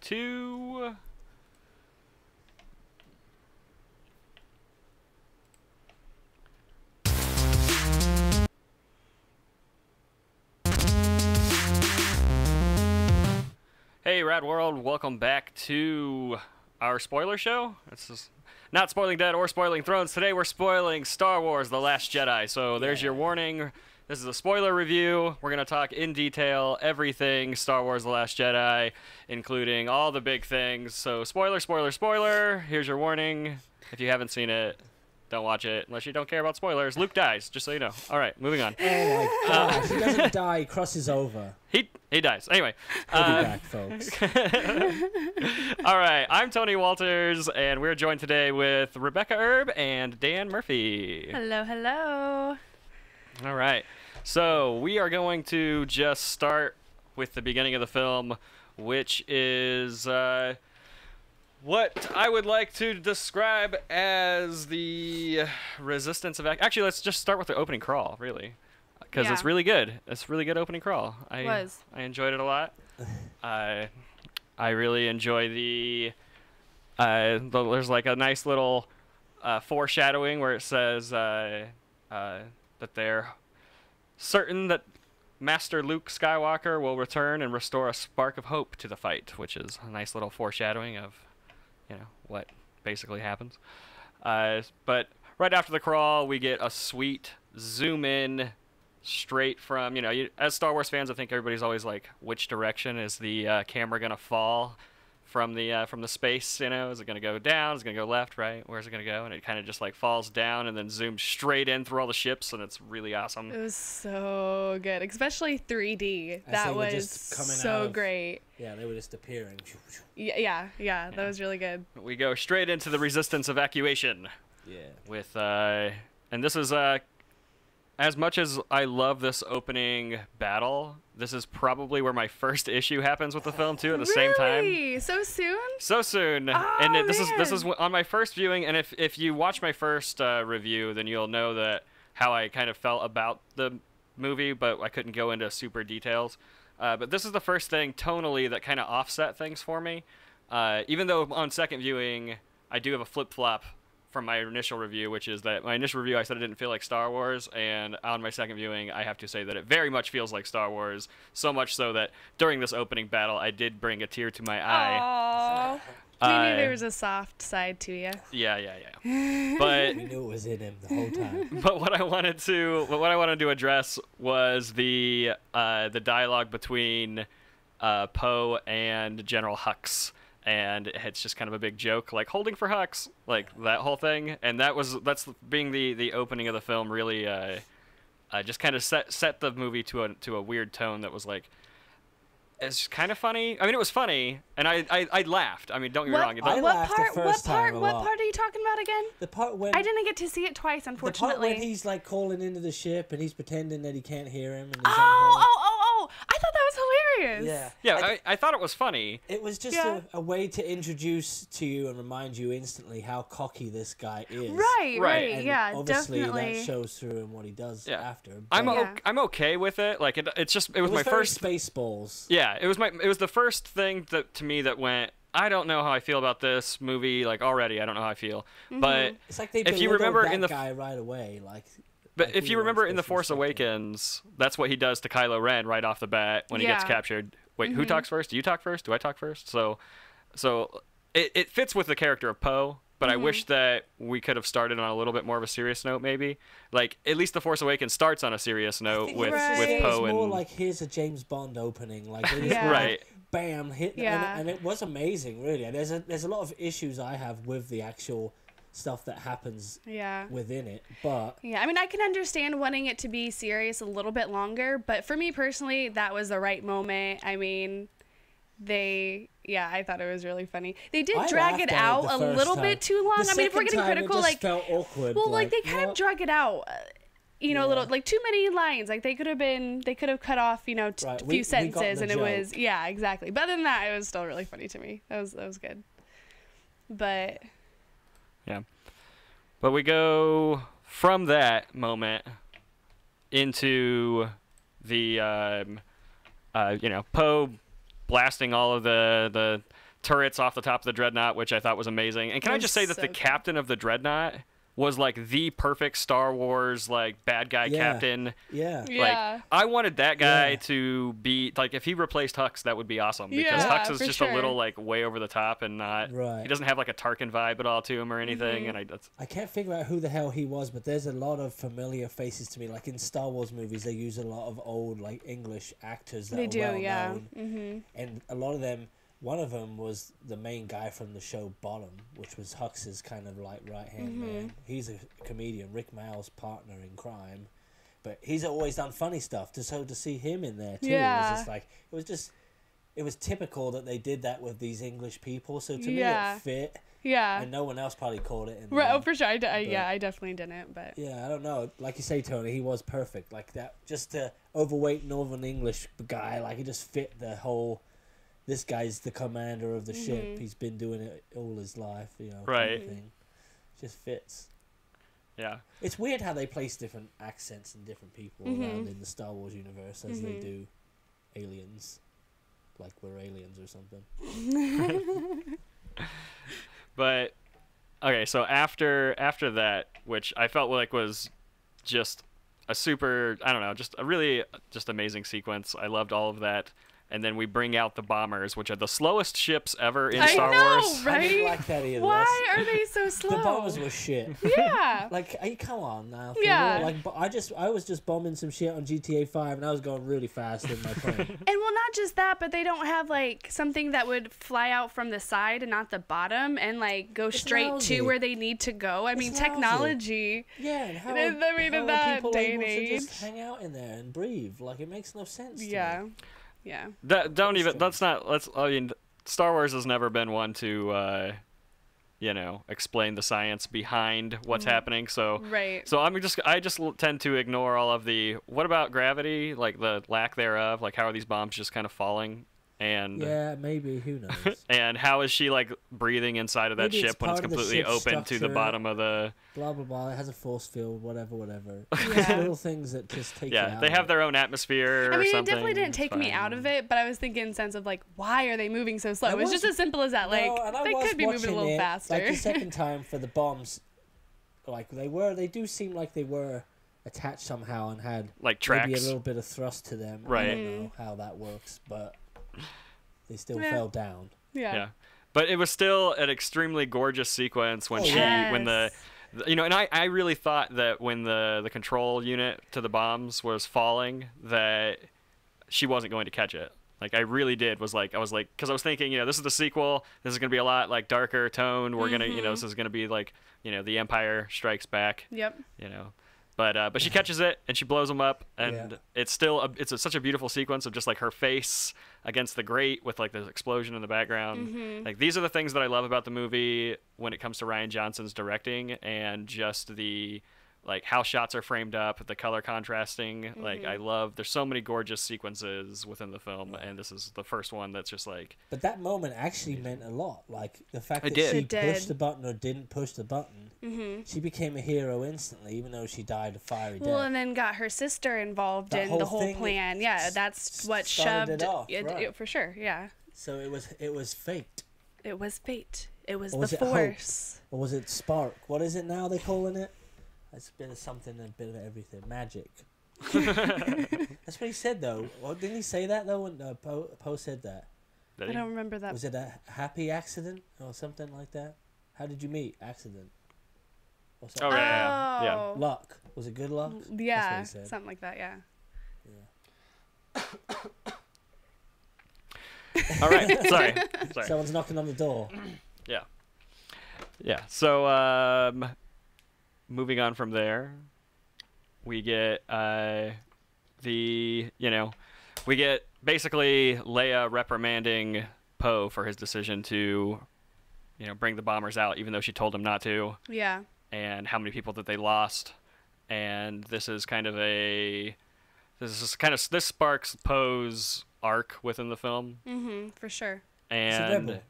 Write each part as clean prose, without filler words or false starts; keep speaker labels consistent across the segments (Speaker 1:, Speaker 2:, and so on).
Speaker 1: 2. Hey, Rad World, welcome back to our spoiler show. This is not spoiling Dead or spoiling Thrones. Today we're spoiling Star Wars The Last Jedi. So there's your warning. This is a spoiler review. We're going to talk in detail everything Star Wars The Last Jedi, including all the big things. So spoiler, spoiler, spoiler. Here's your warning. If you haven't seen it, don't watch it unless you don't care about spoilers. Luke dies, just so you know. All right, moving on.
Speaker 2: Oh my gosh, he doesn't die, he crosses over.
Speaker 1: He dies. Anyway.
Speaker 2: He'll be back, folks.
Speaker 1: All right, I'm Tony Walters, and we're joined today with Rebecca Erb and Dan Murphy.
Speaker 3: Hello, hello.
Speaker 1: All right, so we are going to just start with the beginning of the film, which is what I would like to describe as the resistance of... Actually, let's just start with the opening crawl, really. Because it's really good. It's a really good opening crawl. I enjoyed it a lot. I really enjoy there's like a nice little foreshadowing where it says that they're certain that Master Luke Skywalker will return and restore a spark of hope to the fight, which is a nice little foreshadowing of, you know, what basically happens. But right after the crawl, we get a sweet zoom in straight from, you know, as Star Wars fans, I think everybody's always like, which direction is the camera gonna fall from the space? You know, is it gonna go down? Is it gonna go left, right? Where's it gonna go? And it kind of just like falls down and then zooms straight in through all the ships, and it's really awesome.
Speaker 3: It was so good, especially 3D. That was so great.
Speaker 2: Yeah, they were just appearing.
Speaker 3: Yeah, that was really good.
Speaker 1: We go straight into the resistance evacuation.
Speaker 2: Yeah.
Speaker 1: With and this is as much as I love this opening battle, this is probably where my first issue happens with the film too. At the same time.
Speaker 3: Really? So soon?
Speaker 1: So soon.
Speaker 3: Oh,
Speaker 1: and this is on my first viewing. And if you watch my first review, then you'll know that how I kind of felt about the movie, but I couldn't go into super details. But this is the first thing tonally that kind of offset things for me. Even though on second viewing, I do have a flip-flop from my initial review, which is that my initial review I said it didn't feel like Star Wars, and on my second viewing I have to say that it very much feels like Star Wars, so much so that during this opening battle I did bring a tear to my eye.
Speaker 3: Aww. Maybe there was a soft side to you.
Speaker 1: Yeah. But
Speaker 2: we knew it was in him the whole time.
Speaker 1: But what I wanted to address was the dialogue between Poe and General Hux. And it's just kind of a big joke, like holding for Hux, like that whole thing. And that's being the opening of the film really just kind of set the movie to a weird tone that was like, it's kind of funny. I mean, it was funny, and I laughed. I mean, don't get me wrong.
Speaker 3: What part are you talking about again?
Speaker 2: The part when
Speaker 3: I didn't get to see it twice, unfortunately.
Speaker 2: The part when he's like calling into the ship and he's pretending that he can't hear him. And he's
Speaker 3: I thought that was hilarious.
Speaker 1: Yeah. I thought it was funny.
Speaker 2: It was just a way to introduce to you and remind you instantly how cocky this guy is.
Speaker 3: Right.
Speaker 2: And
Speaker 3: yeah,
Speaker 2: obviously
Speaker 3: definitely.
Speaker 2: that shows through in what he does after.
Speaker 1: I'm okay with it. Like it was my first
Speaker 2: Spaceballs.
Speaker 1: Yeah, it was the first thing that to me that went, I don't know how I feel about this movie. Like already, I don't know how I feel. Mm-hmm. But
Speaker 2: it's like they
Speaker 1: if you remember in the
Speaker 2: guy right away, like.
Speaker 1: But if you remember in The Force Awakens, that's what he does to Kylo Ren right off the bat when he gets captured. Wait, who talks first? Do you talk first? Do I talk first? So it fits with the character of Poe, but I wish that we could have started on a little bit more of a serious note, maybe. Like, at least The Force Awakens starts on a serious note with Poe.
Speaker 2: It's more like, here's a James Bond opening. Like,
Speaker 1: right.
Speaker 2: Bam, hit, and it was amazing, really. And there's a lot of issues I have with the actual stuff that happens within it, but
Speaker 3: I mean, I can understand wanting it to be serious a little bit longer, but for me personally, that was the right moment. I mean, I thought it was really funny. They did drag it out a little bit too long. I mean, if we're getting critical,
Speaker 2: it just felt awkward.
Speaker 3: Well, like they kind of drug it out. A little, like too many lines. Like they could have cut off, a few sentences, and it was exactly. But other than that, it was still really funny to me. That was good. But
Speaker 1: yeah. But we go from that moment into the Poe blasting all of the turrets off the top of the dreadnought, which I thought was amazing. And can I just say that the captain of the dreadnought was like the perfect Star Wars like bad guy captain.
Speaker 2: Yeah.
Speaker 1: Like I wanted that guy to be like, if he replaced Hux, that would be awesome, because Hux is just a little like way over the top and not. He doesn't have like a Tarkin vibe at all to him or anything. And
Speaker 2: I can't figure out who the hell he was, but there's a lot of familiar faces to me. Like in Star Wars movies, they use a lot of old like English actors that are well known, and a lot of them. One of them was the main guy from the show Bottom, which was Hux's kind of like right-hand man. He's a comedian, Rick Mayall's partner in crime. But he's always done funny stuff. So to see him in there, too, it was just like... It was typical that they did that with these English people. So to me, it fit.
Speaker 3: Yeah.
Speaker 2: And no one else probably caught it.
Speaker 3: Oh, for sure. I definitely didn't. But
Speaker 2: yeah, I don't know. Like you say, Tony, he was perfect. Like that, just the overweight Northern English guy, like he just fit the whole... This guy's the commander of the ship. He's been doing it all his life, you know.
Speaker 1: Right.
Speaker 2: Kind of thing. Just fits.
Speaker 1: Yeah.
Speaker 2: It's weird how they place different accents and different people around in the Star Wars universe as they do aliens. Like we're aliens or something.
Speaker 1: But, okay, so after that, which I felt like was just a super, I don't know, just a really just amazing sequence. I loved all of that. And then we bring out the bombers, which are the slowest ships ever in Star Wars.
Speaker 3: Right?
Speaker 2: I didn't like that either.
Speaker 3: Why are they so slow?
Speaker 2: The bombers were shit.
Speaker 3: Yeah.
Speaker 2: Like, come on now.
Speaker 3: Yeah.
Speaker 2: Like, I was just bombing some shit on GTA 5, and I was going really fast in my plane.
Speaker 3: And well, not just that, but they don't have like something that would fly out from the side and not the bottom, and like go straight to where they need to go. I mean, technology.
Speaker 2: Yeah. And how
Speaker 3: in that
Speaker 2: people
Speaker 3: day and
Speaker 2: able
Speaker 3: age.
Speaker 2: to just hang out in there and breathe? Like, it makes no sense. To me.
Speaker 3: Yeah.
Speaker 1: I mean, Star Wars has never been one to, explain the science behind what's happening. So, so I just tend to ignore all of the, what about gravity? Like the lack thereof, like how are these bombs just kind of falling? And
Speaker 2: yeah, maybe, who knows?
Speaker 1: And how is she like breathing inside of that ship when it's completely open to the bottom of the
Speaker 2: blah blah blah? It has a force field, whatever. Yeah. Little things that just take.
Speaker 1: Yeah, they have their own atmosphere.
Speaker 3: I mean,
Speaker 1: or
Speaker 3: it definitely didn't take me out of it, but I was thinking in the sense of like, why are they moving so slow? It's just as simple as that. Like, they could be moving a little faster.
Speaker 2: Like the second time for the bombs, like they do seem like they were attached somehow and had
Speaker 1: like tracks.
Speaker 2: Maybe a little bit of thrust to them.
Speaker 1: Right.
Speaker 2: I don't know how that works, but they still fell down.
Speaker 3: Yeah.
Speaker 1: But it was still an extremely gorgeous sequence when when the and I really thought that when the control unit to the bombs was falling, that she wasn't going to catch it. Like I really did. I was like, because I was thinking, this is the sequel. This is gonna be a lot like darker tone. We're gonna, this is gonna be like, the Empire Strikes Back.
Speaker 3: Yep.
Speaker 1: But she catches it and she blows them up, and it's still such a beautiful sequence of just like her face against the grate with like this explosion in the background. Like these are the things that I love about the movie when it comes to Rian Johnson's directing, and just the like how shots are framed up, the color contrasting. Like I love. There's so many gorgeous sequences within the film, and this is the first one that's just like.
Speaker 2: But that moment actually meant a lot. Like the fact that she pushed the button or didn't push the button. She became a hero instantly, even though she died a fiery death.
Speaker 3: Well, and then got her sister involved in the whole plan. Yeah, that's what shoved
Speaker 2: it off,
Speaker 3: for sure. Yeah.
Speaker 2: So it was fate.
Speaker 3: It was fate. It was the Force.
Speaker 2: Or was it spark? What is it now? They calling it? It's a bit of something, a bit of everything. Magic. That's what he said, though. Well, didn't he say that, though, when Poe said that?
Speaker 3: I don't remember that.
Speaker 2: Was it a happy accident or something like that? How did you meet? Accident. Or something?
Speaker 1: Oh, yeah.
Speaker 2: Luck. Was it good luck?
Speaker 3: Yeah, something like that, yeah.
Speaker 1: All right, sorry.
Speaker 2: Someone's knocking on the door.
Speaker 1: Yeah, so moving on from there, we get we get basically Leia reprimanding Poe for his decision to bring the bombers out, even though she told him not to.
Speaker 3: Yeah.
Speaker 1: And how many people that they lost, and this sparks Poe's arc within the film.
Speaker 3: For sure.
Speaker 1: And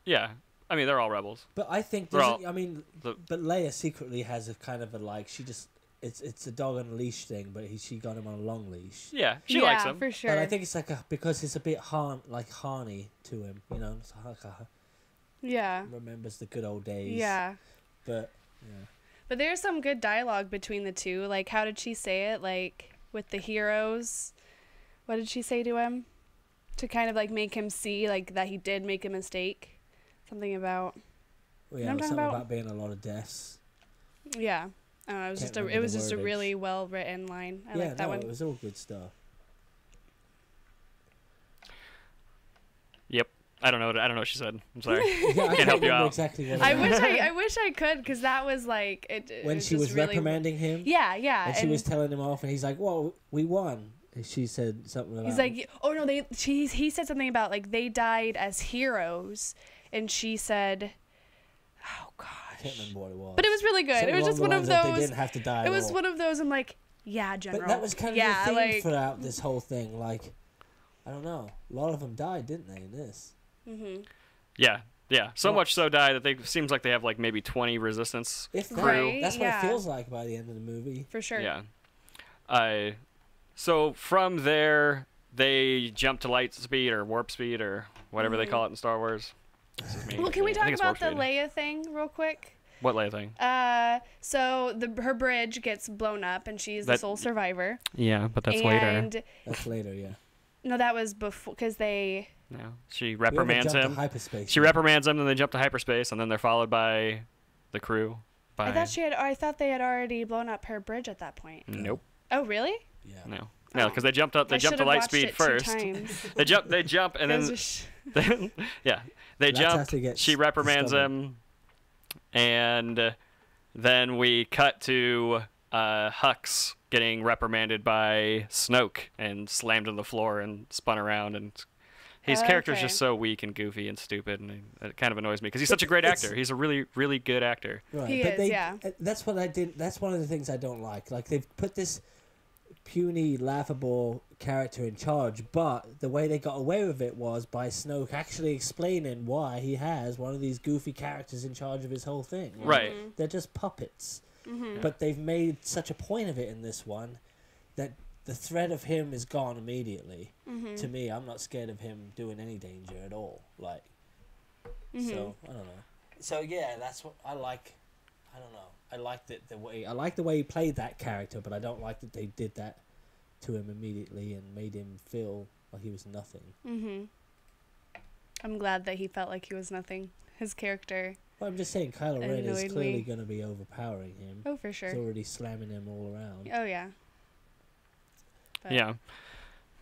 Speaker 1: yeah, I mean they're all rebels.
Speaker 2: But I think but Leia secretly has a kind of a like she just it's a dog on a leash thing, but she got him on a long leash.
Speaker 1: Yeah, she likes him.
Speaker 3: for sure.
Speaker 2: But I think it's like because it's a bit Harney to him, you know. It's like remembers the good old days.
Speaker 3: Yeah.
Speaker 2: But yeah.
Speaker 3: But there's some good dialogue between the two. Like, how did she say it? Like, with the heroes, what did she say to him? To kind of like make him see like that he did make a mistake. Something about.
Speaker 2: Well, yeah, something about being a lot of deaths.
Speaker 3: Yeah. I don't know, it was just a really well written line. I like that one.
Speaker 2: It was all good stuff.
Speaker 1: Yep. I don't know what she said. I'm sorry.
Speaker 2: Yeah, I
Speaker 1: can't help you out.
Speaker 2: Exactly what
Speaker 3: I wish I could, because that was like
Speaker 2: when she was really reprimanding him.
Speaker 3: Yeah.
Speaker 2: And she was telling him off, and he's like, "Well, we won." And she said something about.
Speaker 3: He's like, "Oh no, he said something about like they died as heroes," and she said, "Oh gosh."
Speaker 2: I can't remember what it was.
Speaker 3: But it was really good.
Speaker 2: Something
Speaker 3: it was just one of
Speaker 2: those.
Speaker 3: those.
Speaker 2: They didn't have to die.
Speaker 3: It was one of those. I'm like, yeah, General.
Speaker 2: But that was kind of the theme
Speaker 3: like,
Speaker 2: throughout this whole thing. Like, I don't know. A lot of them died, didn't they? In this.
Speaker 3: Mhm.
Speaker 1: Yeah. So much so died that seems like they have like maybe 20 resistance crew.
Speaker 3: Right,
Speaker 2: That's what it feels like by the end of the movie.
Speaker 3: For sure.
Speaker 1: Yeah. So from there, they jump to light speed or warp speed or whatever they call it in Star Wars.
Speaker 3: Well, can we talk about the Leia thing real quick?
Speaker 1: What Leia thing?
Speaker 3: So her bridge gets blown up, and she's the sole survivor.
Speaker 1: Yeah, but that's later.
Speaker 2: That's later, yeah.
Speaker 3: No, that was before, because they.
Speaker 1: No, she reprimands him.
Speaker 2: Hyperspace,
Speaker 1: she reprimands him, then they jump to hyperspace, and then they're followed by the crew.
Speaker 3: I thought they had already blown up her bridge at that point.
Speaker 1: Nope.
Speaker 3: Oh, really?
Speaker 2: Yeah.
Speaker 1: No, because they jumped up. They jumped to light speed first. they jump, and then they jump. She reprimands him, and then we cut to Hux getting reprimanded by Snoke and slammed on the floor and spun around, and his character is just so weak and goofy and stupid, and it kind of annoys me because he's such a great actor. He's a really, really good actor.
Speaker 2: Right.
Speaker 3: He is.
Speaker 2: That's what I did. That's one of the things I don't like. Like, they've put this puny, laughable character in charge, but the way they got away with it was by Snoke actually explaining why he has one of these goofy characters in charge of his whole thing. Like,
Speaker 1: right.
Speaker 2: They're just puppets. But they've made such a point of it in this one that the threat of him is gone immediately. To me, I'm not scared of him doing any danger at all. Like, so I don't know. So yeah, that's what I like. I don't know. I like the way he played that character, but I don't like that they did that to him immediately and made him feel like he was nothing.
Speaker 3: I'm glad that he felt like he was nothing. His character.
Speaker 2: Well, I'm just saying, Kylo Ren is clearly going to be overpowering him.
Speaker 3: Oh, for sure.
Speaker 2: He's already slamming him all around.
Speaker 3: Oh yeah.
Speaker 1: Yeah,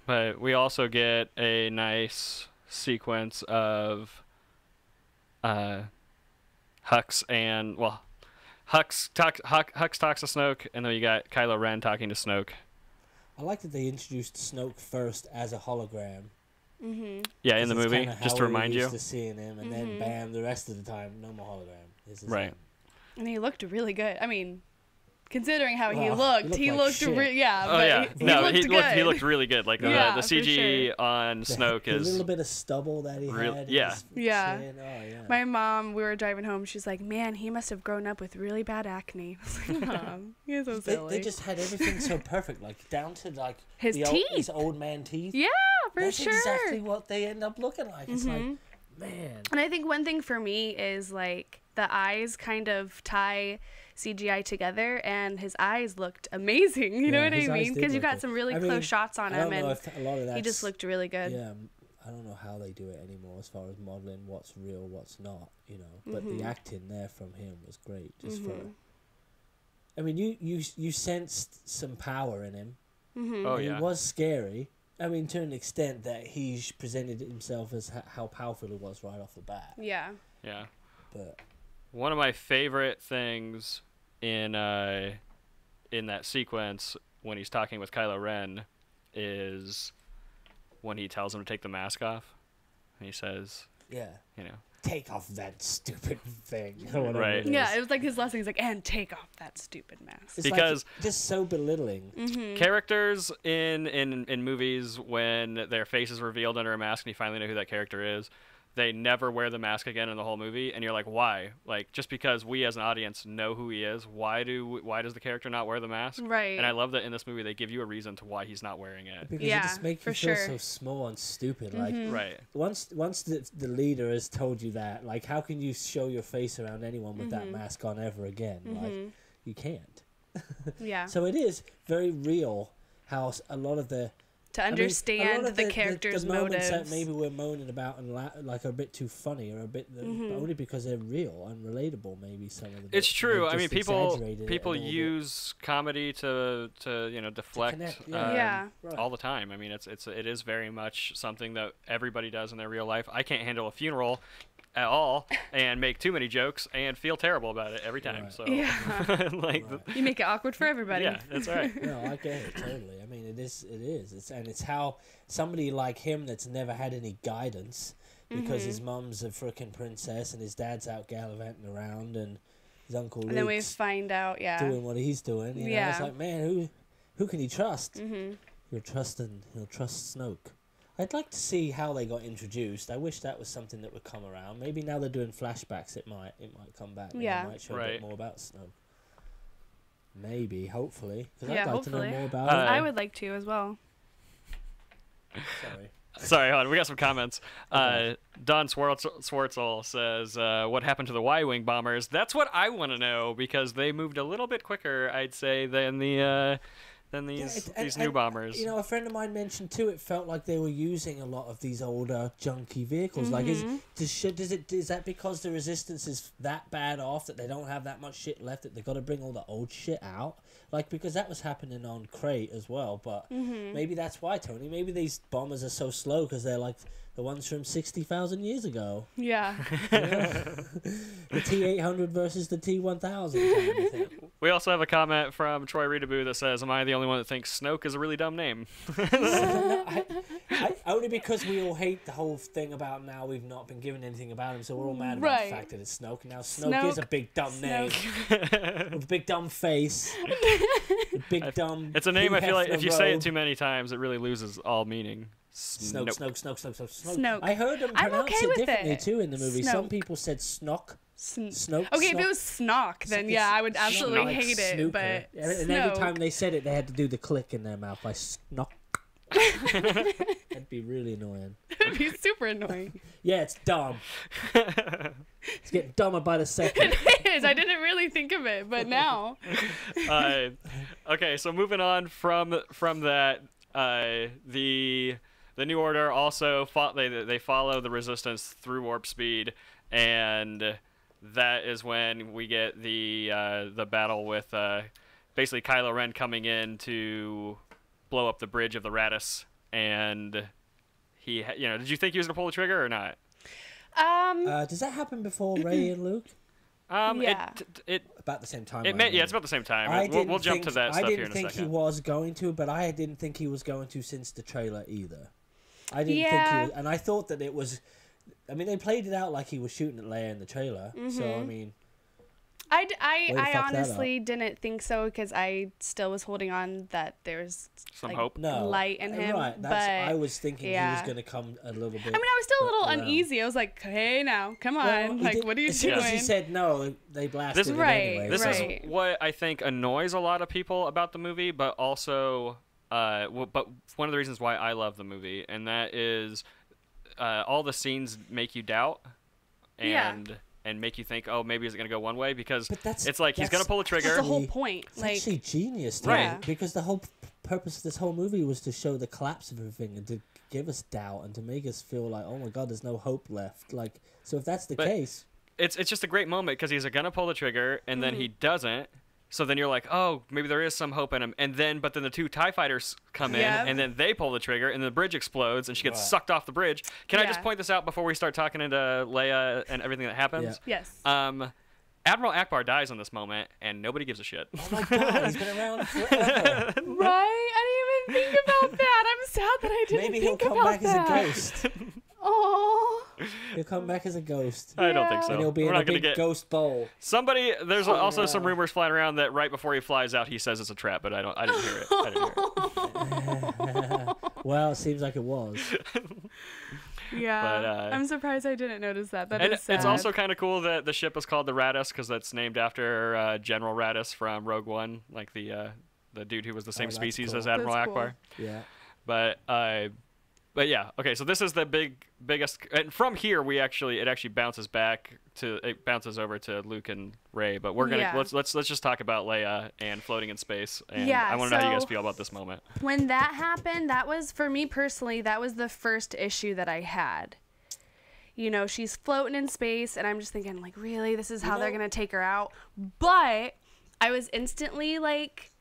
Speaker 1: but we also get a nice sequence of Hux and Hux talks to Snoke, and then you got Kylo Ren talking to Snoke.
Speaker 2: I like that they introduced Snoke first as a hologram.
Speaker 1: Yeah, in the movie, just to remind you.
Speaker 2: Used to seeing him, and then bam, the rest of the time, no more hologram.
Speaker 1: Right.
Speaker 3: And he looked really good. I mean, considering how he
Speaker 2: looked
Speaker 3: he
Speaker 2: like
Speaker 3: looked
Speaker 2: shit.
Speaker 3: He
Speaker 1: looked really good. Like the CG on Snoke is
Speaker 2: a little bit of stubble that he had.
Speaker 3: Yeah.
Speaker 2: Chin. Oh, yeah.
Speaker 3: My mom, we were driving home. She's like, "Man, he must have grown up with really bad acne." I was like, "Mom, he's so silly."
Speaker 2: They just had everything so perfect, like down to like
Speaker 3: his teeth,
Speaker 2: his old man teeth.
Speaker 3: Yeah,
Speaker 2: That's exactly what they end up looking like. It's like, man.
Speaker 3: And I think one thing for me is like the eyes kind of tie CGI together, and his eyes looked amazing. You know what I mean? Because you got some really close shots on him, and
Speaker 2: a lot of
Speaker 3: he just looked really good.
Speaker 2: Yeah, I don't know how they do it anymore as far as modeling what's real, what's not. You know, but the acting there from him was great. Just for, I mean, you sensed some power in him.
Speaker 1: Oh yeah,
Speaker 2: he was scary. I mean, to an extent that he presented himself as how powerful he was right off the bat.
Speaker 3: Yeah.
Speaker 1: Yeah.
Speaker 2: But
Speaker 1: one of my favorite things in that sequence when he's talking with Kylo Ren is when he tells him to take the mask off. And he says,
Speaker 2: take off that stupid thing.
Speaker 1: Right.
Speaker 3: Yeah, it was like his last thing. He's like, and take off that stupid mask.
Speaker 2: It's
Speaker 1: because
Speaker 2: like, just so belittling.
Speaker 1: Characters in movies, when their face is revealed under a mask and you finally know who that character is, they never wear the mask again in the whole movie, and you're like, why? Like, just because we as an audience know who he is, why does the character not wear the mask?
Speaker 3: Right.
Speaker 1: And I love that in this movie they give you a reason to why he's not wearing it.
Speaker 2: Because it just makes you feel so small and stupid. Like,
Speaker 1: right.
Speaker 2: Once the leader has told you that, like, how can you show your face around anyone with that mask on ever again? Like, you can't.
Speaker 3: Yeah.
Speaker 2: So it is very real how a lot of the
Speaker 3: to understand the character's
Speaker 2: the moments
Speaker 3: motives
Speaker 2: that maybe we're moaning about and like are a bit too funny or a bit only because they're real and relatable. Maybe some of them.
Speaker 1: It's true. I mean, people use comedy to deflect all the time. I mean, it is very much something that everybody does in their real life. I can't handle a funeral at all and make too many jokes and feel terrible about it every time.
Speaker 2: Right.
Speaker 1: So
Speaker 3: you make it awkward for everybody.
Speaker 1: Yeah, that's right.
Speaker 2: No, I get it totally. I mean, it is. It's how somebody like him that's never had any guidance because his mum's a frickin' princess and his dad's out gallivanting around and his uncle Luke's
Speaker 3: and then we find out,
Speaker 2: doing what he's doing. You know, it's like, man, who can he trust? He'll trust Snoke. I'd like to see how they got introduced. I wish that was something that would come around. Maybe now they're doing flashbacks, it might come back.
Speaker 3: Yeah.
Speaker 2: It might show a bit more about Snoke. Maybe, hopefully. Because I'd like to know more about it.
Speaker 3: I would like to as well.
Speaker 1: Sorry, hold on. We got some comments. Okay. Don Swartzel says, what happened to the Y-Wing bombers? That's what I want to know, because they moved a little bit quicker, I'd say, than these new bombers.
Speaker 2: You know, a friend of mine mentioned too, it felt like they were using a lot of these older junky vehicles. Like, is that because the Resistance is that bad off that they don't have that much shit left that they got to bring all the old shit out? Like, because that was happening on Crate as well, but maybe that's why, Tony. Maybe these bombers are so slow because they're like the ones from 60,000 years ago.
Speaker 3: Yeah.
Speaker 2: The T-800 versus the T-1000.
Speaker 1: We also have a comment from Troy Reedaboo that says, am I the only one that thinks Snoke is a really dumb name?
Speaker 2: Only because we all hate the whole thing about now we've not been given anything about him, so we're all mad about the fact that it's Snoke. Now Snoke is a big dumb name. With a big dumb face. A big dumb...
Speaker 1: It's a name I feel like if you say it too many times, it really loses all meaning.
Speaker 3: Snoke.
Speaker 2: I heard them pronounce it differently too in the movie.
Speaker 3: Snoke.
Speaker 2: Some people said Snoke. Snoke.
Speaker 3: Okay, if it was Snock, then I would absolutely hate it.
Speaker 2: Snooker.
Speaker 3: But
Speaker 2: and every time they said it, they had to do the click in their mouth like Snock. That'd be really annoying.
Speaker 3: It'd be super annoying.
Speaker 2: Yeah, it's dumb. It's getting dumber by the second.
Speaker 3: It is. I didn't really think of it, but now.
Speaker 1: Okay, so moving on from that, the New Order also they follow the Resistance through warp speed, and that is when we get the battle with basically Kylo Ren coming in to blow up the bridge of the Radis, and did you think he was gonna pull the trigger or not?
Speaker 2: Does that happen before Rey and Luke?
Speaker 1: It
Speaker 2: about the same time.
Speaker 1: It's about the same time. We'll jump to that stuff here in a second.
Speaker 2: I didn't think he was going to, but I didn't think he was going to since the trailer either. I didn't think he was, and I thought that it was. I mean, they played it out like he was shooting at Leia in the trailer. So I mean,
Speaker 3: I honestly didn't think so because I still was holding on that there's
Speaker 1: some hope,
Speaker 3: light in him.
Speaker 2: Right, I was thinking he was going to come a little bit.
Speaker 3: I mean, I was still a little uneasy. I was like, "Hey, now, come on! What are you doing?"
Speaker 2: As soon as he said no, they blasted him anyway.
Speaker 1: This is what I think annoys a lot of people about the movie, but also, but one of the reasons why I love the movie, and that is, all the scenes make you doubt, and make you think, oh, maybe it's going to go one way, because it's like he's going to pull the trigger.
Speaker 3: That's the whole point.
Speaker 2: It's actually genius, right? Because the whole purpose of this whole movie was to show the collapse of everything and to give us doubt and to make us feel like, oh my God, there's no hope left. Like, so if that's the case,
Speaker 1: it's just a great moment because he's going to pull the trigger and then he doesn't. So then you're like, oh, maybe there is some hope in him. But then the two TIE fighters come in, and then they pull the trigger, and the bridge explodes, and she gets sucked off the bridge. Can I just point this out before we start talking into Leia and everything that happens?
Speaker 3: Yeah. Yes.
Speaker 1: Admiral Akbar dies in this moment, and nobody gives a shit.
Speaker 2: Oh my God, he's been around forever.
Speaker 3: Right? I didn't even think about that. I'm sad that I didn't think about that.
Speaker 2: Maybe he'll come back as a ghost.
Speaker 3: Oh.
Speaker 2: He'll come back as a ghost.
Speaker 1: I don't think so.
Speaker 2: And he'll be in a big ghost bowl.
Speaker 1: There's also some rumors flying around that right before he flies out, he says it's a trap, but I didn't hear it.
Speaker 2: Well, it seems like it was.
Speaker 3: Yeah, but, I'm surprised I didn't notice that. That is sad.
Speaker 1: It's also kind of cool that the ship is called the Raddus because that's named after General Raddus from Rogue One, like the dude who was the same species as Admiral Akbar.
Speaker 2: Cool. Yeah.
Speaker 1: But yeah, okay. So this is the biggest, and from here it actually bounces over to Luke and Rey. But we're gonna let's just talk about Leia and floating in space. And I want to know how you guys feel about this moment.
Speaker 3: When that happened, that was, for me personally, that was the first issue that I had. You know, she's floating in space, and I'm just thinking, like, really, this is how they're gonna take her out? But I was instantly like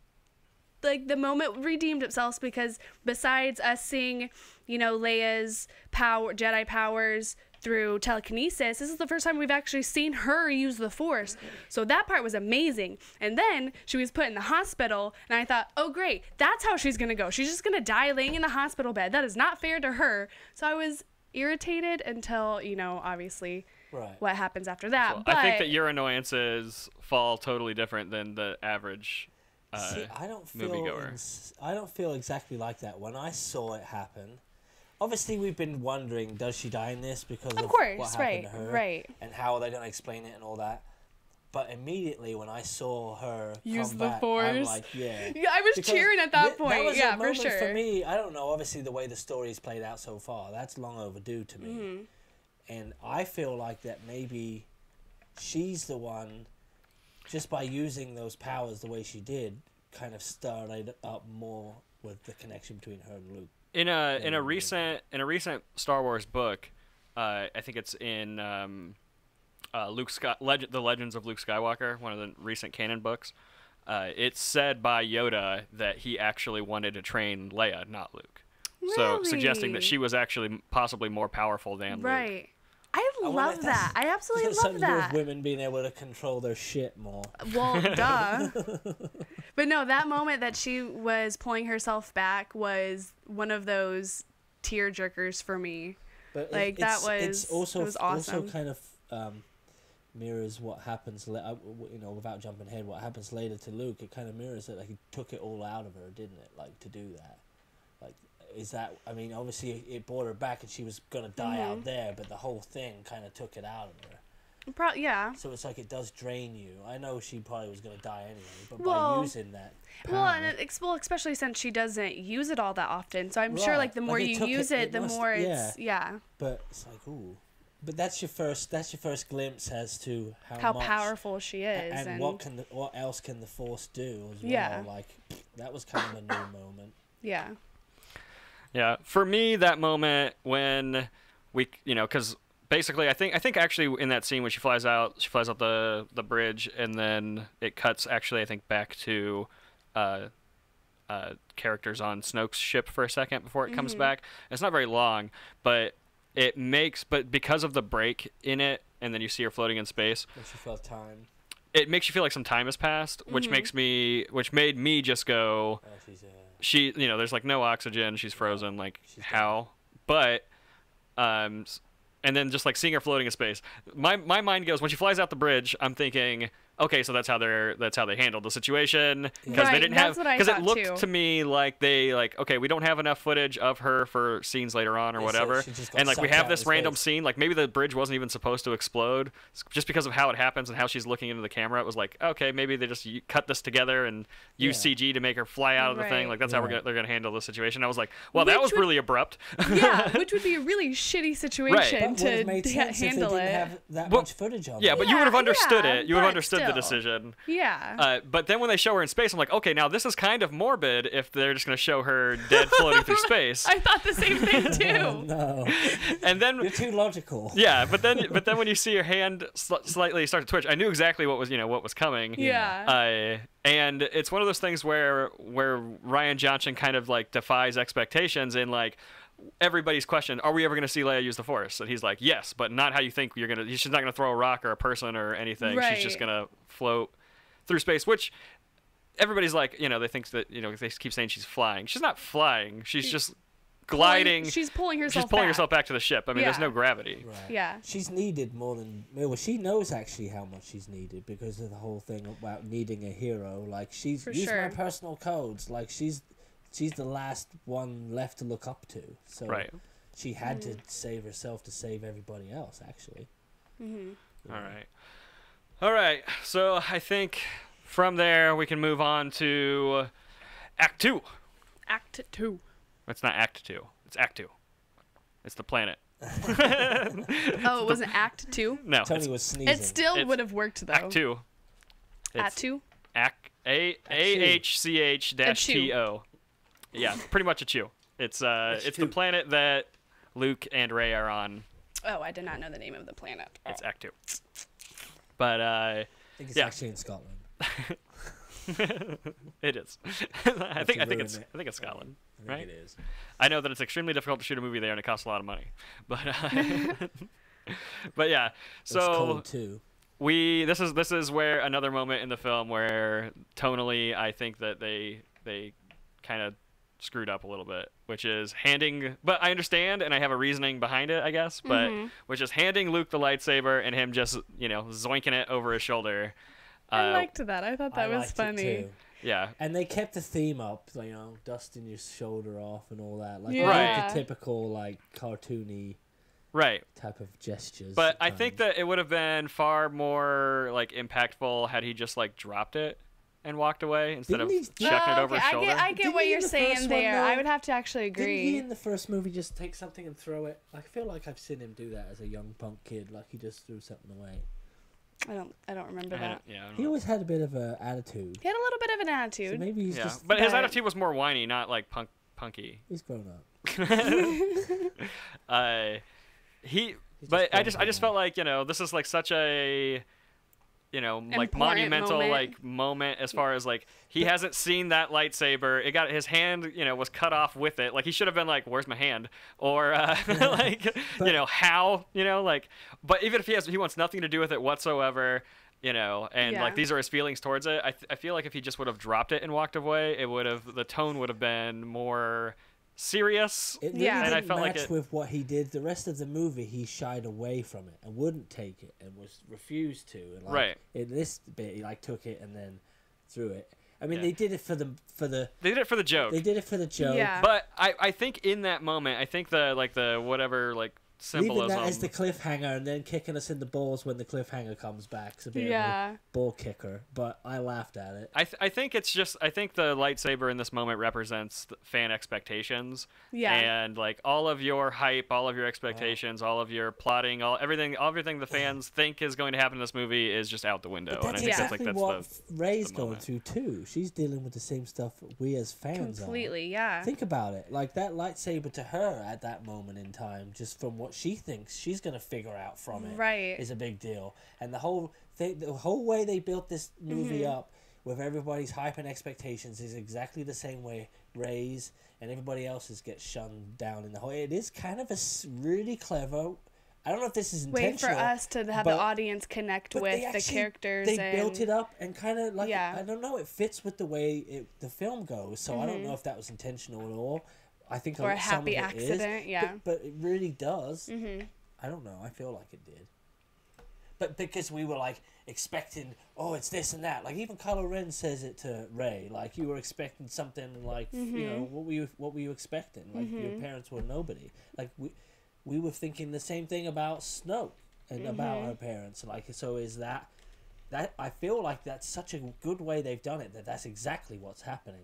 Speaker 3: the moment redeemed itself, because besides us seeing, you know, Leia's Jedi powers through telekinesis, this is the first time we've actually seen her use the Force. So that part was amazing. And then she was put in the hospital, and I thought, oh great, that's how she's gonna go. She's just gonna die laying in the hospital bed. That is not fair to her. So I was irritated until, you know, obviously what happens after that.
Speaker 1: Well,
Speaker 3: but
Speaker 1: I think that your annoyances fall totally different than the average
Speaker 2: See, I don't feel exactly like that. When I saw it happen, obviously we've been wondering, does she die in this because of what happened to her, and how are they going to explain it and all that. But immediately when I saw her
Speaker 3: use
Speaker 2: come
Speaker 3: the
Speaker 2: back,
Speaker 3: Force,
Speaker 2: I'm like, yeah,
Speaker 3: I was cheering at that point.
Speaker 2: That was
Speaker 3: yeah,
Speaker 2: a moment
Speaker 3: for sure.
Speaker 2: For me, I don't know. Obviously, the way the story's played out so far, that's long overdue to me.
Speaker 3: Mm-hmm.
Speaker 2: And I feel like that maybe she's the one, just by using those powers the way she did, kind of started up more with the connection between her and Luke.
Speaker 1: In a recent Star Wars book, I think it's in The Legends of Luke Skywalker, one of the recent canon books. It's said by Yoda that he actually wanted to train Leia, not Luke.
Speaker 3: Really?
Speaker 1: So suggesting that she was actually possibly more powerful than Luke.
Speaker 3: I love that. I absolutely love that.
Speaker 2: With women being able to control their shit more.
Speaker 3: Well, duh. But no, that moment that she was pulling herself back was one of those tear jerkers for me.
Speaker 2: But
Speaker 3: like it was awesome.
Speaker 2: Also kind of mirrors what happens, you know, without jumping ahead, what happens later to Luke. It kind of mirrors it. Like, he took it all out of her, didn't it? Like, to do that. Like, is that, I mean, obviously it brought her back and she was going to die out there, but the whole thing kind of took it out of her.
Speaker 3: Yeah.
Speaker 2: So it's like it does drain you. I know she probably was going to die anyway, but by using that power...
Speaker 3: Well, especially since she doesn't use it all that often. So I'm sure, like, the more you use it, the more it's... Yeah.
Speaker 2: But it's like, ooh. But that's your first glimpse as to
Speaker 3: how powerful she is.
Speaker 2: And what else can the Force do as well. Yeah. Like, that was kind of a new moment.
Speaker 3: Yeah.
Speaker 1: Yeah, for me, that moment when we, you know, because basically, I think actually in that scene when she flies out the bridge, and then it cuts actually, I think, back to characters on Snoke's ship for a second before it comes back. It's not very long, but because of the break in it, and then you see her floating in space.
Speaker 2: Makes you feel time.
Speaker 1: It makes you feel like some time has passed, which made me just go. She, you know, there's like no oxygen. She's frozen. Like, how? But, and then just like seeing her floating in space, my mind goes, when she flies out the bridge, I'm thinking, okay, so that's how they handled the situation, because they didn't have, because it looked to me like okay, we don't have enough footage of her for scenes later on or whatever, and like we have this random scene, like maybe the bridge wasn't even supposed to explode, just because of how it happens and how she's looking into the camera. It was like, okay, maybe they just cut this together and use CG to make her fly out of the thing. Like, that's how they're gonna handle the situation. I was like, well, that was really abrupt.
Speaker 3: Yeah, which would be a really shitty situation to handle it.
Speaker 2: Have that much footage of
Speaker 1: it. But you would have understood it. You would have understood the decision.
Speaker 3: Yeah.
Speaker 1: But then when they show her in space, I'm like, okay, now this is kind of morbid if they're just going to show her dead floating through space.
Speaker 3: I thought the same thing too.
Speaker 2: No.
Speaker 1: And then
Speaker 2: you're too logical.
Speaker 1: Yeah, but then when you see her hand slightly start to twitch, I knew exactly what was coming.
Speaker 3: Yeah.
Speaker 1: And it's one of those things where Rian Johnson kind of like defies expectations, and like everybody's question, are we ever going to see Leia use the Force? And he's like, yes, but not how you think you're going to. She's not going to throw a rock or a person or anything.
Speaker 3: Right.
Speaker 1: She's just going to float through space, which everybody's like, you know, they think that, you know, they keep saying she's flying. She's not flying. She's just gliding.
Speaker 3: She's pulling herself
Speaker 1: herself back to the ship. I mean, there's no gravity.
Speaker 2: Right.
Speaker 3: Yeah.
Speaker 2: She's needed more than... Well, she knows actually how much she's needed because of the whole thing about needing a hero. Like, she's used my personal codes. Like, she's the last one left to look up to. So she had to save herself to save everybody else, actually.
Speaker 1: All right. So I think from there we can move on to Act 2.
Speaker 3: Act 2.
Speaker 1: It's not Act 2. It's Act 2. It's the planet.
Speaker 3: Oh, it wasn't Act 2?
Speaker 1: No.
Speaker 2: Tony was sneezing.
Speaker 3: It still would have worked, though.
Speaker 1: Act 2.
Speaker 3: Act 2?
Speaker 1: A-H-C-H-T-O. Yeah, pretty much a chew. It's the planet that Luke and Rey are on.
Speaker 3: Oh, I did not know the name of the planet.
Speaker 1: It's Act 2. But
Speaker 2: I think it's actually in Scotland.
Speaker 1: It is. I think it's Scotland, right?
Speaker 2: It is.
Speaker 1: I know that it's extremely difficult to shoot a movie there and it costs a lot of money. But but yeah. So
Speaker 2: it's cold too.
Speaker 1: This is where another moment in the film where tonally I think that they kind of screwed up a little bit, which is but I understand and I have a reasoning behind it, I guess, but which is handing Luke the lightsaber and him just, zoinking it over his shoulder.
Speaker 3: I liked that. I thought that was funny.
Speaker 1: Yeah.
Speaker 2: And they kept the theme up, dusting your shoulder off and all that. Like
Speaker 1: Right.
Speaker 2: the typical cartoony type of gestures.
Speaker 1: But I think that it would have been far more impactful had he just dropped it and walked away instead of chucking it over his shoulder.
Speaker 3: I get what you're saying there. I would have to actually agree.
Speaker 2: Didn't he in the first movie just take something and throw it? I feel like I've seen him do that as a young punk kid. Like he just threw something away.
Speaker 3: I don't remember that.
Speaker 2: He always had a bit of an attitude.
Speaker 3: He had a little bit of an attitude.
Speaker 2: So maybe he's just.
Speaker 1: But his attitude was more whiny, not punky.
Speaker 2: He's grown up.
Speaker 1: I just felt like this is such a monumental moment as far as he hasn't seen that lightsaber. It got his hand was cut off with it. He should have been where's my hand, or how but even if he wants nothing to do with it whatsoever, and these are his feelings towards it. I feel like if he just would have dropped it and walked away, the tone would have been more serious.
Speaker 2: It really didn't match with what he did. The rest of the movie, he shied away from it and wouldn't take it and refused to. And in this bit, he took it and then threw it. I mean, they did it for the.
Speaker 1: They did it for the joke.
Speaker 2: They did it for the joke.
Speaker 3: Yeah.
Speaker 1: But I think in that moment, I think the whatever symbolism.
Speaker 2: Leaving that as the cliffhanger and then kicking us in the balls when the cliffhanger comes back. It's a bit of a ball kicker, but I laughed at it.
Speaker 1: I think it's just the lightsaber in this moment represents fan expectations.
Speaker 3: Yeah.
Speaker 1: And all of your hype, all of your expectations, all of your plotting, everything the fans think is going to happen in this movie is just out the window.
Speaker 2: But that's
Speaker 1: and I think
Speaker 2: exactly
Speaker 1: that's
Speaker 2: what Rey's going through too. She's dealing with the same stuff we as fans
Speaker 3: completely,
Speaker 2: are.
Speaker 3: yeah.
Speaker 2: Think about it. That lightsaber to her at that moment in time, just from what she thinks she's going to figure out from it, is a big deal. And the whole way they built this movie up with everybody's hype and expectations is exactly the same way Rey's and everybody else's get shunned down in the whole. It is kind of a really clever. I don't know if this is intentional.
Speaker 3: Way for us to have the audience connect with the characters.
Speaker 2: They built it up and kind of I don't know. It fits with the way the film goes. So I don't know if that was intentional at all. I think
Speaker 3: or a happy accident,
Speaker 2: but it really does. I don't know. I feel like it did. But because we were expecting, it's this and that. Even Kylo Ren says it to Rey. You were expecting something what were you expecting? Your parents were nobody. We were thinking the same thing about Snoke and about her parents. So is that I feel like that's such a good way they've done it. That's exactly what's happening.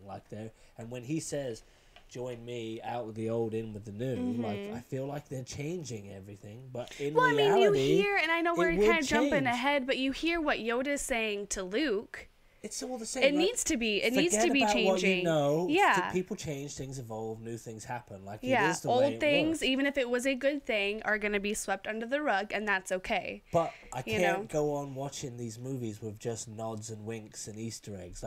Speaker 2: And when he says, join me out with the old, in with the new. I feel like they're changing everything, but in reality,
Speaker 3: I mean, you hear, and I know we're kind of jumping ahead, but you hear what Yoda's saying to Luke.
Speaker 2: It's all the same.
Speaker 3: It needs to be. It needs to be changing.
Speaker 2: What you know. People change, things evolve, new things happen. It is the way
Speaker 3: old things, even if it was a good thing, are going to be swept under the rug, and that's okay.
Speaker 2: But I can't go on watching these movies with just nods and winks and Easter eggs.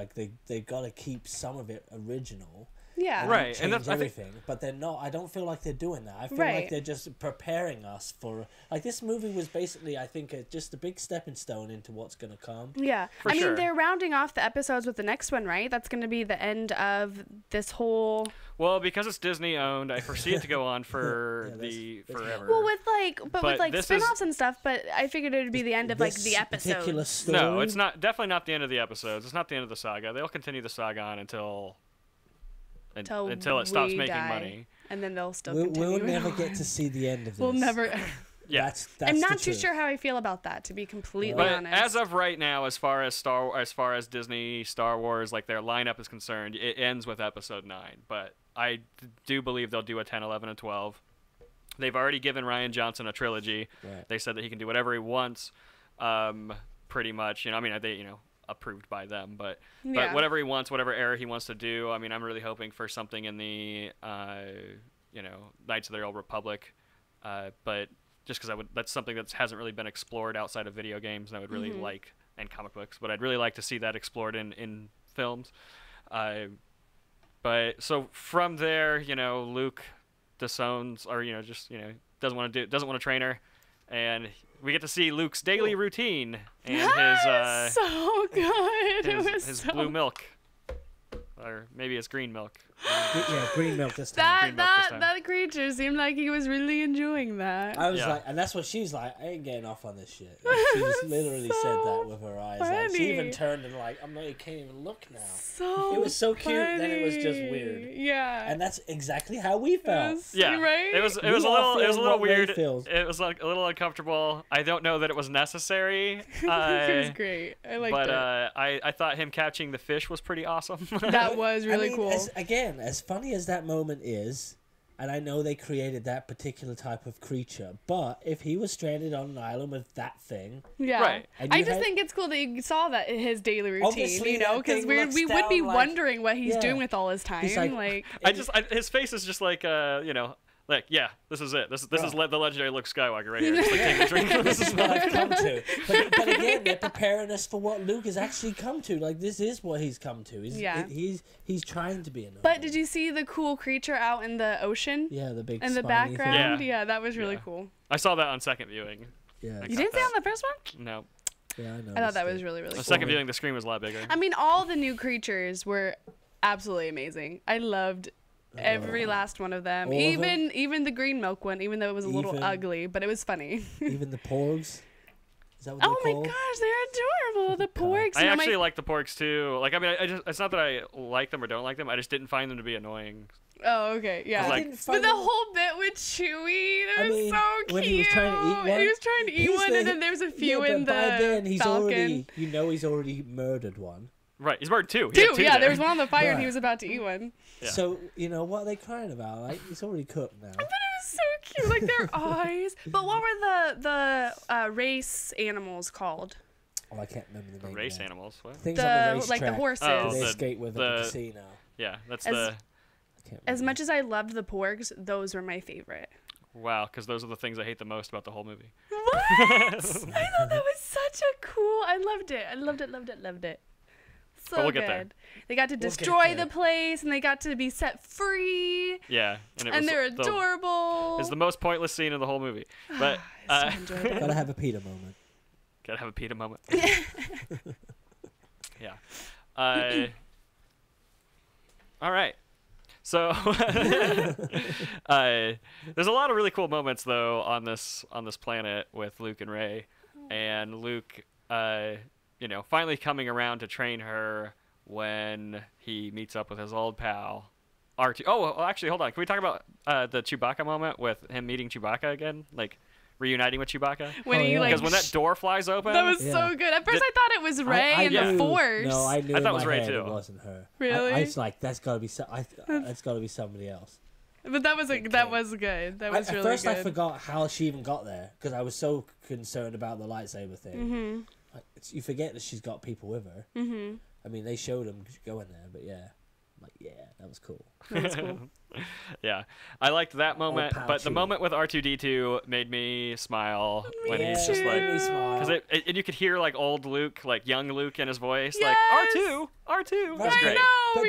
Speaker 2: They got to keep some of it original.
Speaker 3: Yeah.
Speaker 1: Right.
Speaker 2: And that's everything. But they're not. I don't feel like they're doing that. I feel like they're just preparing us for. This movie was basically, I think, just a big stepping stone into what's going to come.
Speaker 3: Yeah.
Speaker 1: For sure.
Speaker 3: mean, they're rounding off the episodes with the next one, right? That's going to be the end of this whole.
Speaker 1: Well, because it's Disney owned, I foresee it to go on for forever.
Speaker 3: Well, with spin-offs and stuff, but I figured it would be the end of the episodes.
Speaker 1: No, it's not. Definitely not the end of the episodes. It's not the end of the saga. They'll continue the saga on until until it stops making money.
Speaker 3: And then they'll still continue.
Speaker 2: We'll never get to see the end of this.
Speaker 3: We'll never.
Speaker 1: Yeah,
Speaker 2: that's
Speaker 3: I'm not too sure how I feel about that, to be completely honest.
Speaker 1: As of right now, as far as Disney Star Wars, like their lineup is concerned, it ends with Episode 9. But I do believe they'll do a 10, 11, and 12. They've already given Rian Johnson a trilogy. Right. They said that he can do whatever he wants, pretty much. I mean, they approved by them, but whatever he wants, whatever era he wants to do. I mean, I'm really hoping for something in the Knights of the Old Republic, but just because that's something that hasn't really been explored outside of video games, and I would really like, and comic books, but I'd really like to see that explored in films. But so from there, Luke disowns, or doesn't want to train her, and we get to see Luke's daily routine and his
Speaker 3: so good.
Speaker 1: His blue milk, or maybe it's green milk.
Speaker 2: Yeah, green milk this time.
Speaker 3: That creature seemed like he was really enjoying that.
Speaker 2: I was like, and that's what she's like. I ain't getting off on this shit. Like, she just literally said that with her eyes. Like, she even turned and I'm not. You can't even look now.
Speaker 3: So
Speaker 2: it was so cute.
Speaker 3: funny.
Speaker 2: Then it was just weird.
Speaker 3: Yeah.
Speaker 2: And that's exactly how we felt.
Speaker 3: Right.
Speaker 1: It was a little weird. It was like a little uncomfortable. I don't know that it was necessary.
Speaker 3: It was great. I liked it.
Speaker 1: But I thought him catching the fish was pretty awesome.
Speaker 3: That was really cool.
Speaker 2: As funny as that moment is, and I know they created that particular type of creature, but if he was stranded on an island with that thing,
Speaker 1: right?
Speaker 3: I just think it's cool that you saw that in his daily routine, because we would be wondering what he's doing with all his time.
Speaker 1: His face is just like this is it. This is the legendary Luke Skywalker right here. Just take a drink.
Speaker 2: This is what I've come to. But again, they're preparing us for what Luke has actually come to. Like, this is what he's come to. He's trying to be a noble.
Speaker 3: But did you see the cool creature out in the ocean?
Speaker 2: Yeah, the big
Speaker 3: in the background. Yeah, that was really cool.
Speaker 1: I saw that on second viewing.
Speaker 3: Yeah, you didn't see it on the first one?
Speaker 1: No.
Speaker 2: Yeah, I know.
Speaker 3: I thought that was really, really cool.
Speaker 1: The second viewing, the screen was a lot bigger.
Speaker 3: I mean, all the new creatures were absolutely amazing. I loved every last one of them. Even the green milk one, even though it was a little ugly, but it was funny.
Speaker 2: Even the porgs. Is that what they're called?
Speaker 3: My gosh, they're adorable. The porgs.
Speaker 1: I actually like the porgs too. Like, I mean, it's not that I like them or don't like them. I just didn't find them to be annoying.
Speaker 3: Oh, okay, yeah. But the whole bit with Chewie, that was so cute.
Speaker 2: When he was trying to eat one.
Speaker 3: He was trying to eat one, and then there was a few in the
Speaker 2: by then he's
Speaker 3: Falcon.
Speaker 2: he's already murdered one.
Speaker 1: Right, he's murdered two.
Speaker 3: There was one on the fire, and he was about to eat one.
Speaker 2: Yeah. So, what are they crying about? Like, he's already cooked now.
Speaker 3: But it was so cute, like their eyes. But what were the race animals called?
Speaker 2: Oh, I can't remember the name.
Speaker 1: Race animals? What?
Speaker 2: Things on the racetrack.
Speaker 3: The horses.
Speaker 2: They skate with at the casino.
Speaker 1: Yeah, that's
Speaker 3: As much as I loved the porgs, those were my favorite.
Speaker 1: Wow, because those are the things I hate the most about the whole movie.
Speaker 3: What? I thought that was such a cool. I loved it. So
Speaker 1: we'll
Speaker 3: good.
Speaker 1: Get there.
Speaker 3: They got to destroy the place, and they got to be set free.
Speaker 1: Yeah,
Speaker 3: and they're adorable.
Speaker 1: It's the most pointless scene in the whole movie. But
Speaker 2: gotta have a Peter moment.
Speaker 1: Gotta have a Peter moment. Yeah. All right. So there's a lot of really cool moments though on this planet with Luke and Rey, and Luke finally coming around to train her when he meets up with his old pal, R2. Oh, well, actually, hold on. Can we talk about the Chewbacca moment with him meeting Chewbacca again? Like, reuniting with Chewbacca? Because when that door flies open...
Speaker 3: That was so good. At first, I thought it was Rey and the Force.
Speaker 2: No, I knew
Speaker 1: I thought it was Rey, too.
Speaker 2: It wasn't her.
Speaker 3: Really?
Speaker 2: I was like, that's got to be somebody else.
Speaker 3: But that was good. That was really good.
Speaker 2: At first, I forgot how she even got there, because I was so concerned about the lightsaber thing.
Speaker 3: Mm-hmm.
Speaker 2: You forget that she's got people with her.
Speaker 3: Mm-hmm.
Speaker 2: I mean, they showed them going there, but yeah. That was cool.
Speaker 3: That was cool.
Speaker 1: Yeah, I liked that moment, but the moment with R2-D2 made me smile when he's just like, because and you could hear like old Luke, like young Luke in his voice, like R2. That's great.
Speaker 2: But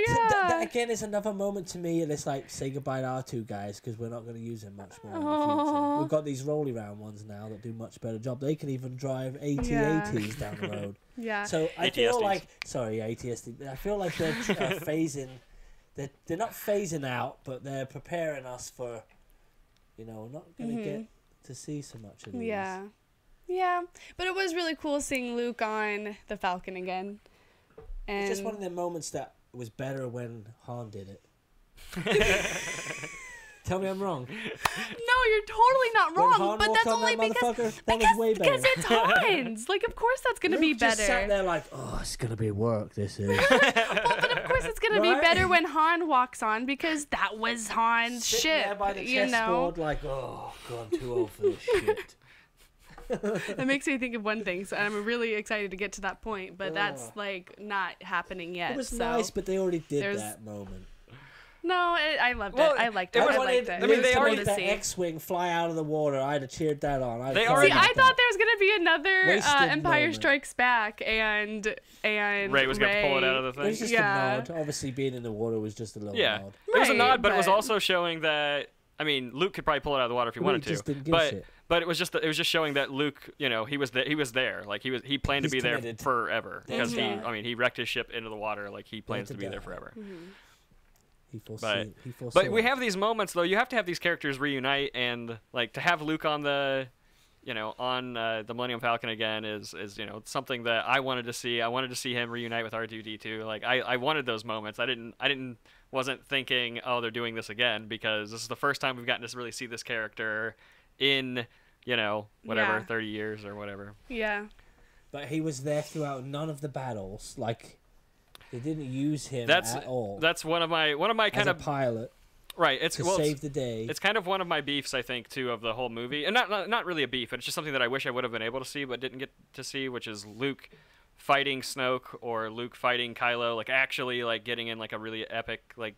Speaker 2: that again is another moment to me, and it's like, say goodbye to R2, guys, because we're not going to use him much more in the future. We've got these rolly round ones now that do much better job. They can even drive AT-ATs down the road.
Speaker 3: Yeah.
Speaker 2: So I feel like, ATSD. I feel like they're phasing. They're not phasing out, but they're preparing us for, not going to get to see so much of these.
Speaker 3: Yeah. Yeah. But it was really cool seeing Luke on the Falcon again. And
Speaker 2: it's just one of the moments that was better when Han did it. Tell me I'm wrong.
Speaker 3: No, you're totally not wrong. But that's only because it's Hans. Like, of course that's gonna be better.
Speaker 2: Just sat there like, oh, it's gonna be work. This is.
Speaker 3: Well, but of course it's gonna be better when Han walks on because that was Han's ship.
Speaker 2: There by the chessboard, like, oh, God, I'm too old for this shit.
Speaker 3: That makes me think of one thing, so I'm really excited to get to that point. But that's like not happening yet.
Speaker 2: It was nice, but they already did that moment.
Speaker 3: No, I loved it. I liked it. I liked it.
Speaker 2: I mean, they already that X-wing fly out of the water. I'd have cheered that on.
Speaker 3: I thought there was gonna be another Empire Strikes Back, and
Speaker 1: Rey was gonna pull it out of the thing.
Speaker 2: It was just a nod. Obviously, being in the water was just a little nod.
Speaker 1: It was a nod, but it was also showing that. I mean, Luke could probably pull it out of the water if he wanted to. But it was just showing that Luke, you know, he was there. Like he planned to be there forever because he wrecked his ship into the water. Like he plans to be there forever. But we have these moments though. You have to have these characters reunite, and like to have Luke on the Millennium Falcon again is something that I wanted to see. I wanted to see him reunite with R2-D2. Like I wanted those moments. I wasn't thinking, oh, they're doing this again, because this is the first time we've gotten to really see this character in 30 years or whatever.
Speaker 3: Yeah.
Speaker 2: But he was there throughout none of the battles. Like. They didn't use him at all.
Speaker 1: That's one of my kind of
Speaker 2: pilot.
Speaker 1: Right,
Speaker 2: save the day.
Speaker 1: It's kind of one of my beefs, I think, too, of the whole movie, and not really a beef, but it's just something that I wish I would have been able to see, but didn't get to see, which is Luke fighting Snoke or Luke fighting Kylo, like actually like getting in like a really epic like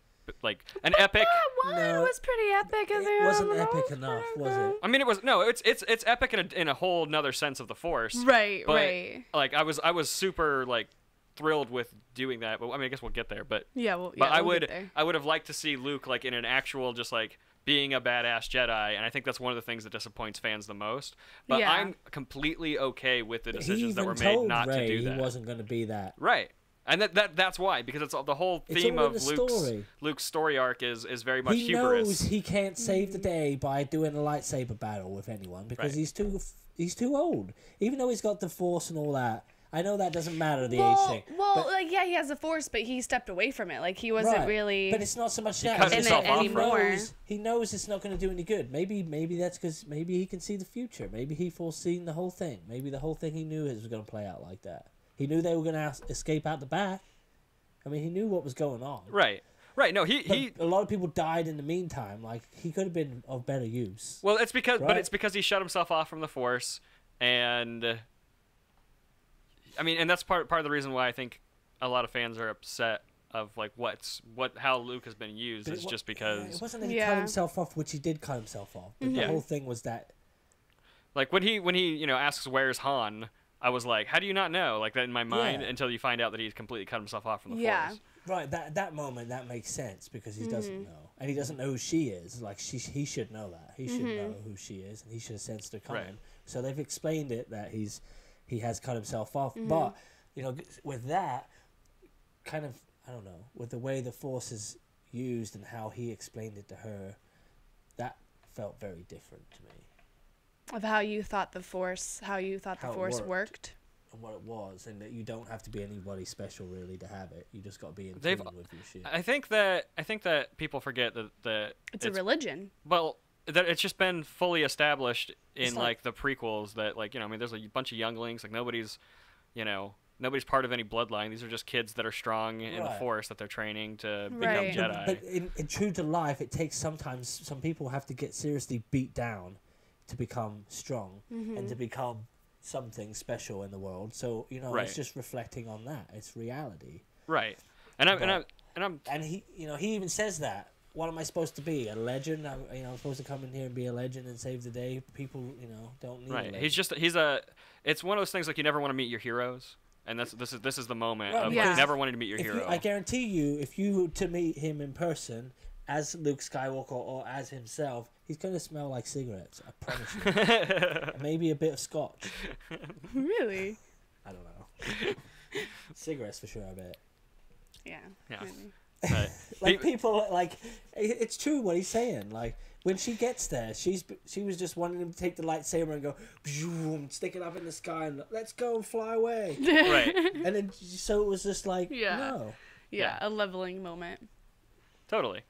Speaker 1: an epic.
Speaker 3: It was pretty epic.
Speaker 2: It wasn't epic enough, was it?
Speaker 1: I mean, it was it's epic in a whole nother sense of the Force.
Speaker 3: Right,
Speaker 1: but,
Speaker 3: right.
Speaker 1: Like I was super like thrilled with doing that, but I mean, I guess we'll get there. But I would have liked to see Luke like in an actual just like being a badass Jedi, and I think that's one of the things that disappoints fans the most. But I'm completely okay with the decisions that were made not to do that.
Speaker 2: He wasn't going to be that.
Speaker 1: Right. And that's why, because it's the whole theme of Luke's story arc is very much hubris.
Speaker 2: He knows he can't save the day by doing a lightsaber battle with anyone because he's too old. Even though he's got the Force and all that. I know that doesn't matter, the age thing.
Speaker 3: Well, he has the Force, but he stepped away from it. Like, he wasn't really...
Speaker 2: But it's not so much that.
Speaker 1: In it
Speaker 3: anymore.
Speaker 2: He knows it's not going to do any good. Maybe that's because maybe he can see the future. Maybe he foreseen the whole thing. Maybe the whole thing he knew was going to play out like that. He knew they were going to escape out the back. I mean, he knew what was going on.
Speaker 1: Right. No, he
Speaker 2: a lot of people died in the meantime. Like, he could have been of better use.
Speaker 1: Well, it's because he shut himself off from the Force, and I mean, and that's part of the reason why I think a lot of fans are upset of like how Luke has been used is just because
Speaker 2: it wasn't that he cut himself off, which he did cut himself off. But the whole thing was that,
Speaker 1: like when he asks where's Han, I was like, how do you not know? Like that in my mind until you find out that he's completely cut himself off from the Force.
Speaker 2: Right, that moment that makes sense because he doesn't know, and he doesn't know who she is. Like he should know that. He should know who she is, and he should have sensed her coming. Right. So they've explained it that he has cut himself off, but with that kind of, I don't know, with the way the Force is used and how he explained it to her, that felt very different to me.
Speaker 3: Of how you thought the Force worked.
Speaker 2: And what it was, and that you don't have to be anybody special really to have it. You just got to be in tune with your shit.
Speaker 1: I think that people forget that
Speaker 3: it's a religion.
Speaker 1: Well, that it's just been fully established in like the prequels that like I mean there's a bunch of younglings, like nobody's part of any bloodline. These are just kids that are strong in the Force that they're training to become Jedi.
Speaker 2: But in true to life, it takes sometimes some people have to get seriously beat down to become strong and to become something special in the world. So it's just reflecting on that. It's reality.
Speaker 1: Right. And he he even says that. What am I supposed to be? A legend? I'm supposed to come in here and be a legend and save the day. People, don't need. Right. It's one of those things like you never want to meet your heroes, and this is the moment of like, never wanting to meet your hero.
Speaker 2: I guarantee you, if you were to meet him in person as Luke Skywalker or as himself, he's going to smell like cigarettes. I promise you. Maybe a bit of scotch.
Speaker 3: Really?
Speaker 2: I don't know. Cigarettes for sure, I bet.
Speaker 3: Yeah. Maybe.
Speaker 2: Like people, like it's true what he's saying. Like when she gets there, she was just wanting him to take the lightsaber and go, stick it up in the sky and let's go and fly away.
Speaker 1: Right.
Speaker 2: And then so it was just like no.
Speaker 3: Yeah, a leveling moment.
Speaker 1: Totally.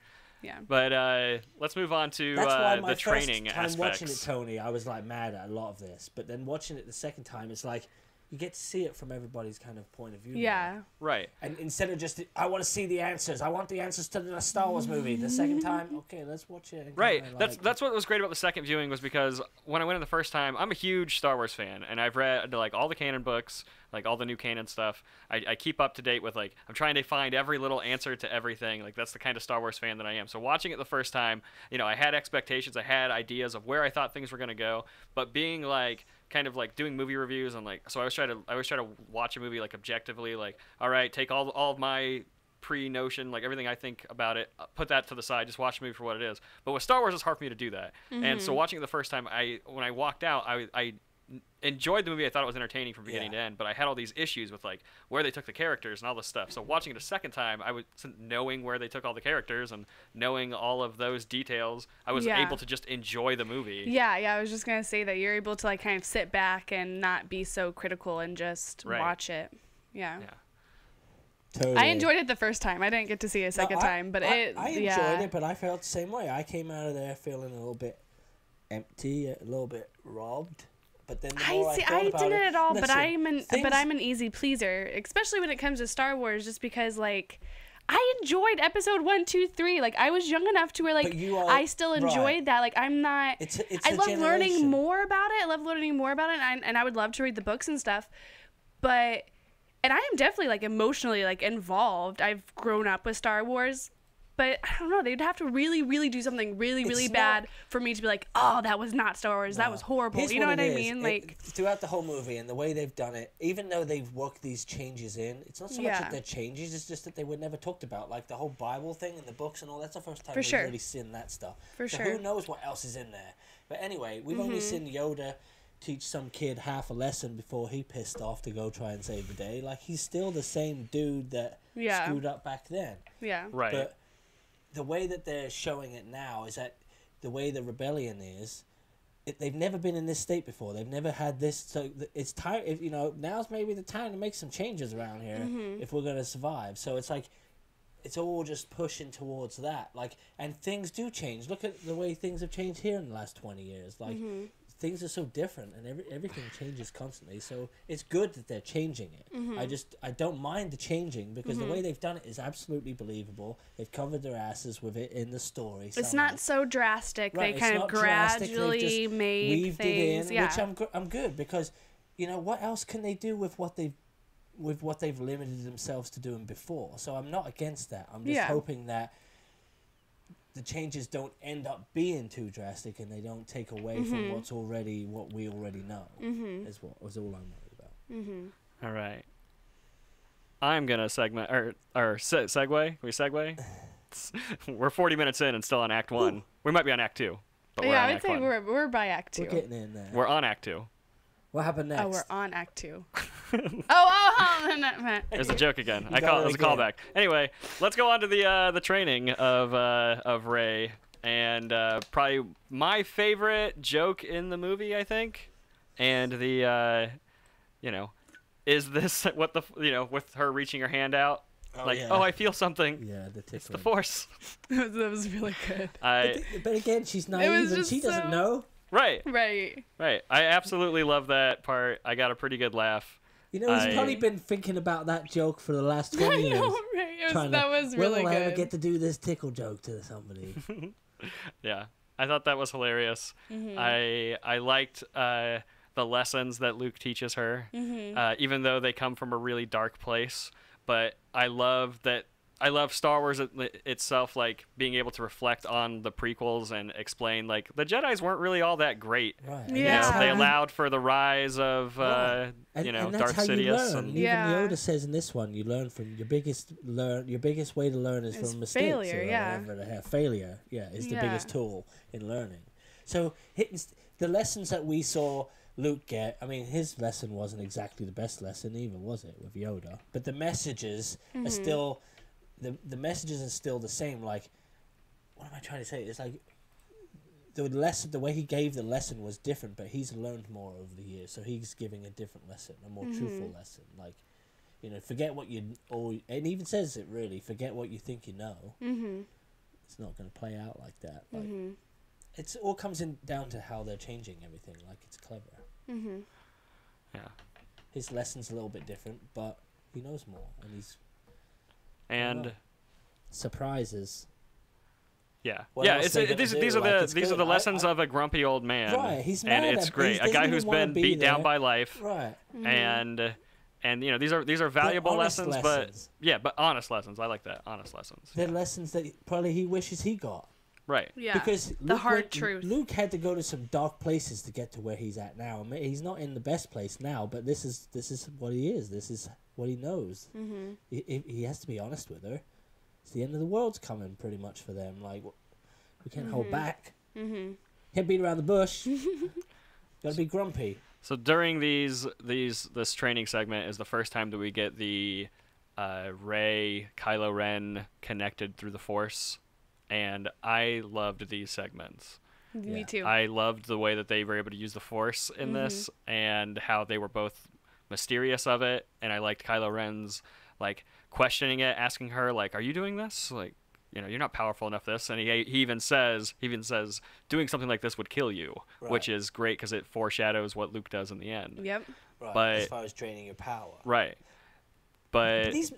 Speaker 3: Yeah.
Speaker 1: But let's move on to the training aspects.
Speaker 2: That's why my first time watching it, Tony, I was like mad at a lot of this. But then watching it the second time, it's like you get to see it from everybody's kind of point of view.
Speaker 3: Yeah.
Speaker 2: Now.
Speaker 1: Right.
Speaker 2: And instead of just, I want to see the answers. I want the answers to the Star Wars movie. The second time, okay, let's watch it. And
Speaker 1: right. That's what was great about the second viewing was because when I went in the first time, I'm a huge Star Wars fan, and I've read like all the canon books, like all the new canon stuff. I keep up to date with like I'm trying to find every little answer to everything. Like that's the kind of Star Wars fan that I am. So watching it the first time, I had expectations, I had ideas of where I thought things were gonna go, but being like kind of like doing movie reviews and like so I always try to watch a movie like objectively, like all right, take all of my pre-notion, like everything I think about it, put that to the side, just watch the movie for what it is. But with Star Wars, it's hard for me to do that. And so watching it the first time, when I walked out, I enjoyed the movie. I thought it was entertaining from beginning to end, but I had all these issues with like where they took the characters and all this stuff. So watching it a second time, I was knowing where they took all the characters and knowing all of those details, I was able to just enjoy the movie.
Speaker 3: Yeah, I was just gonna say that you're able to like kind of sit back and not be so critical and just watch it. Yeah.
Speaker 2: Totally.
Speaker 3: I enjoyed it the first time. I didn't get to see it a second time, but
Speaker 2: I enjoyed it, but I felt the same way. I came out of there feeling a little bit empty, a little bit robbed. But then the more I didn't at all.
Speaker 3: Listen, but I'm an easy pleaser, especially when it comes to Star Wars, just because like I enjoyed episode 1, 2, 3. Like I was young enough to where like I still enjoyed that. Like I'm not. I love learning more about it. And I would love to read the books and stuff, but. And I am definitely like emotionally like involved. I've grown up with Star Wars, but I don't know. They'd have to really, really do something really bad for me to be like, oh, that was not Star Wars. No. That was horrible. You know what I mean? Like
Speaker 2: throughout the whole movie and the way they've done it, even though they've worked these changes in, it's not so much that they're changes. It's just that they were never talked about, like the whole Bible thing and the books and all. That's the first time we've really seen that stuff. So who knows what else is in there? But anyway, we've only seen Yoda teach some kid half a lesson before he pissed off to go try and save the day. Like he's still the same dude that screwed up back then.
Speaker 3: Yeah.
Speaker 1: Right.
Speaker 2: But the way that they're showing it now is that the way the rebellion is, they've never been in this state before. They've never had this. So it's time. Now's maybe the time to make some changes around here if we're gonna survive. So it's like, it's all just pushing towards that. Like, and things do change. Look at the way things have changed here in the last 20 years. Like. Things are so different and everything changes constantly, so it's good that they're changing it. I don't mind the changing because the way they've done it is absolutely believable. They've covered their asses with it in the story.
Speaker 3: It's not so drastic. Right, they kind of gradually made things
Speaker 2: it in, which I'm good because what else can they do with what they've limited themselves to doing before? So I'm not against that. I'm just hoping that the changes don't end up being too drastic and they don't take away from what we already know. Is all I'm worried about.
Speaker 1: All right. I'm gonna segment or segue. Can we segue? We're 40 minutes in and still on Act 1. Ooh. We might be on Act 2. But we're on
Speaker 3: I would say we're by Act 2.
Speaker 2: We're getting in there.
Speaker 1: We're on Act 2.
Speaker 2: What happened next?
Speaker 3: Oh, we're on Act 2.
Speaker 1: There's a joke again. It was a callback. Anyway, let's go on to the training of Rey, and probably my favorite joke in the movie, I think, and the is this what the with her reaching her hand out. I feel something.
Speaker 2: Yeah, the tickling.
Speaker 1: It's the Force.
Speaker 3: that was really good.
Speaker 2: But again, she's naive and she doesn't know.
Speaker 1: Right.
Speaker 3: I
Speaker 1: absolutely love that part. I got a pretty good laugh.
Speaker 2: He's probably been thinking about that joke for the last 20 years.
Speaker 3: That was really good.
Speaker 2: Will I ever get to do this tickle joke to somebody?
Speaker 1: Yeah, I thought that was hilarious. I liked the lessons that Luke teaches her, even though they come from a really dark place. But I love Star Wars itself, like being able to reflect on the prequels and explain like the Jedis weren't really all that great.
Speaker 2: Right.
Speaker 3: Yeah.
Speaker 1: They allowed for the rise of
Speaker 2: and
Speaker 1: Darth
Speaker 2: how
Speaker 1: Sidious.
Speaker 2: And even Yoda says in this one, you learn from your biggest way to learn is from mistakes.
Speaker 3: Failure,
Speaker 2: Failure, is the biggest tool in learning. So the lessons that we saw Luke get, I mean, his lesson wasn't exactly the best lesson either, was it, with Yoda? But the messages are still. The messages are still the same. Like, what am I trying to say? It's like the way he gave the lesson was different, but he's learned more over the years, so he's giving a different lesson, a more truthful lesson. Like, forget what and he even says it really. Forget what you think you know. it's not going to play out like that. Like, it's all comes in down to how they're changing everything. Like, it's clever.
Speaker 1: Yeah.
Speaker 2: His lesson's a little bit different, but he knows more, and he's surprises.
Speaker 1: Yeah,
Speaker 2: What
Speaker 1: yeah.
Speaker 2: else
Speaker 1: These are the lessons of a grumpy old man.
Speaker 2: Right, he's mad
Speaker 1: and it's
Speaker 2: at,
Speaker 1: great. A guy who's been beat down by life.
Speaker 2: Right.
Speaker 1: And you know, these are valuable lessons, but honest lessons. I like that, honest lessons.
Speaker 2: They're lessons that probably he wishes he got.
Speaker 1: Right.
Speaker 3: Yeah.
Speaker 2: Because
Speaker 3: the hard truth.
Speaker 2: Luke had to go to some dark places to get to where he's at now. He's not in the best place now, but this is what he is. This is what he knows. He has to be honest with her. It's the end of the world's coming, pretty much, for them. Like, we can't hold back. Can't beat around the bush. Gotta be grumpy.
Speaker 1: So during this training segment is the first time that we get the Rey Kylo Ren connected through the Force, and I loved these segments.
Speaker 3: Me too.
Speaker 1: I loved the way that they were able to use the Force in this, and how they were both mysterious of it. And I liked Kylo Ren's like questioning it, asking her like, "Are you doing this? Like, you know, you're not powerful enough for this." And he even says doing something like this would kill you, which is great because it foreshadows what Luke does in the end.
Speaker 3: Yep.
Speaker 2: Right.
Speaker 1: But
Speaker 2: as far as draining your power.
Speaker 1: Right. But
Speaker 2: these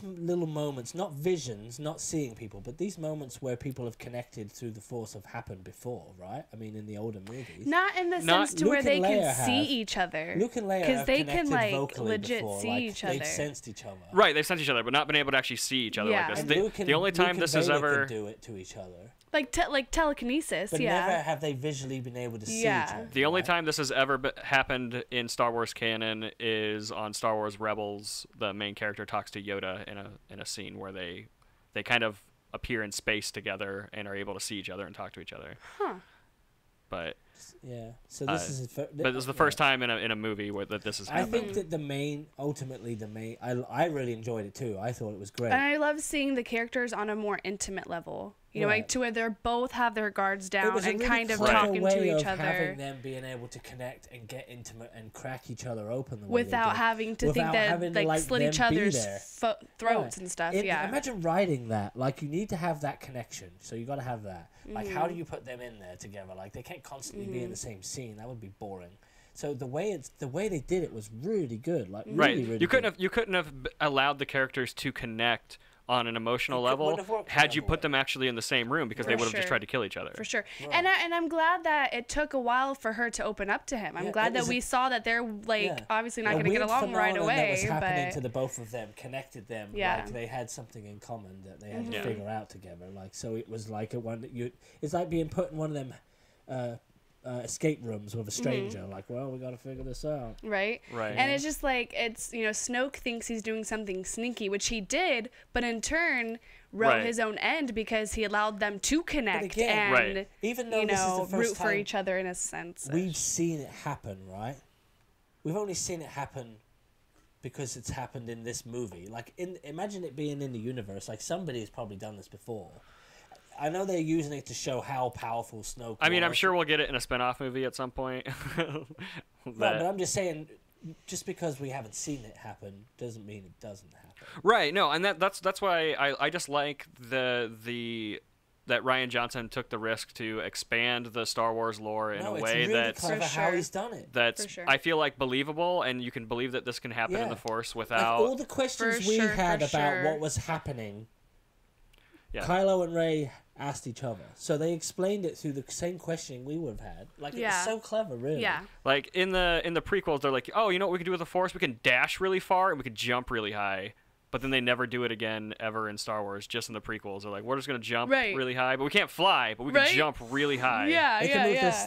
Speaker 2: little moments, not visions, not seeing people, but these moments where people have connected through the Force have happened before, right? I mean, in the older movies.
Speaker 3: Not in the sense to where they can see each other.
Speaker 2: Luke and Leia
Speaker 3: because they
Speaker 2: connected
Speaker 3: can like
Speaker 2: vocally
Speaker 3: legit
Speaker 2: before.
Speaker 3: see
Speaker 2: Like,
Speaker 3: each other.
Speaker 2: They've sensed each other.
Speaker 1: Right, they've sensed each other, but not been able to actually see each other like this.
Speaker 2: And
Speaker 1: The only time
Speaker 2: Luke
Speaker 1: this
Speaker 2: and
Speaker 1: is
Speaker 2: Vader
Speaker 1: ever
Speaker 2: could do it to each other.
Speaker 3: Like telekinesis,
Speaker 2: But never have they visually been able to see each other.
Speaker 1: The only time this has ever happened in Star Wars canon is on Star Wars Rebels. The main character talks to Yoda in a scene where they kind of appear in space together and are able to see each other and talk to each other.
Speaker 3: Huh.
Speaker 1: But
Speaker 2: yeah, so this is.
Speaker 1: But this is the first time in a movie where that this has happened.
Speaker 2: I think that ultimately the main. I really enjoyed it too. I thought it was great.
Speaker 3: And I love seeing the characters on a more intimate level. You know, like to where they both have their guards down and kind of talking to each other.
Speaker 2: Having them being able to connect and get intimate and crack each other open
Speaker 3: without having to think that like slit each other's throats and stuff.
Speaker 2: Imagine writing that. Like, you need to have that connection, so you got to have that. Like, how do you put them in there together? Like, they can't constantly be in the same scene. That would be boring. So the way they did it was really good. Like, really, really good.
Speaker 1: You couldn't have allowed the characters to connect on an emotional level had you put them actually in the same room, because they would have just tried to kill each other.
Speaker 3: For sure. Right. And I'm glad that it took a while for her to open up to him. I'm glad that we saw that they're like obviously not going to get along right away.
Speaker 2: That was happening to the both of them, connected them. Like, they had something in common that they had to figure out together. Like, so it was like it's like being put in one of them escape rooms with a stranger. Like, well, we got to figure this out.
Speaker 3: Right. And it's just like, it's, you know, Snoke thinks he's doing something sneaky, which he did, but in turn wrote his own end because he allowed them to connect and
Speaker 2: even though
Speaker 3: you
Speaker 2: this is
Speaker 3: know,
Speaker 2: the first
Speaker 3: root
Speaker 2: time
Speaker 3: for each other in a sense.
Speaker 2: We've seen it happen, right? We've only seen it happen because it's happened in this movie. Like, imagine it being in the universe. Like, somebody's probably done this before. I know they're using it to show how powerful Snoke
Speaker 1: I mean, I'm sure we'll get it in a spin-off movie at some point.
Speaker 2: But I'm just saying, just because we haven't seen it happen doesn't mean it doesn't happen.
Speaker 1: Right, no, and that's why I just like that Rian Johnson took the risk to expand the Star Wars lore in a way that's
Speaker 2: clever how he's done it.
Speaker 1: That's I feel like believable, and you can believe that this can happen in the Force without
Speaker 2: like all the questions we had about what was happening. Kylo and Rey asked each other, so they explained it through the same questioning we would have had. Like, it was so clever, really.
Speaker 1: Like in the prequels, they're like, oh, you know what we can do with the Force? We can dash really far and we can jump really high. But then they never do it again ever in Star Wars. Just in the prequels, they're like, we're just gonna jump really high, but we can't fly, but we can jump really high.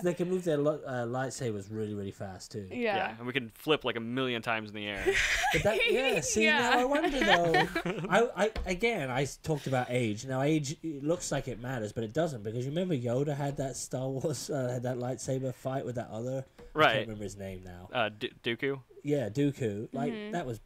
Speaker 2: They can move their lightsabers really, really fast too.
Speaker 1: Yeah, and we can flip like 1,000,000 times in the air.
Speaker 2: But that, now I wonder though. I talked about age. Now age, it looks like it matters, but it doesn't, because you remember Yoda had that Star Wars had that lightsaber fight with that other. I can't remember his name now.
Speaker 1: Dooku.
Speaker 2: Yeah, Dooku. Like that was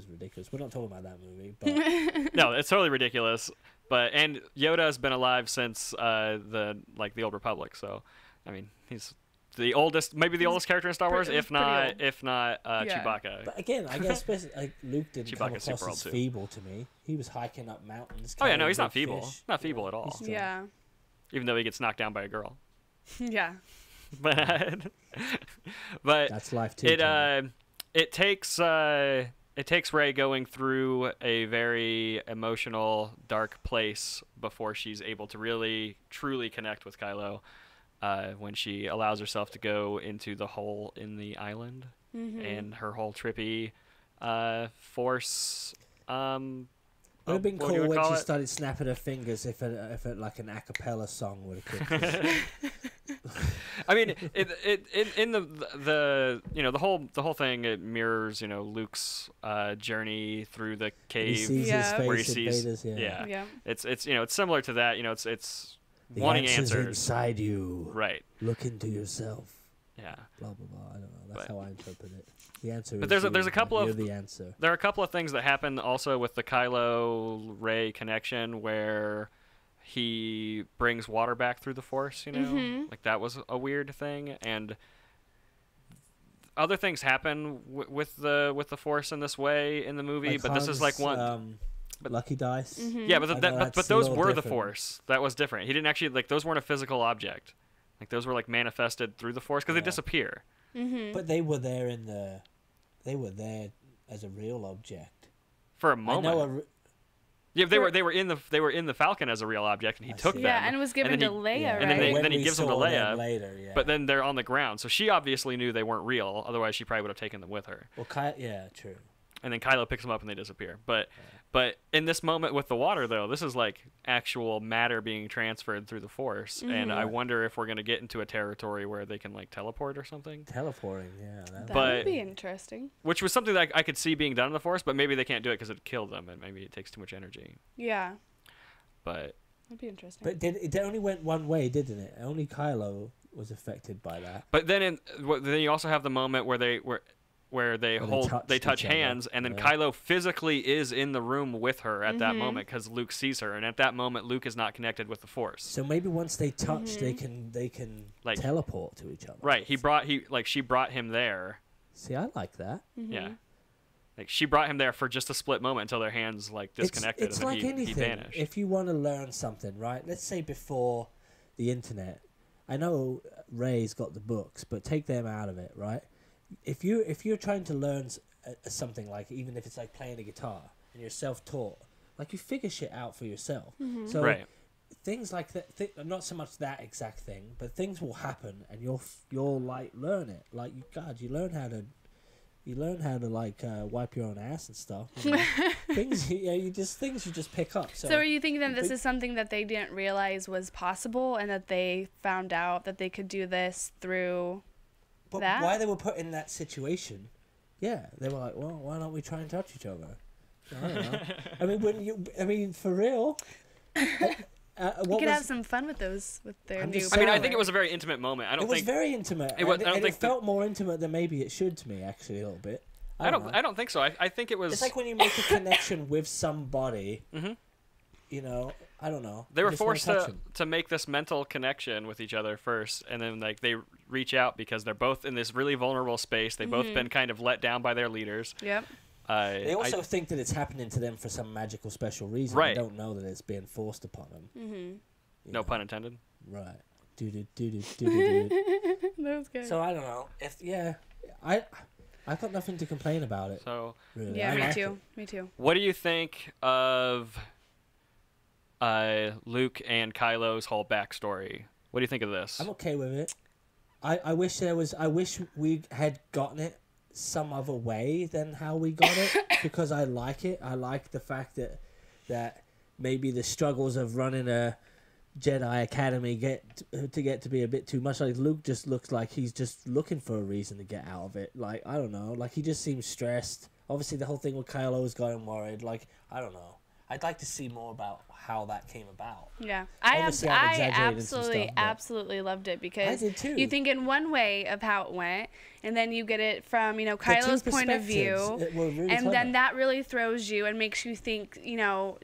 Speaker 2: ridiculous. We're not talking about that movie, but
Speaker 1: no, it's totally ridiculous. And Yoda has been alive since the Old Republic, so I mean he's the oldest, maybe the oldest character in Star Wars, if not Chewbacca.
Speaker 2: But again, I guess like Luke didn't come
Speaker 1: Chewbacca's
Speaker 2: across as feeble to me. He was hiking up mountains.
Speaker 1: Oh yeah, no, he's not feeble.
Speaker 2: Fish.
Speaker 1: Not feeble at all.
Speaker 3: Yeah.
Speaker 1: Even though he gets knocked down by a girl.
Speaker 3: Yeah.
Speaker 1: But
Speaker 2: that's life too.
Speaker 1: It takes Rey going through a very emotional, dark place before she's able to really, truly connect with Kylo. When she allows herself to go into the hole in the island, and her whole trippy Force.
Speaker 2: It would have been cool when she started snapping her fingers if it like an a cappella song would have kicked in.
Speaker 1: I mean, in the whole thing, it mirrors Luke's journey through the cave.
Speaker 2: He sees his face
Speaker 1: where he sees
Speaker 2: Vader's,
Speaker 1: yeah. It's similar to that. It's
Speaker 2: the
Speaker 1: wanting
Speaker 2: answers inside you.
Speaker 1: Right.
Speaker 2: Look into yourself.
Speaker 1: Yeah.
Speaker 2: Blah blah blah. I don't know. That's how I interpret it. The answer.
Speaker 1: But
Speaker 2: is
Speaker 1: there's a couple of
Speaker 2: the answer.
Speaker 1: There are a couple of things that happen also with the Kylo Rey connection where he brings water back through the Force. Like that was a weird thing, and other things happen with the Force in this way in the movie.
Speaker 2: Like
Speaker 1: but
Speaker 2: Han's,
Speaker 1: this is like one.
Speaker 2: Lucky dice.
Speaker 1: Yeah, but those were the Force. That was different. He didn't actually those weren't a physical object. Like those were like manifested through the Force because they disappear.
Speaker 2: But they were there they were there as a real object
Speaker 1: For a moment. They were in the Falcon as a real object, and he took them.
Speaker 3: Yeah, and it was given to Leia, right?
Speaker 1: And then he gives them to Leia
Speaker 2: later. Yeah.
Speaker 1: But then they're on the ground, so she obviously knew they weren't real. Otherwise, she probably would have taken them with her.
Speaker 2: Well, true.
Speaker 1: And then Kylo picks them up and they disappear. But in this moment with the water, though, this is like actual matter being transferred through the Force, and I wonder if we're gonna get into a territory where they can like teleport or something.
Speaker 2: Teleporting, yeah.
Speaker 3: That would be interesting.
Speaker 1: Which was something that I could see being done in the Force, but maybe they can't do it because it'd kill them, and maybe it takes too much energy.
Speaker 3: Yeah.
Speaker 1: But
Speaker 3: that'd be interesting.
Speaker 2: But it only went one way, didn't it? Only Kylo was affected by that.
Speaker 1: But then then you also have the moment where they touch hands, and then Kylo physically is in the room with her at that moment because Luke sees her, and at that moment Luke is not connected with the Force.
Speaker 2: So maybe once they touch, they can like teleport to each other.
Speaker 1: Right. She brought him there.
Speaker 2: See, I like that.
Speaker 1: Yeah. Like she brought him there for just a split moment until their hands like disconnected,
Speaker 2: it's
Speaker 1: and
Speaker 2: like
Speaker 1: then he
Speaker 2: anything.
Speaker 1: vanished.
Speaker 2: If you want to learn something, right? Let's say before the internet. I know Ray's got the books, but take them out of it, right? If you're trying to learn something, like even if it's like playing a guitar and you're self-taught, like you figure shit out for yourself. So things like that, not so much that exact thing, but things will happen and you'll like learn it. Like you learn how to like wipe your own ass and stuff. Things you just pick up. So
Speaker 3: are you thinking that this is something that they didn't realize was possible, and that they found out that they could do this through?
Speaker 2: But why they were put in that situation? Yeah, they were like, well, why don't we try and touch each other? I don't know. I mean, for real.
Speaker 3: You could have some fun with their new.
Speaker 1: I think it was a very intimate moment. It was
Speaker 2: very intimate. It felt more intimate than maybe it should to me, actually, a little bit. I
Speaker 1: don't think so. I think it was.
Speaker 2: It's like when you make a connection with somebody. I don't know.
Speaker 1: They were forced to make this mental connection with each other first, and then like they reach out because they're both in this really vulnerable space. They've both been kind of let down by their leaders.
Speaker 3: Yep.
Speaker 2: They also think that it's happening to them for some magical special reason. Right. They don't know that it's being forced upon them.
Speaker 1: No pun intended.
Speaker 2: Right.
Speaker 3: That was good.
Speaker 2: So I don't know. I've got nothing to complain about it.
Speaker 1: So
Speaker 2: really.
Speaker 3: Yeah, me too.
Speaker 1: What do you think of Luke and Kylo's whole backstory? What do you think of this?
Speaker 2: I'm okay with it. I wish we had gotten it some other way than how we got it, because I like it. I like the fact that maybe the struggles of running a Jedi Academy get to be a bit too much. Like Luke just looks like he's just looking for a reason to get out of it. Like I don't know. Like he just seems stressed. Obviously the whole thing with Kylo has got him worried. Like I don't know. I'd like to see more about how that came about.
Speaker 3: Yeah,
Speaker 2: Obviously, I'm
Speaker 3: I
Speaker 2: exaggerating some stuff, but
Speaker 3: absolutely loved it because
Speaker 2: I did too.
Speaker 3: you think in one way of how it went, and then you get it from Kylo's point of view,
Speaker 2: really
Speaker 3: and
Speaker 2: clever.
Speaker 3: then that really throws you and makes you think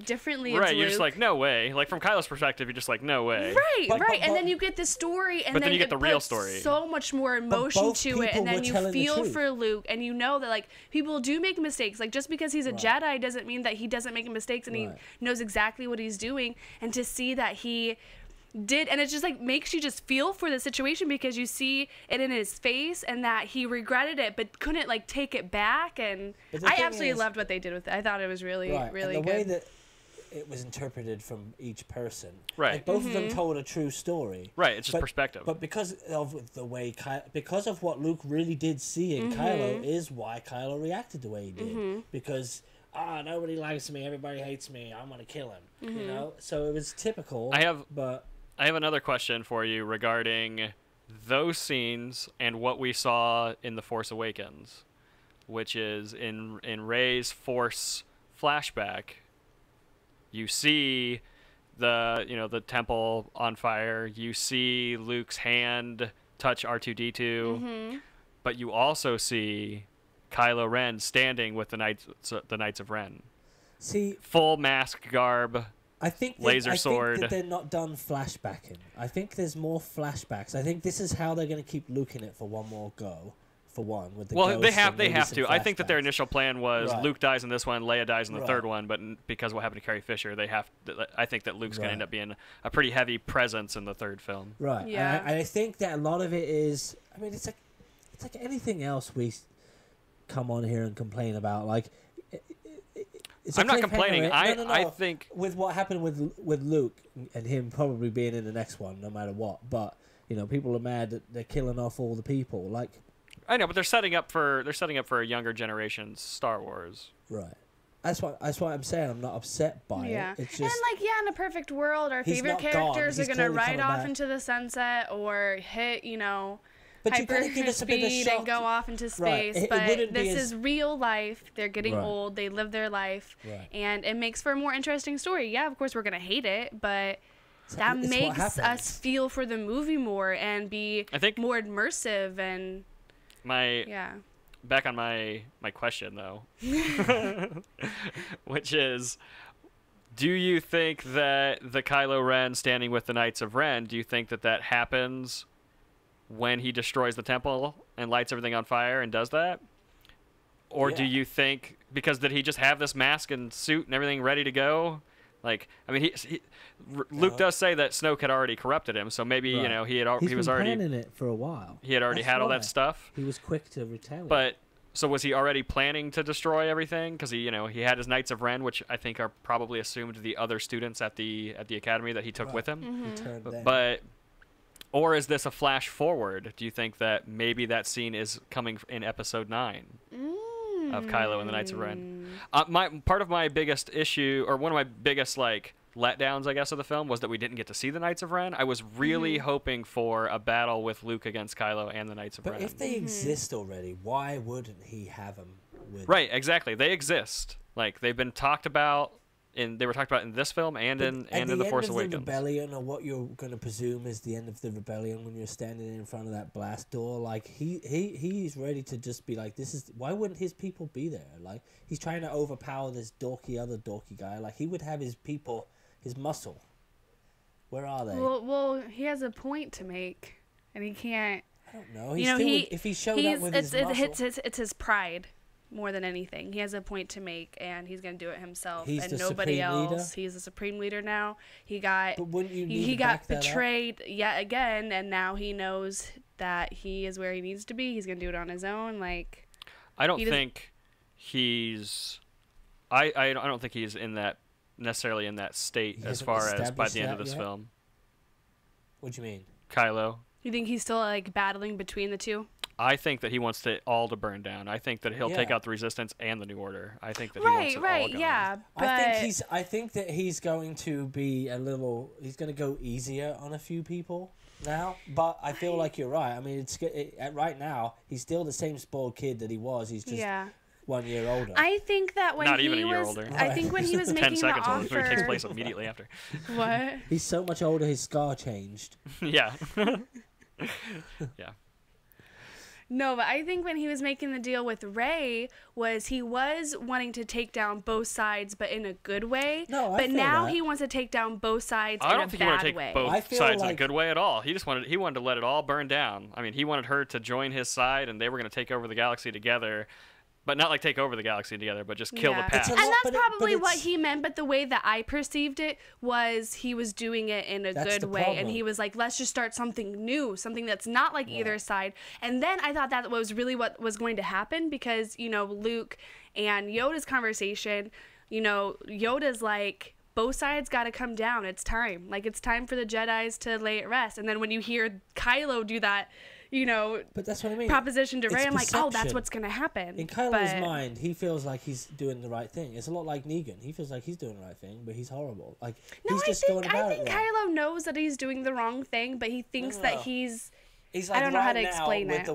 Speaker 3: differently.
Speaker 1: Right,
Speaker 3: of
Speaker 1: you're
Speaker 3: Luke.
Speaker 1: just like, no way. Like from Kylo's perspective, you're just like, no way.
Speaker 3: Right,
Speaker 2: But-
Speaker 3: and then you get the story, and
Speaker 1: But then
Speaker 3: then
Speaker 1: you get
Speaker 3: it
Speaker 1: the real
Speaker 3: puts
Speaker 1: story.
Speaker 3: so much more emotion
Speaker 2: both
Speaker 3: to it,
Speaker 2: people
Speaker 3: and then
Speaker 2: were
Speaker 3: you
Speaker 2: telling the
Speaker 3: feel
Speaker 2: truth.
Speaker 3: for Luke, and you know that like people do make mistakes. Like just because he's a Jedi doesn't mean that he doesn't make mistakes, and he knows exactly what he's doing. And to see that he did, and it just like makes you just feel for the situation because you see it in his face and that he regretted it but couldn't like take it back. And I absolutely loved what they did with it. I thought it was really really
Speaker 2: and the
Speaker 3: good.
Speaker 2: way that it was interpreted from each person,
Speaker 1: Right.
Speaker 2: like both of them told a true story,
Speaker 1: Right, it's just perspective.
Speaker 2: But because of the way because of what Luke really did see in Kylo is why Kylo reacted the way he did, because nobody likes me, everybody hates me, I'm gonna kill him. So it was typical. I
Speaker 1: have another question for you regarding those scenes and what we saw in The Force Awakens, which is in Rey's Force flashback. You see the temple on fire. You see Luke's hand touch R2-D2, but you also see Kylo Ren standing with the Knights of Ren.
Speaker 2: See,
Speaker 1: full mask garb.
Speaker 2: I think
Speaker 1: laser sword.
Speaker 2: I think that they're not done flashbacking. I think there's more flashbacks. I think this is how they're going to keep Luke in it for one more go. For one, with the
Speaker 1: they have to. I think that their initial plan was Luke dies in this one, Leia dies in the third one, but because of what happened to Carrie Fisher, they have. I think that Luke's going to end up being a pretty heavy presence in the third film.
Speaker 2: Right.
Speaker 3: Yeah.
Speaker 2: And I think that a lot of it is. I mean, it's like anything else we come on here and complain about. Like,
Speaker 1: I'm not complaining. I think
Speaker 2: with what happened with Luke and him probably being in the next one, no matter what. But people are mad that they're killing off all the people. Like,
Speaker 1: I know, but they're setting up for a younger generation's Star Wars.
Speaker 2: Right. That's what I'm saying. I'm not upset by it. It's just,
Speaker 3: and in a perfect world, our favorite characters are gonna ride off into the sunset or hit
Speaker 2: but
Speaker 3: hyper speed and go off into space.
Speaker 2: Right.
Speaker 3: But this is real life. They're getting old. They live their life, and it makes for a more interesting story. Yeah, of course we're gonna hate it, but that makes us feel for the movie more and be more immersive and.
Speaker 1: Back on my question though, which is, do you think that the Kylo Ren standing with the Knights of Ren, do you think that happens when he destroys the temple and lights everything on fire and does that? Or do you think, because did he just have this mask and suit and everything ready to go? Like, I mean, Luke does say that Snoke had already corrupted him, so maybe he was already
Speaker 2: planning it for a while.
Speaker 1: He had already had all that stuff.
Speaker 2: He was quick to retaliate.
Speaker 1: But so was he already planning to destroy everything? Because he had his Knights of Ren, which I think are probably assumed the other students at the academy that he took with him. But or is this a flash forward? Do you think that maybe that scene is coming in Episode 9? Of Kylo and the Knights of Ren. Part of my biggest issue, or one of my biggest letdowns, I guess, of the film was that we didn't get to see the Knights of Ren. I was really hoping for a battle with Luke against Kylo and the Knights of Ren.
Speaker 2: But if they exist already, why wouldn't he have them with
Speaker 1: Right, exactly. They exist. Like, they've been talked about they were talked about in this film and in The Force Awakens.
Speaker 2: The rebellion, or what you're going to presume is the end of the rebellion, when you're standing in front of that blast door, like he's ready to just be like, this is, why wouldn't his people be there? Like, he's trying to overpower this other dorky guy. Like, he would have his people, his muscle. Where are they?
Speaker 3: Well, he has a point to make, and he can't.
Speaker 2: I don't know. If he showed up with his muscle,
Speaker 3: it's his pride. More than anything, he has a point to make, and he's gonna do it himself, and nobody else. Leader? He's the supreme leader now. He got betrayed yet again, and now he knows that he is where he needs to be. He's gonna do it on his own. Like,
Speaker 1: I don't think he's. I don't think he's necessarily in that state as far as by the end of this film.
Speaker 2: What do you mean,
Speaker 1: Kylo?
Speaker 3: You think he's still battling between the two?
Speaker 1: I think that he wants it all to burn down. I think that he'll take out the Resistance and the New Order. I think that he wants it all gone.
Speaker 3: Yeah. But
Speaker 2: I think that he's going to be he's going to go easier on a few people now. But I feel like you're right. I mean, right now he's still the same spoiled kid that he was. He's just 1 year older.
Speaker 3: I think that when
Speaker 1: Not
Speaker 3: he
Speaker 1: even a year
Speaker 3: was,
Speaker 1: older.
Speaker 3: I think when he was
Speaker 1: 10
Speaker 3: making the
Speaker 1: seconds older. The movie takes
Speaker 3: offer.
Speaker 1: place immediately after.
Speaker 3: What?
Speaker 2: He's so much older, his scar changed.
Speaker 1: Yeah. Yeah.
Speaker 3: No, but I think when he was making the deal with Rey, he was wanting to take down both sides, but in a good way.
Speaker 2: No, I
Speaker 3: But
Speaker 2: feel
Speaker 3: now
Speaker 2: that.
Speaker 3: he wants to take down both sides
Speaker 1: I
Speaker 3: in
Speaker 1: don't
Speaker 3: a
Speaker 1: think he wanted to
Speaker 3: bad
Speaker 1: take
Speaker 3: way.
Speaker 1: both
Speaker 2: I feel
Speaker 1: sides in a
Speaker 2: like-
Speaker 1: good way at all. He wanted to let it all burn down. I mean, he wanted her to join his side, and they were going to take over the galaxy together. But not like take over the galaxy together, but just kill the
Speaker 3: Yeah.
Speaker 1: past.
Speaker 2: It's
Speaker 3: And
Speaker 2: lot,
Speaker 3: that's
Speaker 2: but
Speaker 3: probably what
Speaker 2: it's-
Speaker 3: he meant, but the way that I perceived it was he was doing it in a
Speaker 2: That's
Speaker 3: good
Speaker 2: the
Speaker 3: way.
Speaker 2: problem.
Speaker 3: And he was like, let's just start something new, something that's not like either side. And then I thought that was really what was going to happen because, Luke and Yoda's conversation, Yoda's like, both sides got to come down. It's time. Like, it's time for the Jedis to lay at rest. And then when you hear Kylo do that,
Speaker 2: But that's what I mean.
Speaker 3: proposition to
Speaker 2: It's
Speaker 3: Rey, I'm like, oh, that's
Speaker 2: perception.
Speaker 3: what's going to happen.
Speaker 2: In Kylo's
Speaker 3: But-
Speaker 2: mind, he feels like he's doing the right thing. It's a lot like Negan. He feels like he's doing the right thing, but he's horrible. Like
Speaker 3: No,
Speaker 2: he's just
Speaker 3: I
Speaker 2: going
Speaker 3: think
Speaker 2: about it wrong.
Speaker 3: Kylo knows that he's doing the wrong thing, but he thinks that
Speaker 2: No.
Speaker 3: he's.
Speaker 2: He's like,
Speaker 3: I don't know how
Speaker 2: right
Speaker 3: to
Speaker 2: now,
Speaker 3: explain
Speaker 2: with
Speaker 3: it.
Speaker 2: the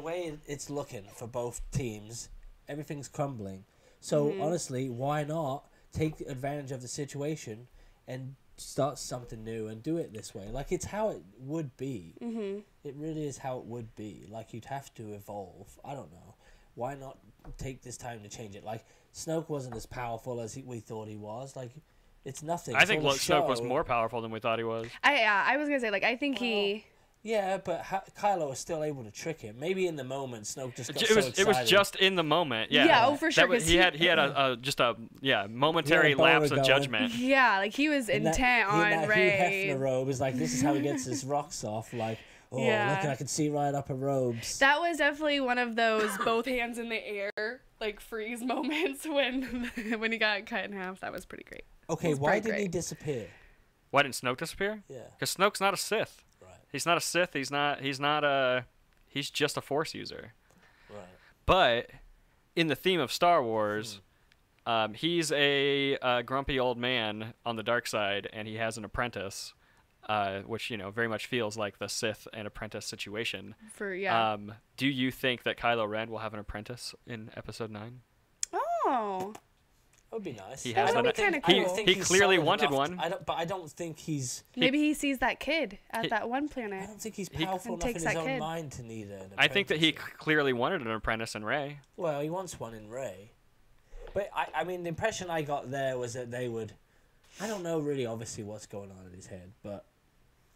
Speaker 2: way it's looking for both teams, everything's crumbling. So
Speaker 3: Mm-hmm.
Speaker 2: honestly, why not take advantage of the situation and start something new and do it this way? Like it's how it would be.
Speaker 3: Mm-hmm.
Speaker 2: It really is how it would be. Like you'd have to evolve. I don't know. Why not take this time to change it? Like Snoke wasn't as powerful as we thought he was. Like it's nothing.
Speaker 1: I
Speaker 2: It's
Speaker 1: think
Speaker 2: all a
Speaker 1: Snoke was
Speaker 2: show.
Speaker 1: more powerful than we thought he was.
Speaker 3: I was gonna say I think he.
Speaker 2: Yeah, but Kylo was still able to trick him. Maybe in the moment, Snoke just got
Speaker 1: It
Speaker 2: so
Speaker 1: was
Speaker 2: excited.
Speaker 1: just in the moment. Yeah.
Speaker 3: Yeah, oh, for sure,
Speaker 1: That was,
Speaker 3: 'cause
Speaker 1: he had a momentary
Speaker 2: boner
Speaker 1: lapse of
Speaker 2: going.
Speaker 1: judgment.
Speaker 3: Yeah, like he was
Speaker 2: And that-
Speaker 3: intent
Speaker 2: he in
Speaker 3: on
Speaker 2: that Hugh
Speaker 3: Rey.
Speaker 2: Hefner robe is like, this is how he gets his rocks off. Like, oh,
Speaker 3: Yeah.
Speaker 2: look, I can see right up her robes.
Speaker 3: That was definitely one of those both hands in the air freeze moments when he got cut in half. That was pretty great.
Speaker 2: Okay,
Speaker 3: was
Speaker 2: why
Speaker 3: pretty
Speaker 2: didn't he
Speaker 3: great.
Speaker 2: disappear?
Speaker 1: Why didn't Snoke disappear?
Speaker 2: Yeah,
Speaker 1: Because Snoke's not a Sith.
Speaker 2: right,
Speaker 1: He's not a Sith. He's just a Force user.
Speaker 2: right.
Speaker 1: But in the theme of Star Wars, he's a grumpy old man on the dark side, and he has an apprentice, which very much feels like the Sith and apprentice situation. Do you think that Kylo Ren will have an apprentice in Episode 9?
Speaker 3: Oh.
Speaker 2: That would be nice.
Speaker 1: He
Speaker 3: That
Speaker 1: has
Speaker 3: would be
Speaker 1: that-
Speaker 3: kinda
Speaker 2: I don't
Speaker 3: cool.
Speaker 2: think
Speaker 1: He
Speaker 2: he's
Speaker 1: clearly
Speaker 2: solid
Speaker 1: wanted
Speaker 2: enough
Speaker 1: one.
Speaker 2: I don't think he's.
Speaker 3: Maybe he sees that kid at
Speaker 1: he-
Speaker 3: that one
Speaker 2: I
Speaker 3: planet.
Speaker 2: don't think he's
Speaker 1: He-
Speaker 2: powerful
Speaker 3: And
Speaker 2: enough in
Speaker 3: takes
Speaker 2: his
Speaker 3: that
Speaker 2: own
Speaker 3: kid.
Speaker 2: mind to need an
Speaker 1: I think that he
Speaker 2: apprentice.
Speaker 1: clearly wanted an apprentice in Rey.
Speaker 2: Well, he wants one in Rey. But I mean, the impression I got there was that they would. I don't know really, obviously, what's going on in his head, but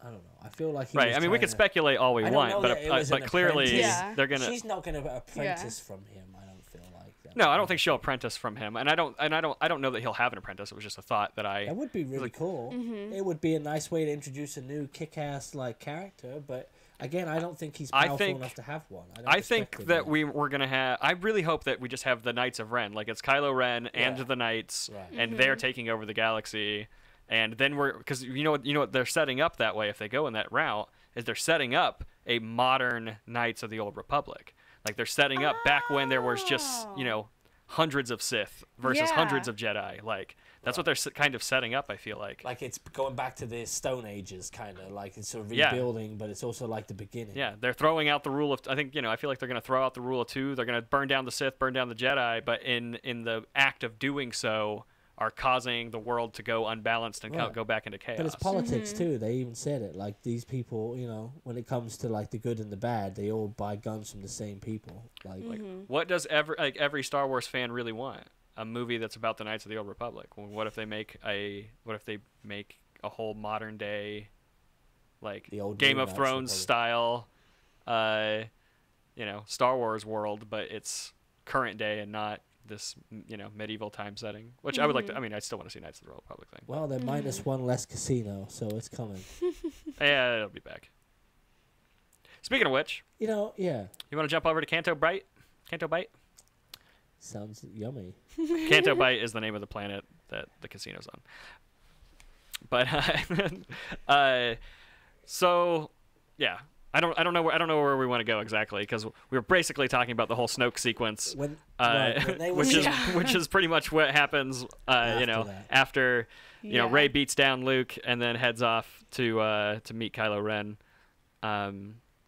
Speaker 2: I don't know. I feel like he
Speaker 1: Right.
Speaker 2: was
Speaker 1: I mean, we
Speaker 2: trying
Speaker 1: could
Speaker 2: to-
Speaker 1: speculate all we
Speaker 2: I don't
Speaker 1: want,
Speaker 2: know
Speaker 1: but
Speaker 2: that it was an
Speaker 1: but clearly
Speaker 2: apprentice.
Speaker 3: Yeah.
Speaker 1: they're gonna.
Speaker 2: She's not going to apprentice from him. I don't feel like that.
Speaker 1: No, I don't think she'll apprentice from him, and I don't know that he'll have an apprentice. It was just a thought that
Speaker 2: That would be really cool.
Speaker 3: Mm-hmm.
Speaker 2: It would be a nice way to introduce a new kick-ass character, but again, I don't think he's
Speaker 1: I
Speaker 2: powerful
Speaker 1: think-
Speaker 2: enough to have one. don't
Speaker 1: I
Speaker 2: respect
Speaker 1: think
Speaker 2: him
Speaker 1: that
Speaker 2: yet.
Speaker 1: we're gonna have. I really hope that we just have the Knights of Ren, like it's Kylo Ren and
Speaker 2: Yeah.
Speaker 1: the Knights,
Speaker 2: Right.
Speaker 1: and they're taking over the galaxy, and then because you know what they're setting up that way if they go in that route is they're setting up a modern Knights of the Old Republic, like they're setting up back when there was just hundreds of Sith versus
Speaker 3: Yeah.
Speaker 1: hundreds of Jedi, like that's what they're kind of setting up. I feel like.
Speaker 2: Like it's going back to the Stone Ages, kind of like it's sort of
Speaker 1: Yeah.
Speaker 2: rebuilding, but it's also like the beginning.
Speaker 1: Yeah, they're throwing out the rule of. I think I feel like they're going to throw out the rule of two. They're going to burn down the Sith, burn down the Jedi, but in the act of doing so, are causing the world to go unbalanced and
Speaker 2: Right.
Speaker 1: go back into chaos.
Speaker 2: But it's politics too. They even said it. Like these people, when it comes to like the good and the bad, they all buy guns from the same people. Like,
Speaker 1: What does every Star Wars fan really want? A movie that's about the Knights of the Old Republic. Well, what if they make a whole modern day, like
Speaker 2: The old
Speaker 1: Game
Speaker 2: new
Speaker 1: of
Speaker 2: Knights
Speaker 1: Thrones
Speaker 2: Republic.
Speaker 1: style, Star Wars world, but it's current day and not this medieval time setting. Which I would like to. I mean, I still want to see Knights of the Old Republic thing.
Speaker 2: well, they're minus one less casino, so it's coming.
Speaker 1: Yeah, it'll be back. Speaking of which,
Speaker 2: Yeah,
Speaker 1: you want to jump over to Canto Bight? Canto Bight?
Speaker 2: sounds yummy.
Speaker 1: Canto Bight is the name of the planet that the casino's on. But so yeah, I don't know where we want to go exactly because we were basically talking about the whole Snoke sequence,
Speaker 2: When they were
Speaker 1: which is pretty much what happens.
Speaker 2: That.
Speaker 1: After
Speaker 3: Yeah.
Speaker 1: Rey beats down Luke and then heads off to meet Kylo Ren.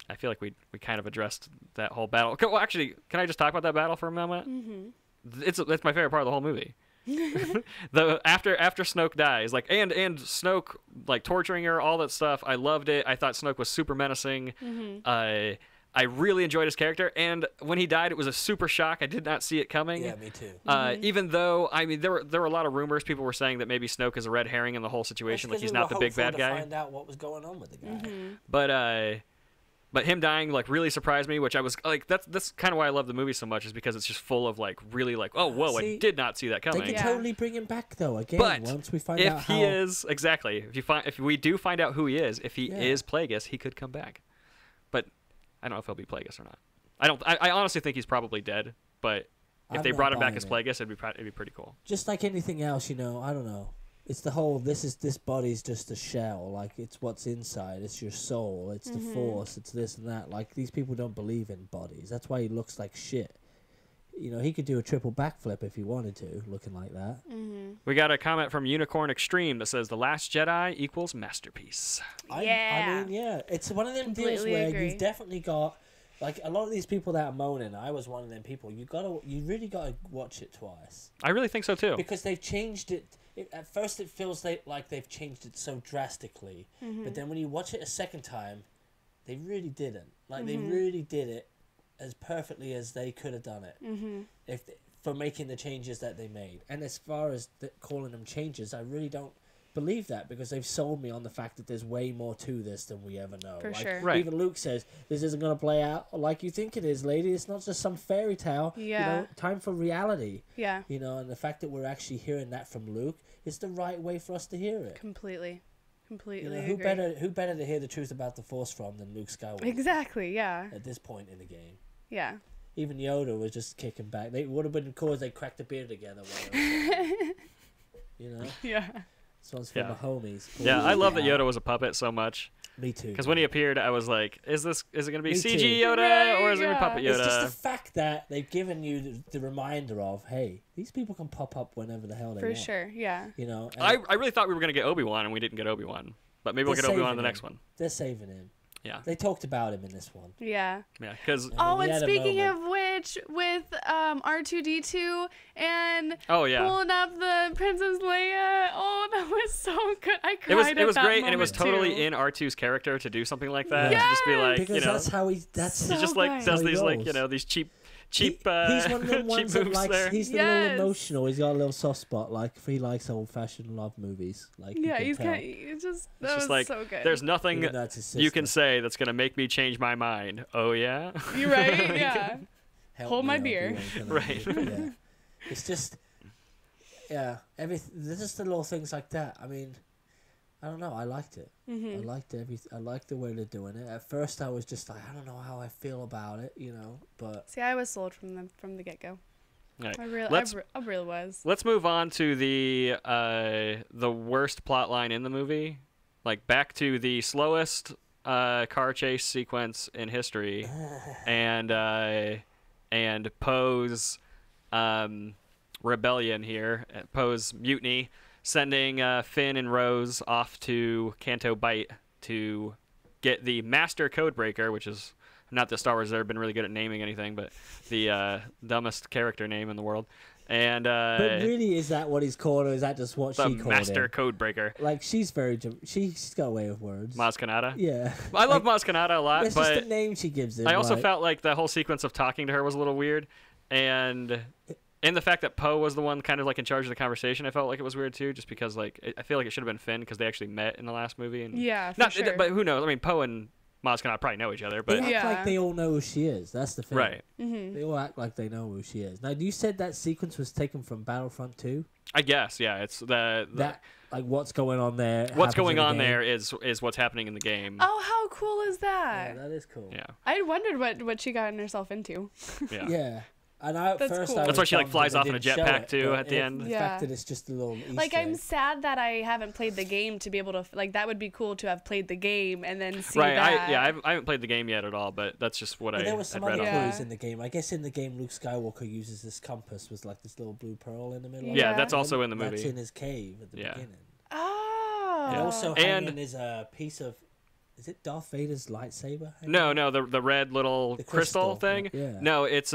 Speaker 1: I feel like we kind of addressed that whole battle. Well, actually, can I just talk about that battle for a moment? Mm-hmm. It's my favorite part of the whole movie. After Snoke dies, like and Snoke like torturing her, all that stuff. I loved it. I thought Snoke was super menacing. Mm-hmm. I really enjoyed his character, and when he died, it was a super shock. I did not see it coming.
Speaker 2: Yeah, me too.
Speaker 1: Even though, I mean, there were a lot of rumors. People were saying that maybe Snoke is a red herring in the whole situation, like he's not the big bad guy.
Speaker 2: To find out what was going on with the guy.
Speaker 1: Mm-hmm. But him dying like really surprised me, which I was like, that's kind of why I love the movie so much, is because it's just full of like really like, oh whoa, I did not see that coming.
Speaker 2: They can totally bring him back though. Again,
Speaker 1: but
Speaker 2: once we find out
Speaker 1: if he is exactly, if we do find out who he is, if he is Plagueis, he could come back. But I don't know if he'll be Plagueis or not. I honestly think he's probably dead. But if they brought him back as Plagueis, it'd be pretty cool.
Speaker 2: Just like anything else, I don't know. It's the whole, this body's just a shell. Like, it's what's inside. It's your soul. It's the Force. It's this and that. Like, these people don't believe in bodies. That's why he looks like shit. He could do a triple backflip if he wanted to, looking like that. Mm-hmm.
Speaker 1: We got a comment from Unicorn Extreme that says, The Last Jedi equals masterpiece.
Speaker 3: Yeah.
Speaker 2: I mean, yeah. It's one of them deals where you've definitely got, like, a lot of these people that are moaning, I was one of them people, you really got to watch it twice.
Speaker 1: I really think so, too.
Speaker 2: Because they've changed it. At first, it feels like they've changed it so drastically. Mm-hmm. But then when you watch it a second time, they really didn't. Like, they really did it as perfectly as they could have done it for making the changes that they made. And as far as calling them changes, I really don't believe that, because they've sold me on the fact that there's way more to this than we ever know.
Speaker 3: For sure.
Speaker 1: Right.
Speaker 2: Even Luke says, this isn't going to play out like you think it is, lady. It's not just some fairy tale.
Speaker 3: Yeah.
Speaker 2: Time for reality.
Speaker 3: Yeah.
Speaker 2: And the fact that we're actually hearing that from Luke is the right way for us to hear it.
Speaker 3: Completely agree.
Speaker 2: Who better to hear the truth about the Force from than Luke Skywalker?
Speaker 3: Exactly, yeah.
Speaker 2: At this point in the game.
Speaker 3: Yeah.
Speaker 2: Even Yoda was just kicking back. They would have been cool if they cracked a beer together.
Speaker 3: Yeah.
Speaker 2: So it's for my homies.
Speaker 1: Yeah, I love that Yoda was a puppet so much.
Speaker 2: Me too.
Speaker 1: Because when he appeared, I was like, is it going to be
Speaker 2: Me
Speaker 1: CG
Speaker 2: too.
Speaker 1: Yoda
Speaker 3: Right,
Speaker 1: or is it going to be puppet Yoda?
Speaker 2: It's just the fact that they've given you the reminder of, hey, these people can pop up whenever the hell they want.
Speaker 3: For sure, yeah.
Speaker 1: I really thought we were going to get Obi-Wan, and we didn't get Obi-Wan. But maybe we'll get Obi-Wan in the next one.
Speaker 2: They're saving him.
Speaker 1: Yeah.
Speaker 2: They talked about him in this one.
Speaker 3: Yeah.
Speaker 1: Yeah, because...
Speaker 3: and speaking of which, with R2-D2 and pulling up the Princess Leia, that was so good. I cried
Speaker 1: It was
Speaker 3: at that
Speaker 1: great, and it was totally
Speaker 3: too.
Speaker 1: in R2's character to do something like that.
Speaker 3: Yes!
Speaker 1: To just be like,
Speaker 2: Because that's how he
Speaker 1: just like does these like, these cheap
Speaker 2: he's one of them ones that likes,
Speaker 1: there.
Speaker 2: he's a little emotional. He's got a little soft spot. Like, he likes old-fashioned love movies. Like,
Speaker 3: he's just was
Speaker 1: like,
Speaker 3: so good.
Speaker 1: There's nothing you can say that's gonna make me change my mind. Oh yeah.
Speaker 3: You're right. Yeah. Hold my
Speaker 2: me,
Speaker 3: beer.
Speaker 1: Right.
Speaker 2: Yeah. It's just, there's just the little things like that. I mean, I don't know. I liked it. I liked I liked the way they're doing it. At first, I was just like, I don't know how I feel about it, But
Speaker 3: see, I was sold from the get go.
Speaker 1: Right.
Speaker 3: I really was.
Speaker 1: Let's move on to the worst plot line in the movie. Like, back to the slowest car chase sequence in history, and Poe's rebellion here, Poe's mutiny, sending Finn and Rose off to Canto Bight to get the Master Codebreaker, which is not that Star Wars has ever been really good at naming anything, but the dumbest character name in the world. And
Speaker 2: but really, is that what he's called, or is that just what she called him?
Speaker 1: The Master Codebreaker.
Speaker 2: Like, she's she's got a way of words.
Speaker 1: Maz Kanata?
Speaker 2: Yeah.
Speaker 1: I love Maz Kanata a lot,
Speaker 2: it's
Speaker 1: but
Speaker 2: just the name she gives him.
Speaker 1: I also felt like the whole sequence of talking to her was a little weird, and the fact that Poe was the one kind of like in charge of the conversation, I felt like it was weird too, just because like I feel like it should have been Finn, because they actually met in the last movie. And
Speaker 3: for sure.
Speaker 1: But who knows? I mean, Poe and Maz Kanata probably know each other, but
Speaker 2: they act like they all know who she is. That's the thing.
Speaker 1: Right.
Speaker 2: They all act like they know who she is. Now, you said that sequence was taken from Battlefront 2?
Speaker 1: I guess, yeah. It's that
Speaker 2: like what's going on there.
Speaker 1: What's going on there is what's happening in the game.
Speaker 3: Oh, how cool is that?
Speaker 2: Yeah, that is cool.
Speaker 1: Yeah.
Speaker 3: I wondered what she got herself into.
Speaker 1: Yeah.
Speaker 2: Yeah. And that's
Speaker 1: why she like flies off in a jetpack too at the end.
Speaker 2: The fact that it's just a little Easter
Speaker 3: like, I'm
Speaker 2: egg.
Speaker 3: sad that I haven't played the game to be able to that would be cool to have played the game and then see
Speaker 1: right,
Speaker 3: that.
Speaker 1: I haven't played the game yet at all, but that's just what
Speaker 2: there was some
Speaker 1: I'd
Speaker 2: other
Speaker 1: read
Speaker 2: clues in the game. I guess in the game, Luke Skywalker uses this compass with like this little blue pearl in the middle.
Speaker 1: Yeah, that's also in the movie.
Speaker 2: That's in his cave at the beginning.
Speaker 3: Oh.
Speaker 2: And also hanging is a piece of Is it Darth Vader's lightsaber?
Speaker 1: No, the red little crystal thing.
Speaker 2: Yeah.
Speaker 1: No, it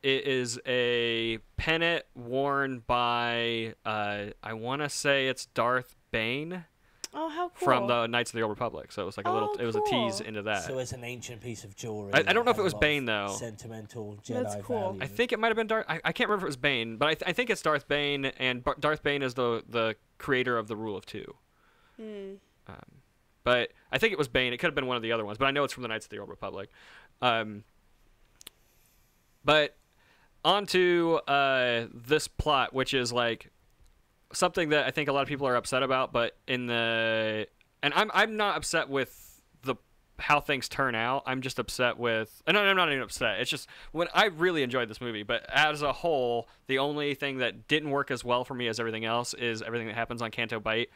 Speaker 1: is a pennant worn by I want to say it's Darth Bane.
Speaker 3: Oh, how cool!
Speaker 1: From the Knights of the Old Republic, so it was like it was a tease into that.
Speaker 2: So it's an ancient piece of jewelry.
Speaker 1: I don't know if it was Bane though.
Speaker 2: Sentimental Jedi
Speaker 3: That's cool.
Speaker 2: value.
Speaker 1: I think it might have been Darth. I can't remember if it was Bane, but I think it's Darth Bane, and Darth Bane is the creator of the Rule of Two. But I think it was Bane. It could have been one of the other ones, but I know it's from the Knights of the Old Republic. But onto this plot, which is like something that I think a lot of people are upset about, but and I'm not upset with how things turn out. I'm just upset with, and I'm not even upset. It's just when I really enjoyed this movie, but as a whole, the only thing that didn't work as well for me as everything else is everything that happens on Canto Bight.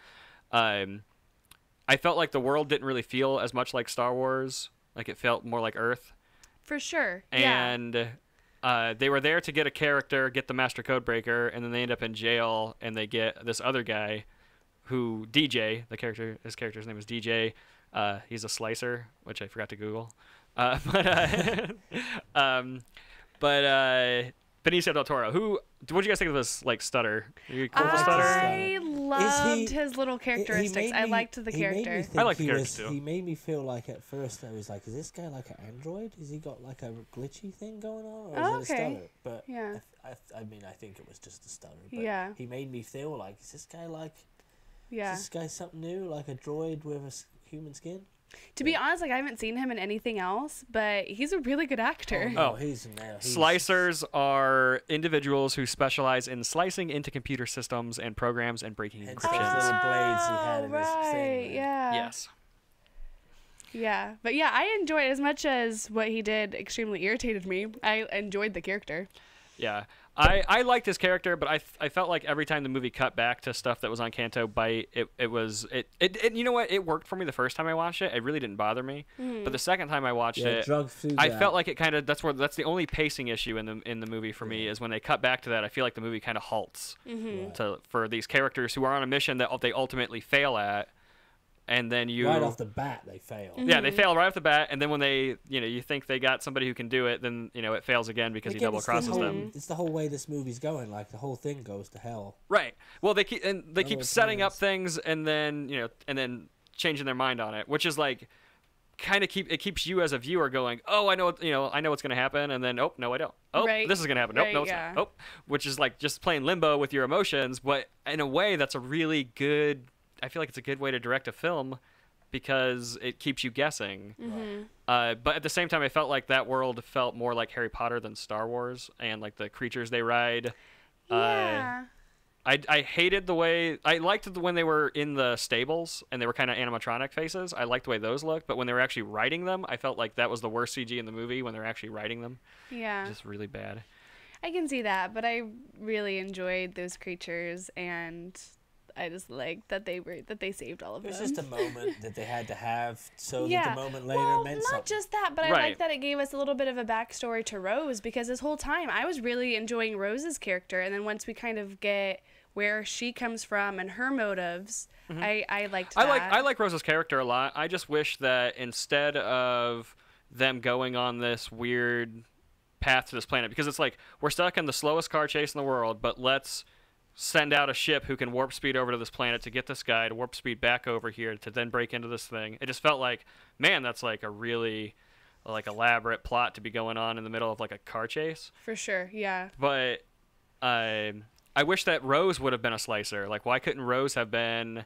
Speaker 1: I felt like the world didn't really feel as much like Star Wars. Like it felt more like Earth.
Speaker 3: For sure.
Speaker 1: And they were there to get a character, get the Master Codebreaker, and then they end up in jail, and they get this other guy who, DJ, his character's name is DJ. He's a slicer, which I forgot to Google. Benicio del Toro, what do you guys think of this, like, stutter? Are you cool with the stutter?
Speaker 3: I loved his little characteristics. I liked the character.
Speaker 1: I like the character, too.
Speaker 2: He made me feel like, at first, I was like, is this guy like an android? Has he got, like, a glitchy thing going on? Or is it a stutter? But,
Speaker 3: yeah.
Speaker 2: I mean, I think it was just a stutter. But
Speaker 3: yeah.
Speaker 2: he made me feel like, is this guy like...
Speaker 3: Yeah.
Speaker 2: Is this guy something new? Like a droid with a human skin?
Speaker 3: To be honest, like I haven't seen him in anything else, but he's a really good actor.
Speaker 2: Oh, he's in there.
Speaker 1: Slicers are individuals who specialize in slicing into computer systems and programs and breaking
Speaker 2: Hence
Speaker 1: encryption.
Speaker 2: those little blades he had in his thing.
Speaker 3: Yeah.
Speaker 1: Yes.
Speaker 3: Yeah, but yeah, I enjoyed it as much as what he did extremely irritated me. I enjoyed the character.
Speaker 1: Yeah. I liked his character, but I felt like every time the movie cut back to stuff that was on Canto Bight, it you know what, it worked for me the first time I watched it. It really didn't bother me. But the second time I watched it, I felt like it kind of that's the only pacing issue in the movie for me is when they cut back to that. I feel like the movie kind of halts for these characters who are on a mission that they ultimately fail at. And then
Speaker 2: right off the bat they fail.
Speaker 1: Yeah, they fail right off the bat, and then when they, you think they got somebody who can do it, then it fails again because he double crosses them.
Speaker 2: It's the whole way this movie's going. Like the whole thing goes to hell.
Speaker 1: Right. Well, they keep setting up things and then changing their mind on it, which is like kind of keeps you as a viewer going, oh, I know what's gonna happen, and then oh no I don't. Oh, this is gonna happen. Nope, no it's not. Oh, which is like just playing limbo with your emotions, but in a way that's a really good. I feel like it's a good way to direct a film because it keeps you guessing. But at the same time, I felt like that world felt more like Harry Potter than Star Wars, and like the creatures they ride.
Speaker 3: Yeah.
Speaker 1: I hated the way I liked when they were in the stables and they were kind of animatronic faces. I liked the way those looked, but when they were actually riding them, I felt like that was the worst CG in the movie when they're actually riding them.
Speaker 3: Yeah.
Speaker 1: Just really bad.
Speaker 3: I can see that, but I really enjoyed those creatures and. I just liked that they saved all of them.
Speaker 2: It was just a moment that they had to have so
Speaker 3: that
Speaker 2: the moment later meant something.
Speaker 3: Not just that, but I like that it gave us a little bit of a backstory to Rose because this whole time I was really enjoying Rose's character, and then once we kind of get where she comes from and her motives, I liked that.
Speaker 1: I like Rose's character a lot. I just wish that instead of them going on this weird path to this planet, because it's like we're stuck in the slowest car chase in the world, but let's send out a ship who can warp speed over to this planet to get this guy to warp speed back over here to then break into this thing. It just felt like, man, that's like a really like elaborate plot to be going on in the middle of like a car chase.
Speaker 3: For sure, yeah.
Speaker 1: But I wish that Rose would have been a slicer. Like, why couldn't Rose have been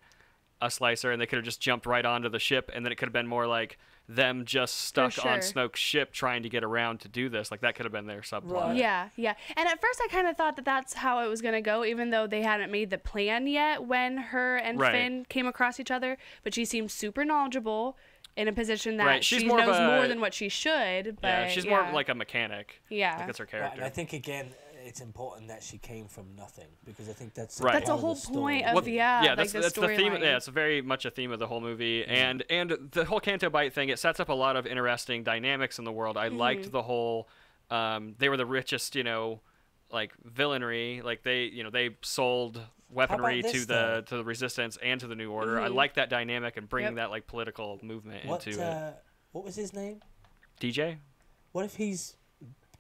Speaker 1: a slicer and they could have just jumped right onto the ship, and then it could have been more like them just stuck on Snoke's ship trying to get around to do this. Like, that could have been their subplot.
Speaker 3: Yeah. And at first I kind of thought that that's how it was going to go, even though they hadn't made the plan yet when her and Finn came across each other. But she seems super knowledgeable in a position that she knows more than what she should. But,
Speaker 1: yeah, she's more like a mechanic.
Speaker 3: Yeah.
Speaker 1: Like, that's her character.
Speaker 2: And I think, again, it's important that she came from nothing, because I think that's
Speaker 3: that's a whole point of
Speaker 1: that's the theme. Yeah, it's very much a theme of the whole movie, and the whole Canto Bight thing. It sets up a lot of interesting dynamics in the world. I liked the whole. They were the richest, like villainry. Like they sold weaponry to the Resistance and to the New Order. I like that dynamic and bringing that like political movement into it.
Speaker 2: What was his name?
Speaker 1: DJ.
Speaker 2: What if he's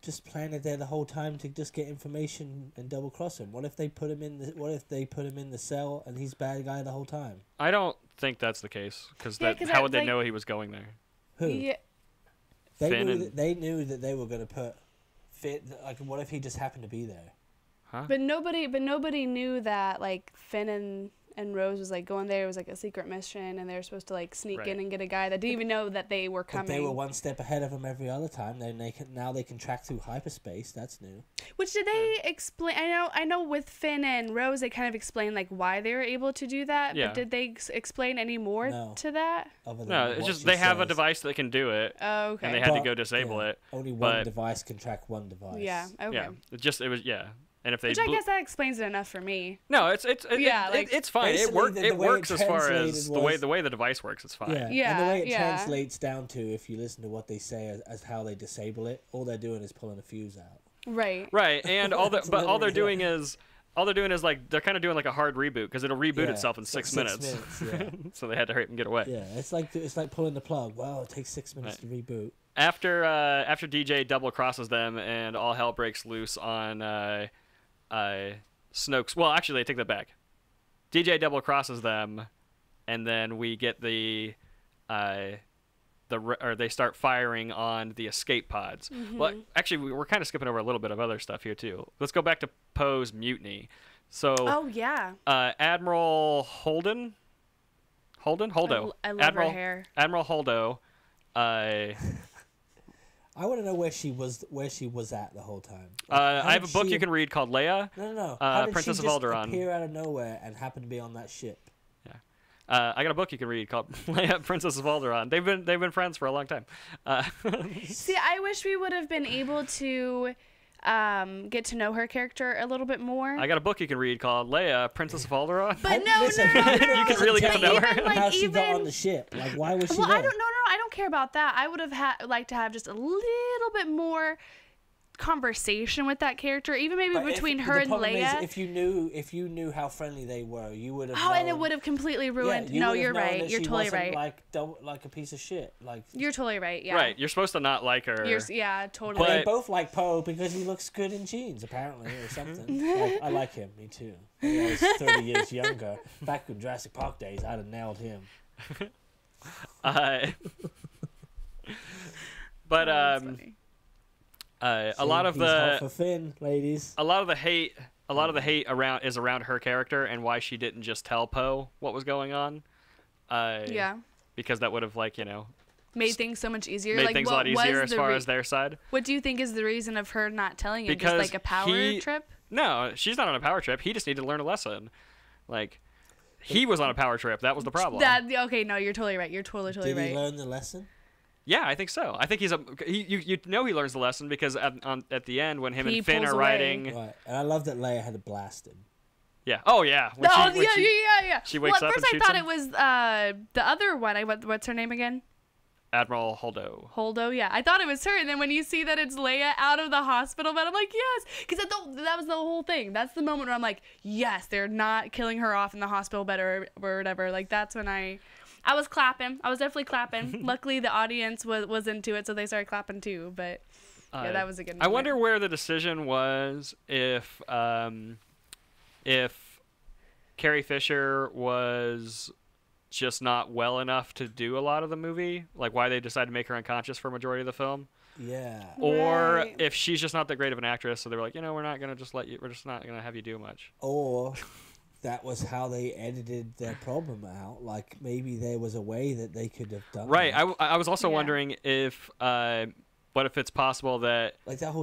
Speaker 2: just planted there the whole time to just get information and double cross him? What if they put him in the cell and he's bad guy the whole time?
Speaker 1: I don't think that's the case because how would they know he was going there?
Speaker 2: Who?
Speaker 3: Yeah.
Speaker 2: They knew that they were going to put Finn. Like, what if he just happened to be there?
Speaker 1: Huh?
Speaker 3: But nobody knew that like Finn and Rose was like going there. It was like a secret mission, and they were supposed to like sneak in and get a guy that didn't even know that they were coming.
Speaker 2: But they were one step ahead of them every other time. Now they can track through hyperspace. That's new.
Speaker 3: Which did they explain? I know with Finn and Rose, they kind of explained like why they were able to do that.
Speaker 1: Yeah.
Speaker 3: But did they explain any more to that?
Speaker 1: No, it's just they have a device that can do it.
Speaker 3: Oh, okay.
Speaker 1: And they had to go disable it.
Speaker 2: Only one device can track one device.
Speaker 3: Yeah. Okay.
Speaker 1: Yeah. And if they
Speaker 3: Which I guess that explains it enough for me.
Speaker 1: No, it's fine. It works as far as the way the device works. It's fine.
Speaker 2: Yeah. And the way it translates down to, if you listen to what they say as how they disable it, all they're doing is pulling a fuse out.
Speaker 3: Right.
Speaker 1: Right. And all they're doing is like they're kind of doing like a hard reboot because it'll reboot itself in 6 minutes. So they had to hurry and get away.
Speaker 2: Yeah, it's like pulling the plug. Well, it takes 6 minutes to reboot.
Speaker 1: After DJ double crosses them and all hell breaks loose on Snoke's. Well, actually, I take that back. DJ double crosses them, and then we get they start firing on the escape pods. Mm-hmm. Well, actually, we're kind of skipping over a little bit of other stuff here too. Let's go back to Poe's mutiny. So, Admiral Holdo.
Speaker 3: I love her hair.
Speaker 1: Admiral Holdo.
Speaker 2: I want to know where she was at the whole time.
Speaker 1: I have a book you can read called Leia.
Speaker 2: No. How did
Speaker 1: Princess
Speaker 2: she
Speaker 1: of
Speaker 2: just
Speaker 1: Alderaan.
Speaker 2: appear out of nowhere and happen to be on that ship?
Speaker 1: Yeah, I got a book you can read called Leia, Princess of Alderaan. They've been friends for a long time.
Speaker 3: See, I wish we would have been able to get to know her character a little bit more.
Speaker 1: I got a book you can read called Leia, Princess of Alderaan.
Speaker 3: But no.
Speaker 1: You can really get to know her.
Speaker 2: How she got on the ship? Like, why was she there?
Speaker 3: I don't care about that. I would have liked to have just a little bit more conversation with that character, even maybe between her and Leia.
Speaker 2: If you knew how friendly they were, you would have.
Speaker 3: Oh, and it would have completely ruined.
Speaker 2: Yeah,
Speaker 3: no, you're right. You're totally right.
Speaker 2: Like a piece of shit. Like,
Speaker 3: you're totally right. Yeah.
Speaker 1: Right. You're supposed to not like her.
Speaker 3: Totally.
Speaker 2: But they both like Poe because he looks good in jeans, apparently, or something. I like him. Me too. He was 30 years younger. Back in Jurassic Park days, I'd have nailed him.
Speaker 1: But a lot of the
Speaker 2: for Finn, ladies.
Speaker 1: A lot of the hate around her character and why she didn't just tell Poe what was going on. Because that would have
Speaker 3: made things so much easier.
Speaker 1: Made things a lot easier as far as their side.
Speaker 3: What do you think is the reason of her not telling him?
Speaker 1: Because
Speaker 3: just like a power trip?
Speaker 1: No, she's not on a power trip. He just needed to learn a lesson. Like, he was on a power trip. That was the problem.
Speaker 3: Okay, no, you're totally right. You're totally right.
Speaker 2: Did he learn the lesson?
Speaker 1: Yeah, I think so. I think he learns the lesson because at the end when him and Finn are riding.
Speaker 2: Right, and I love that Leia had to blast him.
Speaker 1: Yeah. Oh yeah.
Speaker 3: Yeah.
Speaker 1: She wakes up and shoots him.
Speaker 3: At first I thought it was the other one. What's her name again?
Speaker 1: Admiral Holdo.
Speaker 3: Holdo, yeah. I thought it was her, and then when you see that it's Leia out of the hospital bed, I'm like, yes, because that was the whole thing. That's the moment where I'm like, yes, they're not killing her off in the hospital bed or whatever. Like, that's when I was clapping. I was definitely clapping. Luckily, the audience was into it, so they started clapping too. But yeah, that was a good moment.
Speaker 1: I wonder where the decision was if Carrie Fisher was just not well enough to do a lot of the movie, like why they decided to make her unconscious for a majority of the film.
Speaker 2: Yeah.
Speaker 1: Or if she's just not that great of an actress, so they were like, we're not gonna just we're just not gonna have you do much.
Speaker 2: Or that was how they edited their problem out. Like, maybe there was a way that they could have done.
Speaker 1: Right. I was also wondering if what if it's possible that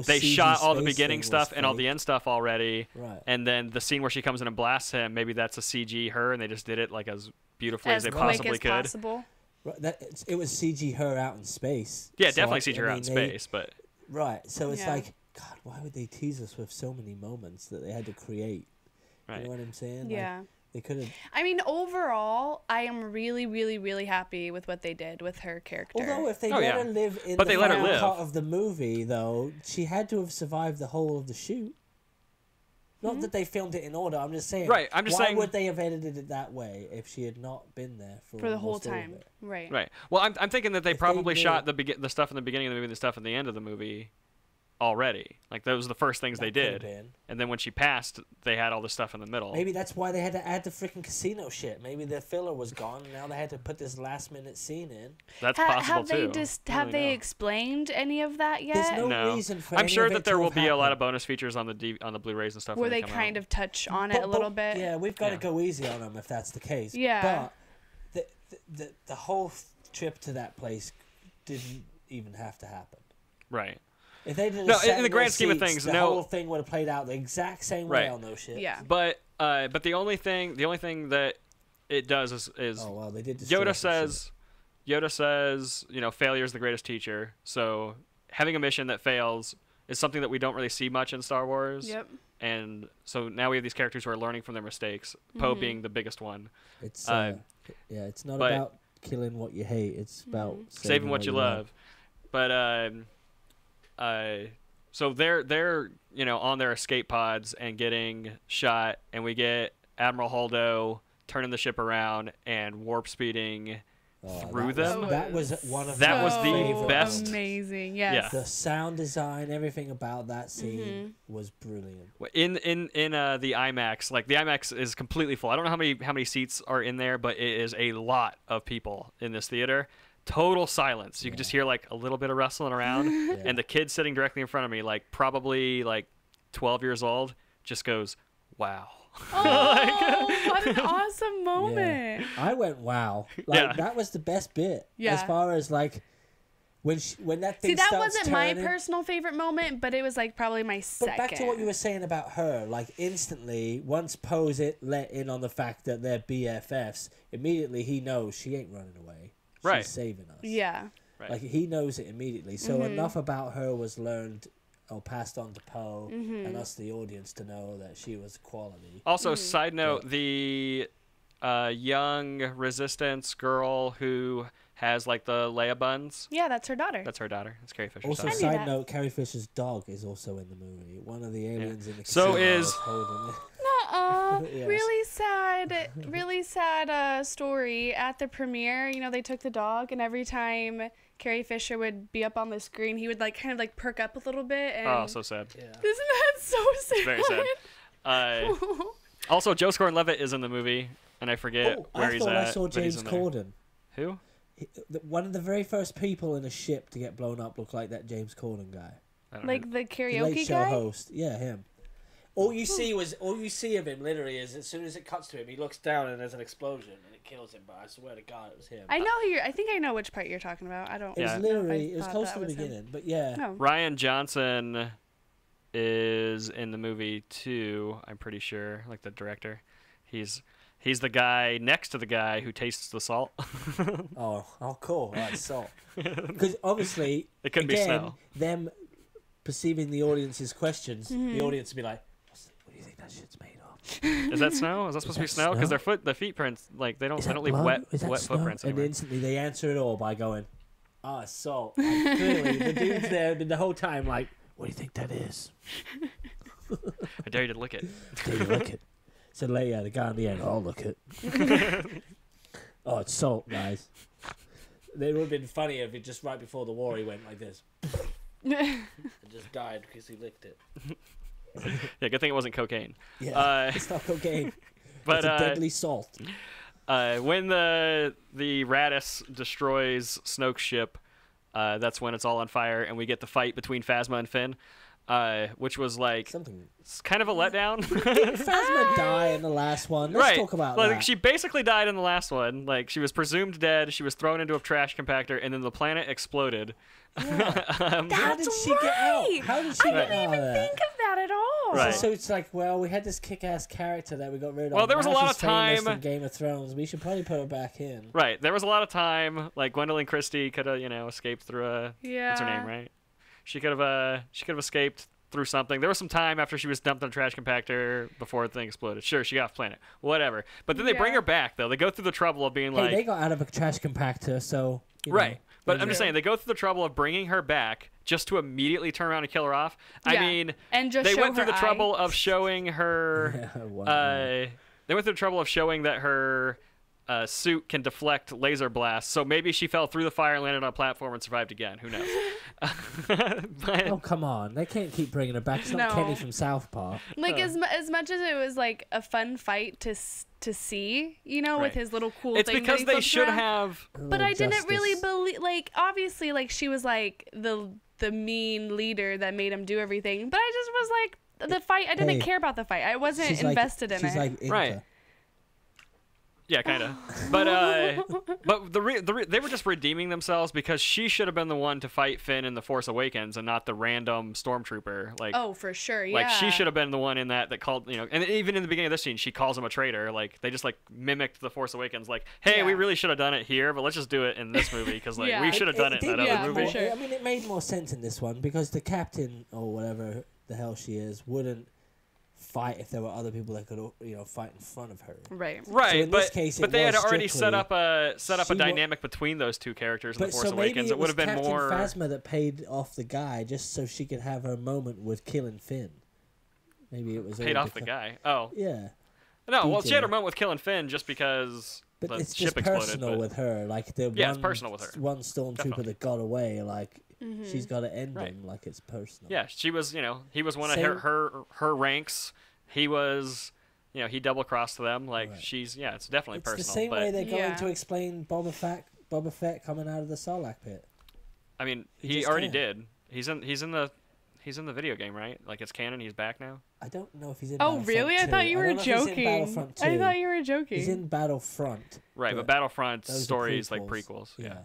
Speaker 1: they shot all the beginning stuff and all the end stuff already,
Speaker 2: right?
Speaker 1: And then the scene where she comes in and blasts him, maybe that's a CG her, and they just did it like as beautifully as they possibly could.
Speaker 3: Possible.
Speaker 2: Right, it was CG her out in space.
Speaker 1: Yeah, definitely CG her out in space, but
Speaker 2: right. So it's like, God, why would they tease us with so many moments that they had to create? Right. You know what I'm saying?
Speaker 3: Yeah.
Speaker 2: Like, they could have.
Speaker 3: I mean, overall, I am really, really, really happy with what they did with her character.
Speaker 2: Although, if they let her live in the
Speaker 1: final
Speaker 2: cut of the movie, though, she had to have survived the whole of the shoot. Not that they filmed it in order. I'm just saying.
Speaker 1: Right. I'm just saying.
Speaker 2: Why would they have edited it that way if she had not been there for
Speaker 3: the whole
Speaker 2: all
Speaker 3: time?
Speaker 2: of it?
Speaker 3: Right.
Speaker 1: Right. Well, I'm thinking that they
Speaker 2: If
Speaker 1: probably
Speaker 2: they
Speaker 1: shot the stuff in the beginning of the movie, and the stuff at the end of the movie, already. Like those were the first things they did. And then when she passed, they had all this stuff in the middle.
Speaker 2: Maybe that's why they had to add the freaking casino shit. Maybe the filler was gone. And now they had to put this last minute scene in.
Speaker 1: That's possible
Speaker 3: Have they explained any of that yet?
Speaker 2: There's no reason for
Speaker 1: I'm sure
Speaker 2: any of
Speaker 1: that
Speaker 2: it
Speaker 1: there
Speaker 2: to
Speaker 1: will
Speaker 2: have
Speaker 1: be a lot
Speaker 2: happened.
Speaker 1: of bonus features on the Blu-rays and stuff.
Speaker 3: Where
Speaker 1: when
Speaker 3: they
Speaker 1: come
Speaker 3: kind
Speaker 1: out.
Speaker 3: of touch on it a little bit.
Speaker 2: Yeah, we've got to go easy on them if that's the case.
Speaker 3: Yeah.
Speaker 2: But the whole trip to that place didn't even have to happen.
Speaker 1: Right.
Speaker 2: If they did
Speaker 1: in the grand scheme of things,
Speaker 2: the whole thing would have played out the exact same way on those ships.
Speaker 3: Yeah.
Speaker 1: But the only thing that it does is
Speaker 2: oh well, they did.
Speaker 1: Yoda says, failure is the greatest teacher. So having a mission that fails is something that we don't really see much in Star Wars.
Speaker 3: Yep.
Speaker 1: And so now we have these characters who are learning from their mistakes. Poe being the biggest one.
Speaker 2: It's it's not about killing what you hate. It's about
Speaker 1: saving what you love. But so they're on their escape pods and getting shot, and we get Admiral Holdo turning the ship around and warp speeding through them.
Speaker 2: That was one of
Speaker 1: the best.
Speaker 3: Amazing, yes.
Speaker 1: Yeah.
Speaker 2: The sound design, everything about that scene was brilliant.
Speaker 1: In the IMAX, like the IMAX is completely full. I don't know how many seats are in there, but it is a lot of people in this theater. Total silence. You can just hear like a little bit of rustling around, and the kid sitting directly in front of me, like probably like 12 years old, just goes, "Wow."
Speaker 3: Oh, what an awesome moment.
Speaker 2: Yeah. I went, wow. That was the best bit.
Speaker 3: Yeah.
Speaker 2: As far as like when that thing
Speaker 3: See, that
Speaker 2: starts
Speaker 3: wasn't
Speaker 2: turning,
Speaker 3: my personal favorite moment, but it was like probably my second.
Speaker 2: But back to what you were saying about her, like instantly, once Poe's let in on the fact that they're BFFs, immediately he knows she ain't running away. She's saving us.
Speaker 3: Yeah.
Speaker 1: Right.
Speaker 2: Like he knows it immediately. So enough about her was learned or passed on to Poe and us, the audience, to know that she was quality.
Speaker 1: Also, side note, the young Resistance girl who has like the Leia buns.
Speaker 3: Yeah, that's her daughter.
Speaker 1: That's her daughter. That's Carrie Fisher's
Speaker 2: Also,
Speaker 1: daughter.
Speaker 2: side note, Carrie Fisher's dog is also in the movie. One of the aliens in the
Speaker 1: So
Speaker 2: casino
Speaker 1: is
Speaker 2: holding.
Speaker 3: Yes. Really sad story at the premiere. They took the dog, and every time Carrie Fisher would be up on the screen, he would like kind of like perk up a little bit. And
Speaker 1: Oh, so sad.
Speaker 3: Isn't that so sad?
Speaker 1: It's very sad. Also, Joe Scoren-Levitt is in the movie, and I forget where he's at.
Speaker 2: I saw James Corden.
Speaker 1: Who?
Speaker 2: One of the very first people in a ship to get blown up looked like that James Corden guy.
Speaker 3: Like the
Speaker 2: The
Speaker 3: karaoke
Speaker 2: Late Show
Speaker 3: guy?
Speaker 2: host. Yeah, him. All you see of him literally is as soon as it cuts to him, he looks down and there's an explosion and it kills him. But I swear to God, it was him.
Speaker 3: I think I know which part you're talking about. I don't.
Speaker 2: It was literally. It was close to the
Speaker 3: him.
Speaker 2: beginning, but yeah.
Speaker 3: No.
Speaker 1: Ryan Johnson is in the movie too. I'm pretty sure, like the director. He's the guy next to the guy who tastes the salt.
Speaker 2: Oh, cool. Right, salt. Because obviously,
Speaker 1: it couldn't be snow.
Speaker 2: Them perceiving the audience's questions, the audience would be like, "What do you think that shit's made of?"
Speaker 1: Is that snow? Is that supposed to be snow? Because the feet prints, like they don't leave wet footprints
Speaker 2: anywhere. And instantly they answer it all by going, it's salt. Like, clearly, the dude's there the whole time like, "What do you think that is?"
Speaker 1: I dare you to lick it.
Speaker 2: Dare you lick it? So Leia, the guy in the end, "I'll look it." It's salt, guys. It would have been funny if just right before the war he went like this. And just died because he licked it.
Speaker 1: Yeah, good thing it wasn't cocaine.
Speaker 2: Yeah, it's not cocaine.
Speaker 1: But
Speaker 2: it's a deadly salt.
Speaker 1: When the Raddus destroys Snoke's ship, that's when it's all on fire, and we get the fight between Phasma and Finn. Which was like kind of a letdown.
Speaker 2: Didn't Phasma die in the last one? Let's talk about that.
Speaker 1: She basically died in the last one. Like, she was presumed dead. She was thrown into a trash compactor, and then the planet exploded.
Speaker 2: Yeah. How did she get out? How did she get out?
Speaker 3: I didn't even think of that at all.
Speaker 1: Right.
Speaker 2: So it's like, well, we had this kick-ass character that we got rid of.
Speaker 1: Well, there was
Speaker 2: now
Speaker 1: a lot
Speaker 2: she's
Speaker 1: of time.
Speaker 2: famous in Game of Thrones. We should probably put her back in.
Speaker 1: Right. There was a lot of time. Like, Gwendolyn Christie could have, escaped through what's her name, right? She could have escaped through something. There was some time after she was dumped in a trash compactor before the thing exploded. Sure, she got off planet. Whatever. But then they bring her back, though. They go through the trouble of being like...
Speaker 2: they got out of a trash compactor, so...
Speaker 1: Right. But I'm just saying, they go through the trouble of bringing her back just to immediately turn around and kill her off. I mean,
Speaker 3: and just
Speaker 1: they
Speaker 3: show
Speaker 1: went through
Speaker 3: her
Speaker 1: the trouble of showing her. They went through the trouble of showing that her suit can deflect laser blasts, so maybe she fell through the fire and landed on a platform and survived again. Who knows?
Speaker 2: Oh, come on. They can't keep bringing her back. It's not Kenny from South Park.
Speaker 3: Like, as much as it was, like, a fun fight to see, you know, with his little cool
Speaker 1: it's
Speaker 3: thing.
Speaker 1: It's because they should have...
Speaker 3: But I didn't really believe... Like, obviously, like, she was, like, the mean leader that made him do everything. But I just was, like, the fight... I didn't care about the fight. I wasn't invested in it.
Speaker 2: She's like Inca.
Speaker 1: Right. Yeah, kind of. But they were just redeeming themselves because she should have been the one to fight Finn in The Force Awakens and not the random stormtrooper. Like,
Speaker 3: oh, for sure, yeah.
Speaker 1: Like, she should have been the one in that called, you know, and even in the beginning of this scene, she calls him a traitor. Like, they just, like, mimicked The Force Awakens. Like, hey, we really should have done it here, but let's just do it in this movie because, like, we should have done it in that other movie.
Speaker 3: Sure.
Speaker 2: I mean, it made more sense in this one because the captain, or whatever the hell she is, wouldn't fight if there were other people that could, you know, fight in front of her.
Speaker 3: Right.
Speaker 2: So in this case,
Speaker 1: but they had already set up a
Speaker 2: she
Speaker 1: dynamic between those two characters in The Force Awakens.
Speaker 2: Maybe
Speaker 1: it would have been
Speaker 2: Captain
Speaker 1: more.
Speaker 2: Phasma that paid off the guy just so she could have her moment with killing Finn. Maybe it was
Speaker 1: paid off the guy. Oh.
Speaker 2: Yeah.
Speaker 1: No, well, she had her moment with killing Finn just because
Speaker 2: but
Speaker 1: the
Speaker 2: it's
Speaker 1: ship
Speaker 2: just
Speaker 1: exploded.
Speaker 2: Personal with her, like
Speaker 1: it's personal with her.
Speaker 2: One stormtrooper that got away, like she's got to end
Speaker 1: right.
Speaker 2: him, like it's personal.
Speaker 1: Yeah, she was, you know, he was one of her ranks. He was, you know, he double crossed them. Like she's, it's definitely personal.
Speaker 2: It's the same way they're going to explain Boba Fett coming out of the Sarlacc pit.
Speaker 1: I mean, he already did. He's in the video game, right? Like it's canon. He's back now.
Speaker 2: I don't know if he's in.
Speaker 3: Oh, really? I thought you were joking. I thought you were joking.
Speaker 2: He's in Battlefront.
Speaker 1: Right, but Battlefront stories like prequels. Yeah.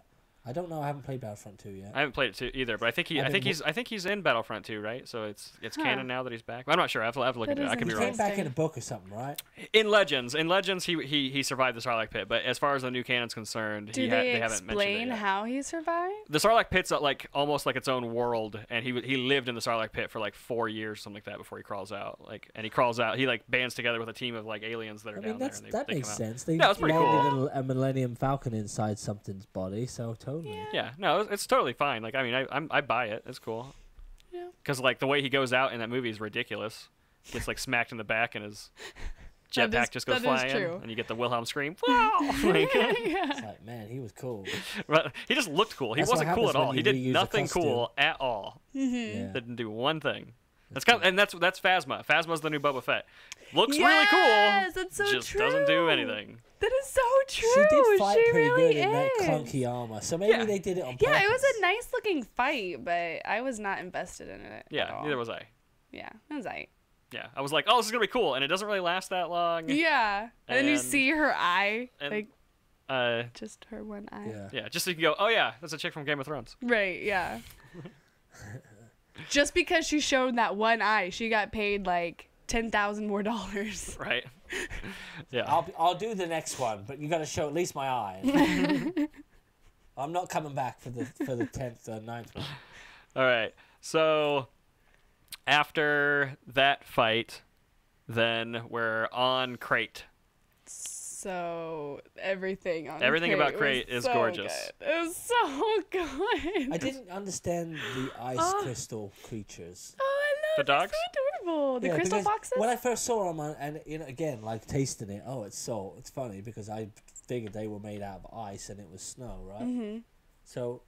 Speaker 2: I don't know. I haven't played Battlefront 2 yet.
Speaker 1: I haven't played it either, but I think he's in Battlefront 2, right? So it's canon now that he's back. I'm not sure. I have to look into it. I could be wrong.
Speaker 2: He came back in a book or something, right?
Speaker 1: In Legends, he survived the Sarlacc pit, but as far as the new canon's concerned, they haven't mentioned it
Speaker 3: explain
Speaker 1: yet.
Speaker 3: how he survived?
Speaker 1: The Sarlacc pit's like almost like its own world, and he lived in the Sarlacc pit for like 4 years, something like that, before he crawls out. And he crawls out. He like bands together with a team of like aliens that are down there. And
Speaker 2: that makes sense.
Speaker 1: Yeah, that's pretty cool.
Speaker 2: A Millennium Falcon inside something's body, so totally.
Speaker 1: Yeah, no, it's totally fine. Like, I mean, I buy it. It's cool. Yeah. Because like the way he goes out in that movie is ridiculous. Gets like smacked in the back and his jetpack just goes flying, and you get the Wilhelm scream. Wow!
Speaker 2: It's like, man, he was cool.
Speaker 1: But he just looked cool. He wasn't cool at all. He did nothing cool at all. Didn't do one thing. That's Phasma. Phasma's the new Boba Fett. Looks really cool.
Speaker 3: That's so
Speaker 1: just
Speaker 3: true.
Speaker 1: Doesn't do anything.
Speaker 3: That is so true.
Speaker 2: She did fight pretty
Speaker 3: really
Speaker 2: good in that clunky armor, so maybe they did it on purpose.
Speaker 3: Yeah, it was a nice looking fight, but I was not invested in it.
Speaker 1: Yeah, neither was I.
Speaker 3: Yeah, it was I.
Speaker 1: Yeah, I was like, oh, this is gonna be cool, and it doesn't really last that long.
Speaker 3: Yeah, and then you see her eye, like just her one eye.
Speaker 1: Yeah, just so you can go, oh yeah, that's a chick from Game of Thrones.
Speaker 3: Right. Yeah. Just because she showed that one eye, she got paid like $10,000 more.
Speaker 1: Right. Yeah.
Speaker 2: I'll do the next one, but you got to show at least my eye. I'm not coming back for the 10th or 9th one.
Speaker 1: All right. So after that fight, then we're on Crate.
Speaker 3: So everything about Crate is
Speaker 1: so gorgeous.
Speaker 3: Good. It was so good.
Speaker 2: I didn't understand the ice crystal creatures.
Speaker 3: Oh, I love
Speaker 1: the dogs.
Speaker 3: It's so adorable. The crystal boxes.
Speaker 2: When I first saw them, and again, like tasting it, it's salt. It's funny because I figured they were made out of ice and it was snow, right? Mm-hmm. So,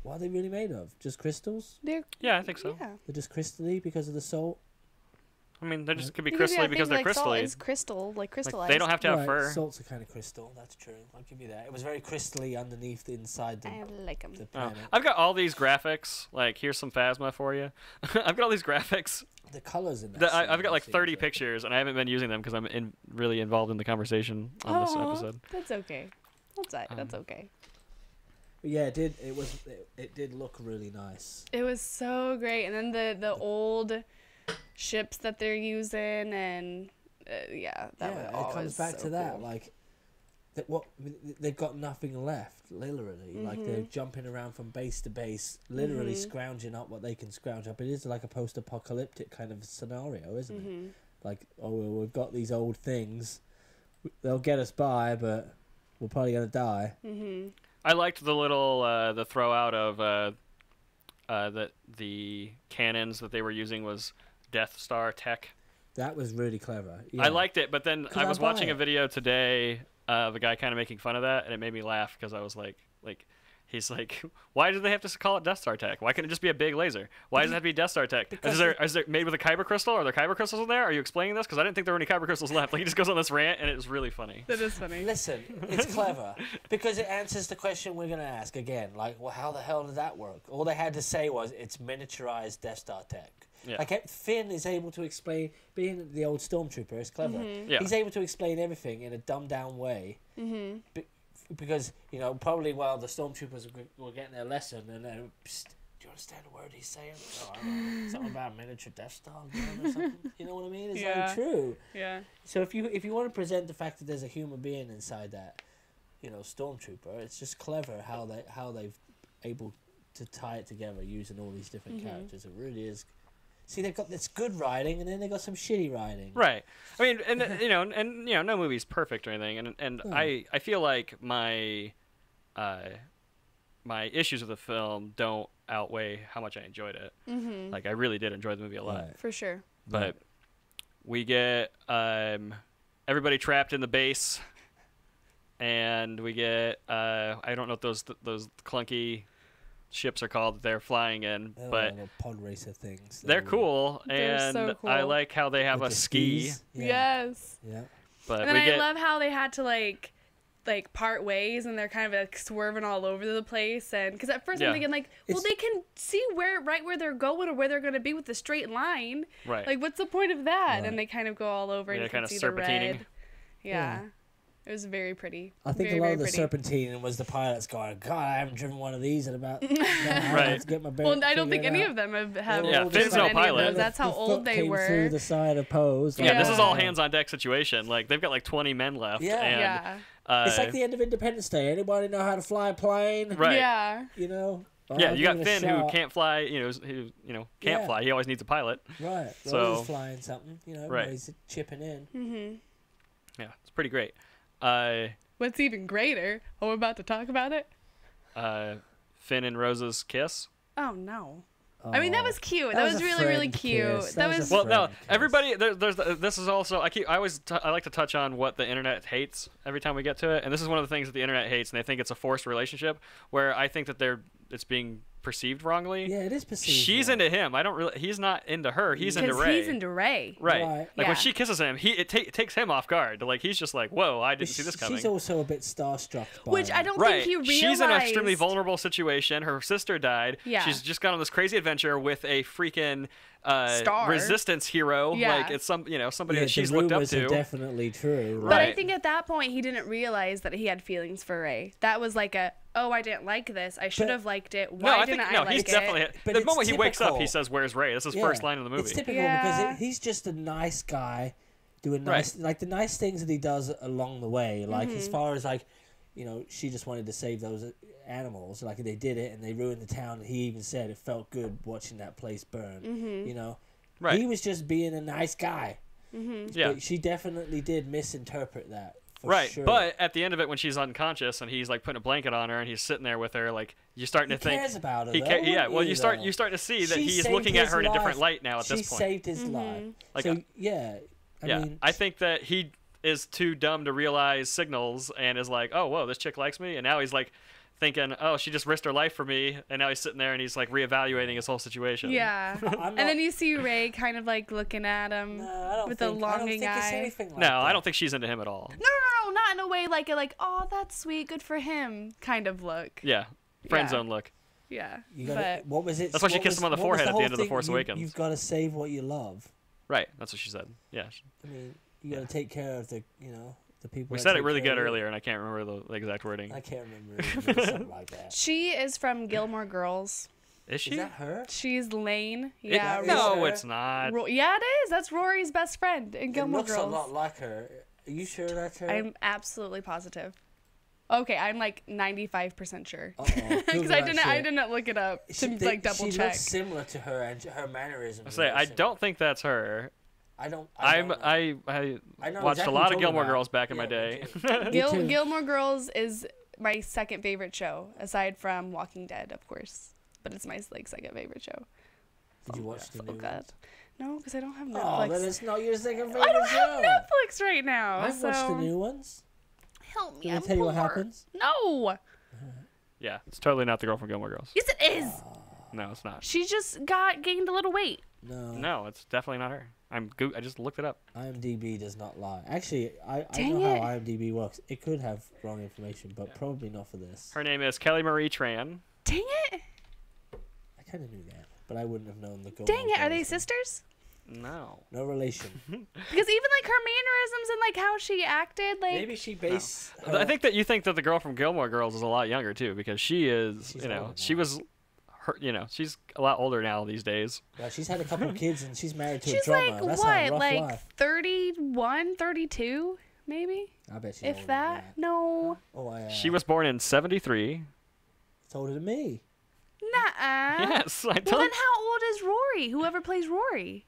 Speaker 2: what are they really made of? Just crystals?
Speaker 1: Yeah, I think so.
Speaker 3: Yeah.
Speaker 2: They're just crystally because of the salt.
Speaker 1: I mean, they just could be crystally because they're crystally.
Speaker 3: Salt is crystal, like crystallized.
Speaker 1: They don't have to have fur.
Speaker 2: Salt's a kind of crystal. That's true. I'll give you that. It was very crystally underneath, inside the.
Speaker 3: I like them.
Speaker 1: I've got all these graphics. Like, here's some Phasma for you. I've got all these graphics.
Speaker 2: The colors in that.
Speaker 1: I've got like 30 pictures, and I haven't been using them because I'm really involved in the conversation on this episode.
Speaker 3: That's okay. That's okay.
Speaker 2: Yeah, it did. It did look really nice.
Speaker 3: It was so great, and then the old ships that they're using, and it
Speaker 2: comes back to that, like they've got nothing left, literally. Like they're jumping around from base to base, literally scrounging up what they can scrounge up. It is like a post-apocalyptic kind of scenario, isn't it? Like, we've got these old things, they'll get us by, but we're probably gonna die.
Speaker 1: I liked the little the throw out of that the cannons that they were using was Death Star tech.
Speaker 2: That was really clever. Yeah.
Speaker 1: I liked it, but then I was watching a
Speaker 2: it.
Speaker 1: video today of a guy kind of making fun of that, and it made me laugh because I was like, he's like, why do they have to call it Death Star tech? Why couldn't it just be a big laser? Why does it have to be Death Star tech? Is there made with a kyber crystal? Are there kyber crystals in there? Are you explaining this? Because I didn't think there were any kyber crystals left. Like, he just goes on this rant, and it was really funny.
Speaker 3: That is funny.
Speaker 2: Listen, it's clever because it answers the question we're going to ask again. Like, well, how the hell did that work? All they had to say was it's miniaturized Death Star tech.
Speaker 1: Yeah.
Speaker 2: Like, Finn is able to explain, being the old stormtrooper, is clever.
Speaker 1: Yeah.
Speaker 2: He's able to explain everything in a dumbed down way. Because, you know, probably while the stormtroopers were getting their lesson, and then, psst, do you understand the word he's saying? Oh, I don't know. Something about miniature Death Star gun or something. You know what I mean? It's very true.
Speaker 3: Yeah.
Speaker 2: So if you want to present the fact that there's a human being inside that, you know, stormtrooper, it's just clever how they've able to tie it together using all these different characters. It really is. See, they've got this good writing, and then they got some shitty writing.
Speaker 1: Right. I mean, and no movie's perfect or anything, and I feel like my my issues with the film don't outweigh how much I enjoyed it. Like, I really did enjoy the movie a lot.
Speaker 2: Right.
Speaker 3: For sure.
Speaker 1: But we get everybody trapped in the base, and we get I don't know what those clunky ships are called that they're flying in, but
Speaker 2: little pod racer things.
Speaker 1: they're cool,
Speaker 3: They're
Speaker 1: and
Speaker 3: so cool.
Speaker 1: I like how they have
Speaker 2: With
Speaker 1: a
Speaker 2: the
Speaker 1: ski.
Speaker 2: skis. Yeah.
Speaker 3: Yes.
Speaker 2: Yeah.
Speaker 1: But
Speaker 3: And then
Speaker 1: we
Speaker 3: I
Speaker 1: get
Speaker 3: love how they had to like part ways, and they're kind of like swerving all over the place. And because at first I'm thinking like, well, they can see where they're going or where they're going to be with the straight line.
Speaker 1: Right.
Speaker 3: Like, what's the point of that?
Speaker 2: Right.
Speaker 3: And they kind of go all over, and you
Speaker 1: kind
Speaker 3: can
Speaker 1: of
Speaker 3: see the
Speaker 1: serpentining.
Speaker 3: red. Yeah. It was very pretty.
Speaker 2: I think
Speaker 3: very,
Speaker 2: a lot of the
Speaker 3: very
Speaker 2: serpentine was the pilots going, God, I haven't driven one of these in about
Speaker 1: Right.
Speaker 2: to get my
Speaker 3: Well, I don't think any of them have
Speaker 1: Yeah,
Speaker 3: driven
Speaker 1: Finn's no
Speaker 3: any of
Speaker 1: pilot.
Speaker 3: those. That's how
Speaker 2: The
Speaker 3: old
Speaker 2: foot
Speaker 3: they
Speaker 2: came
Speaker 3: were.
Speaker 2: through the side of Poe's.
Speaker 1: Yeah, this is all
Speaker 3: Yeah.
Speaker 1: hands on deck situation. Like, they've got like 20 men left.
Speaker 2: Yeah.
Speaker 1: And,
Speaker 3: Yeah.
Speaker 2: It's like the end of Independence Day. Anybody know how to fly a plane?
Speaker 1: right.
Speaker 3: Yeah.
Speaker 2: You know?
Speaker 1: Yeah,
Speaker 2: I'll
Speaker 1: you got
Speaker 2: give it a
Speaker 1: Finn who
Speaker 2: shot.
Speaker 1: can't fly. Who can't
Speaker 2: Yeah.
Speaker 1: fly. He always needs a pilot.
Speaker 2: Right.
Speaker 1: So-
Speaker 2: Rose is flying something. You know,
Speaker 1: Right.
Speaker 2: everybody's chipping in.
Speaker 3: Mm-hmm.
Speaker 1: Yeah, it's pretty great.
Speaker 3: What's even greater? Oh, we're about to talk about it?
Speaker 1: Finn and Rose's kiss.
Speaker 3: Oh, no. I mean, that was cute. That,
Speaker 2: was
Speaker 3: was
Speaker 2: a
Speaker 3: really, really
Speaker 2: friend
Speaker 3: cute.
Speaker 2: kiss.
Speaker 3: That
Speaker 2: That was
Speaker 3: was.
Speaker 2: a
Speaker 1: Well, no,
Speaker 2: friend kiss.
Speaker 1: everybody. This is also. I like to touch on what the internet hates every time we get to it, and this is one of the things that the internet hates, and they think it's a forced relationship. Where I think that it's being perceived wrongly.
Speaker 2: Yeah, it is perceived.
Speaker 1: She's
Speaker 2: wrong.
Speaker 1: into him. I don't really. He's not into her. He's into Ray.
Speaker 3: He's into Ray.
Speaker 1: Right.
Speaker 2: Right.
Speaker 1: Like
Speaker 3: Yeah.
Speaker 1: when she kisses him, it takes him off guard. Like, he's just like, whoa, I didn't see this coming.
Speaker 2: She's also a bit starstruck by
Speaker 3: Which
Speaker 2: him.
Speaker 3: I don't
Speaker 1: Right.
Speaker 3: think he realized.
Speaker 1: She's in an extremely vulnerable situation. Her sister died.
Speaker 3: Yeah.
Speaker 1: She's just gone on this crazy adventure with a freaking
Speaker 3: Star.
Speaker 1: resistance hero.
Speaker 3: Yeah.
Speaker 1: Like, it's somebody
Speaker 2: Yeah,
Speaker 1: that she's looked up
Speaker 2: rumors are
Speaker 1: to.
Speaker 2: definitely true.
Speaker 3: But I
Speaker 1: Right.
Speaker 3: think at that point he didn't realize that he had feelings for Ray. That was like I didn't like this. I should have liked it. Why
Speaker 1: No, I
Speaker 3: didn't
Speaker 1: think
Speaker 3: I
Speaker 1: no.
Speaker 3: like
Speaker 1: He's
Speaker 3: it?
Speaker 1: definitely.
Speaker 2: But
Speaker 1: The
Speaker 2: it's
Speaker 1: moment he wakes up, he
Speaker 2: typical.
Speaker 1: says, "Where's Ray?" That's his
Speaker 2: Yeah.
Speaker 1: first line in the movie.
Speaker 2: It's typical
Speaker 3: Yeah.
Speaker 2: because he's just a nice guy doing nice, like the nice things that he does along the way. Like as far as like, you know, she just wanted to save those animals. Like they did it and they ruined the town. And he even said it felt good watching that place burn. You know,
Speaker 1: Right.
Speaker 2: he was just being a nice guy.
Speaker 1: Yeah.
Speaker 2: But she definitely did misinterpret that. For
Speaker 1: Right,
Speaker 2: sure.
Speaker 1: but at the end of it, when she's unconscious and he's like putting a blanket on her and he's sitting there with her, like you're starting
Speaker 2: he
Speaker 1: to think
Speaker 2: cares about her.
Speaker 1: he
Speaker 2: though,
Speaker 1: yeah. Well,
Speaker 2: wouldn't
Speaker 1: you
Speaker 2: he,
Speaker 1: start
Speaker 2: though?
Speaker 1: to see that
Speaker 2: She
Speaker 1: he's
Speaker 2: saved
Speaker 1: looking at
Speaker 2: his
Speaker 1: her in a different
Speaker 2: life.
Speaker 1: light now at
Speaker 2: She
Speaker 1: this point.
Speaker 2: saved his life.
Speaker 1: Like,
Speaker 2: so yeah, I mean,
Speaker 1: I think that he is too dumb to realize signals and is like, oh, whoa, this chick likes me, and now he's like thinking, oh, she just risked her life for me, and now he's sitting there and he's like reevaluating his whole situation.
Speaker 3: Yeah.
Speaker 2: I'm
Speaker 3: And then
Speaker 2: not-
Speaker 3: you see Ray kind of like looking at him
Speaker 2: No, I don't
Speaker 3: with
Speaker 2: think,
Speaker 3: a longing
Speaker 2: I don't think it's
Speaker 3: eye.
Speaker 2: anything like
Speaker 1: No,
Speaker 2: that.
Speaker 1: I don't think she's into him at all.
Speaker 3: No, not in a way like oh, that's sweet, good for him kind of look.
Speaker 1: Yeah, friend
Speaker 3: Yeah.
Speaker 1: zone look.
Speaker 3: Yeah.
Speaker 2: You gotta,
Speaker 3: But
Speaker 2: what was it?
Speaker 1: That's why she
Speaker 2: what
Speaker 1: kissed
Speaker 2: was-
Speaker 1: him on the
Speaker 2: what was
Speaker 1: forehead at the
Speaker 2: whole
Speaker 1: end of The
Speaker 2: thing?
Speaker 1: Force Awakens.
Speaker 2: You've got to save what you love.
Speaker 1: Right, that's what she said. Yeah,
Speaker 2: I mean, you got to take care of the, you know, the people.
Speaker 1: we
Speaker 2: that
Speaker 1: said it
Speaker 2: take
Speaker 1: really
Speaker 2: care
Speaker 1: good
Speaker 2: of you.
Speaker 1: earlier, and I can't remember the exact wording.
Speaker 2: I can't remember. It was something like that.
Speaker 3: she is from Gilmore Girls.
Speaker 1: Is she?
Speaker 2: Is that her?
Speaker 3: She's Lane.
Speaker 1: It-
Speaker 3: Yeah.
Speaker 2: is
Speaker 1: no,
Speaker 2: her.
Speaker 1: it's not.
Speaker 3: Yeah, it is. That's Rory's best friend in
Speaker 2: It
Speaker 3: Gilmore
Speaker 2: looks
Speaker 3: Girls.
Speaker 2: a lot like her. Are you sure that's her?
Speaker 3: I'm absolutely positive. Okay, I'm like 95% sure.
Speaker 2: Uh-oh.
Speaker 3: Because I didn't look it up to like double
Speaker 2: she
Speaker 3: check.
Speaker 2: looks similar to her, and her mannerisms.
Speaker 1: I
Speaker 2: are
Speaker 1: say
Speaker 2: very
Speaker 1: I
Speaker 2: similar.
Speaker 1: don't think that's her.
Speaker 2: I don't.
Speaker 1: I
Speaker 2: know.
Speaker 1: I
Speaker 2: know
Speaker 1: watched
Speaker 2: exactly
Speaker 1: a lot
Speaker 2: what
Speaker 1: of
Speaker 2: you're
Speaker 1: Gilmore
Speaker 2: talking
Speaker 1: Girls
Speaker 2: about.
Speaker 1: back in my
Speaker 2: Yeah,
Speaker 1: day.
Speaker 2: me too.
Speaker 3: Gilmore Girls is my second favorite show, aside from Walking Dead, of course. but it's my like second favorite show.
Speaker 2: Did you watch the new ones?
Speaker 3: No, because I don't have Netflix.
Speaker 2: Oh, then it's not your second favorite show.
Speaker 3: I don't have Netflix right now.
Speaker 2: I've watched the new ones.
Speaker 3: Help me,
Speaker 2: Can I tell you what happens?
Speaker 3: No.
Speaker 1: Yeah, it's totally not the girl from Gilmore Girls.
Speaker 3: Yes, it is.
Speaker 1: No, it's not.
Speaker 3: She just gained a little weight.
Speaker 1: No, it's definitely not her. I just looked it up.
Speaker 2: IMDb does not lie. Actually, I know how IMDb works. It could have wrong information, but probably not for this.
Speaker 1: Her name is Kelly Marie Tran.
Speaker 3: Dang it!
Speaker 2: I kind of knew that, but I wouldn't have known the Gilmore
Speaker 3: Dang it! Are they
Speaker 2: Girls.
Speaker 1: No.
Speaker 3: sisters?
Speaker 2: No relation.
Speaker 3: Because even like her mannerisms and like how she acted, like
Speaker 2: Maybe she based.
Speaker 1: No. I think that you think that the girl from Gilmore Girls is a lot younger too, because she is.
Speaker 2: She's
Speaker 1: you know,
Speaker 2: older
Speaker 1: she
Speaker 2: now.
Speaker 1: was. Her, you know, she's a lot older now these days.
Speaker 2: Well, she's had a couple of kids and she's married to
Speaker 3: she's
Speaker 2: a drummer.
Speaker 3: like
Speaker 2: That's
Speaker 3: what,
Speaker 2: a rough
Speaker 3: like
Speaker 2: life.
Speaker 3: 31, 32, maybe.
Speaker 2: I bet she's
Speaker 3: If
Speaker 2: older
Speaker 3: that,
Speaker 2: than that.
Speaker 3: no.
Speaker 2: Oh,
Speaker 1: She was born in '73.
Speaker 2: It's older than me.
Speaker 3: Nuh-uh.
Speaker 1: Yes, I
Speaker 3: Well,
Speaker 1: told.
Speaker 3: then how old is Rory? Whoever plays Rory?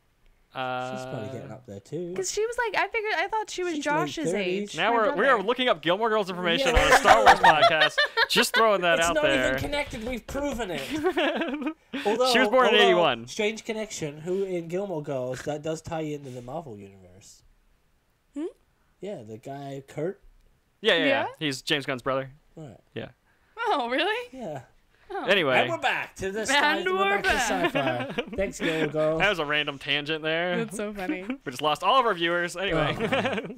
Speaker 2: She's probably getting up there too.
Speaker 3: Because she was like, I thought she was
Speaker 2: She's
Speaker 3: Josh's
Speaker 2: late 30s.
Speaker 3: age.
Speaker 1: Now
Speaker 3: my
Speaker 1: we are
Speaker 3: brother.
Speaker 1: looking up Gilmore Girls information
Speaker 2: Yeah.
Speaker 1: on a Star Wars podcast. Just throwing that
Speaker 2: It's
Speaker 1: out
Speaker 2: not
Speaker 1: there.
Speaker 2: even connected. We've proven it. Although,
Speaker 1: She was born in '81.
Speaker 2: Strange connection. Who in Gilmore Girls that does tie into the Marvel universe? Yeah, the guy Kurt.
Speaker 1: Yeah.
Speaker 3: Yeah?
Speaker 1: He's James Gunn's brother.
Speaker 2: Right.
Speaker 1: Yeah.
Speaker 3: Oh, really?
Speaker 2: Yeah.
Speaker 1: Anyway,
Speaker 2: And we're back to this.
Speaker 3: And
Speaker 2: We're
Speaker 3: we're
Speaker 2: back to sci-fi. Thanks, Gilmore Girls.
Speaker 1: that was a random tangent there.
Speaker 3: That's so funny.
Speaker 1: We just lost all of our viewers. Anyway.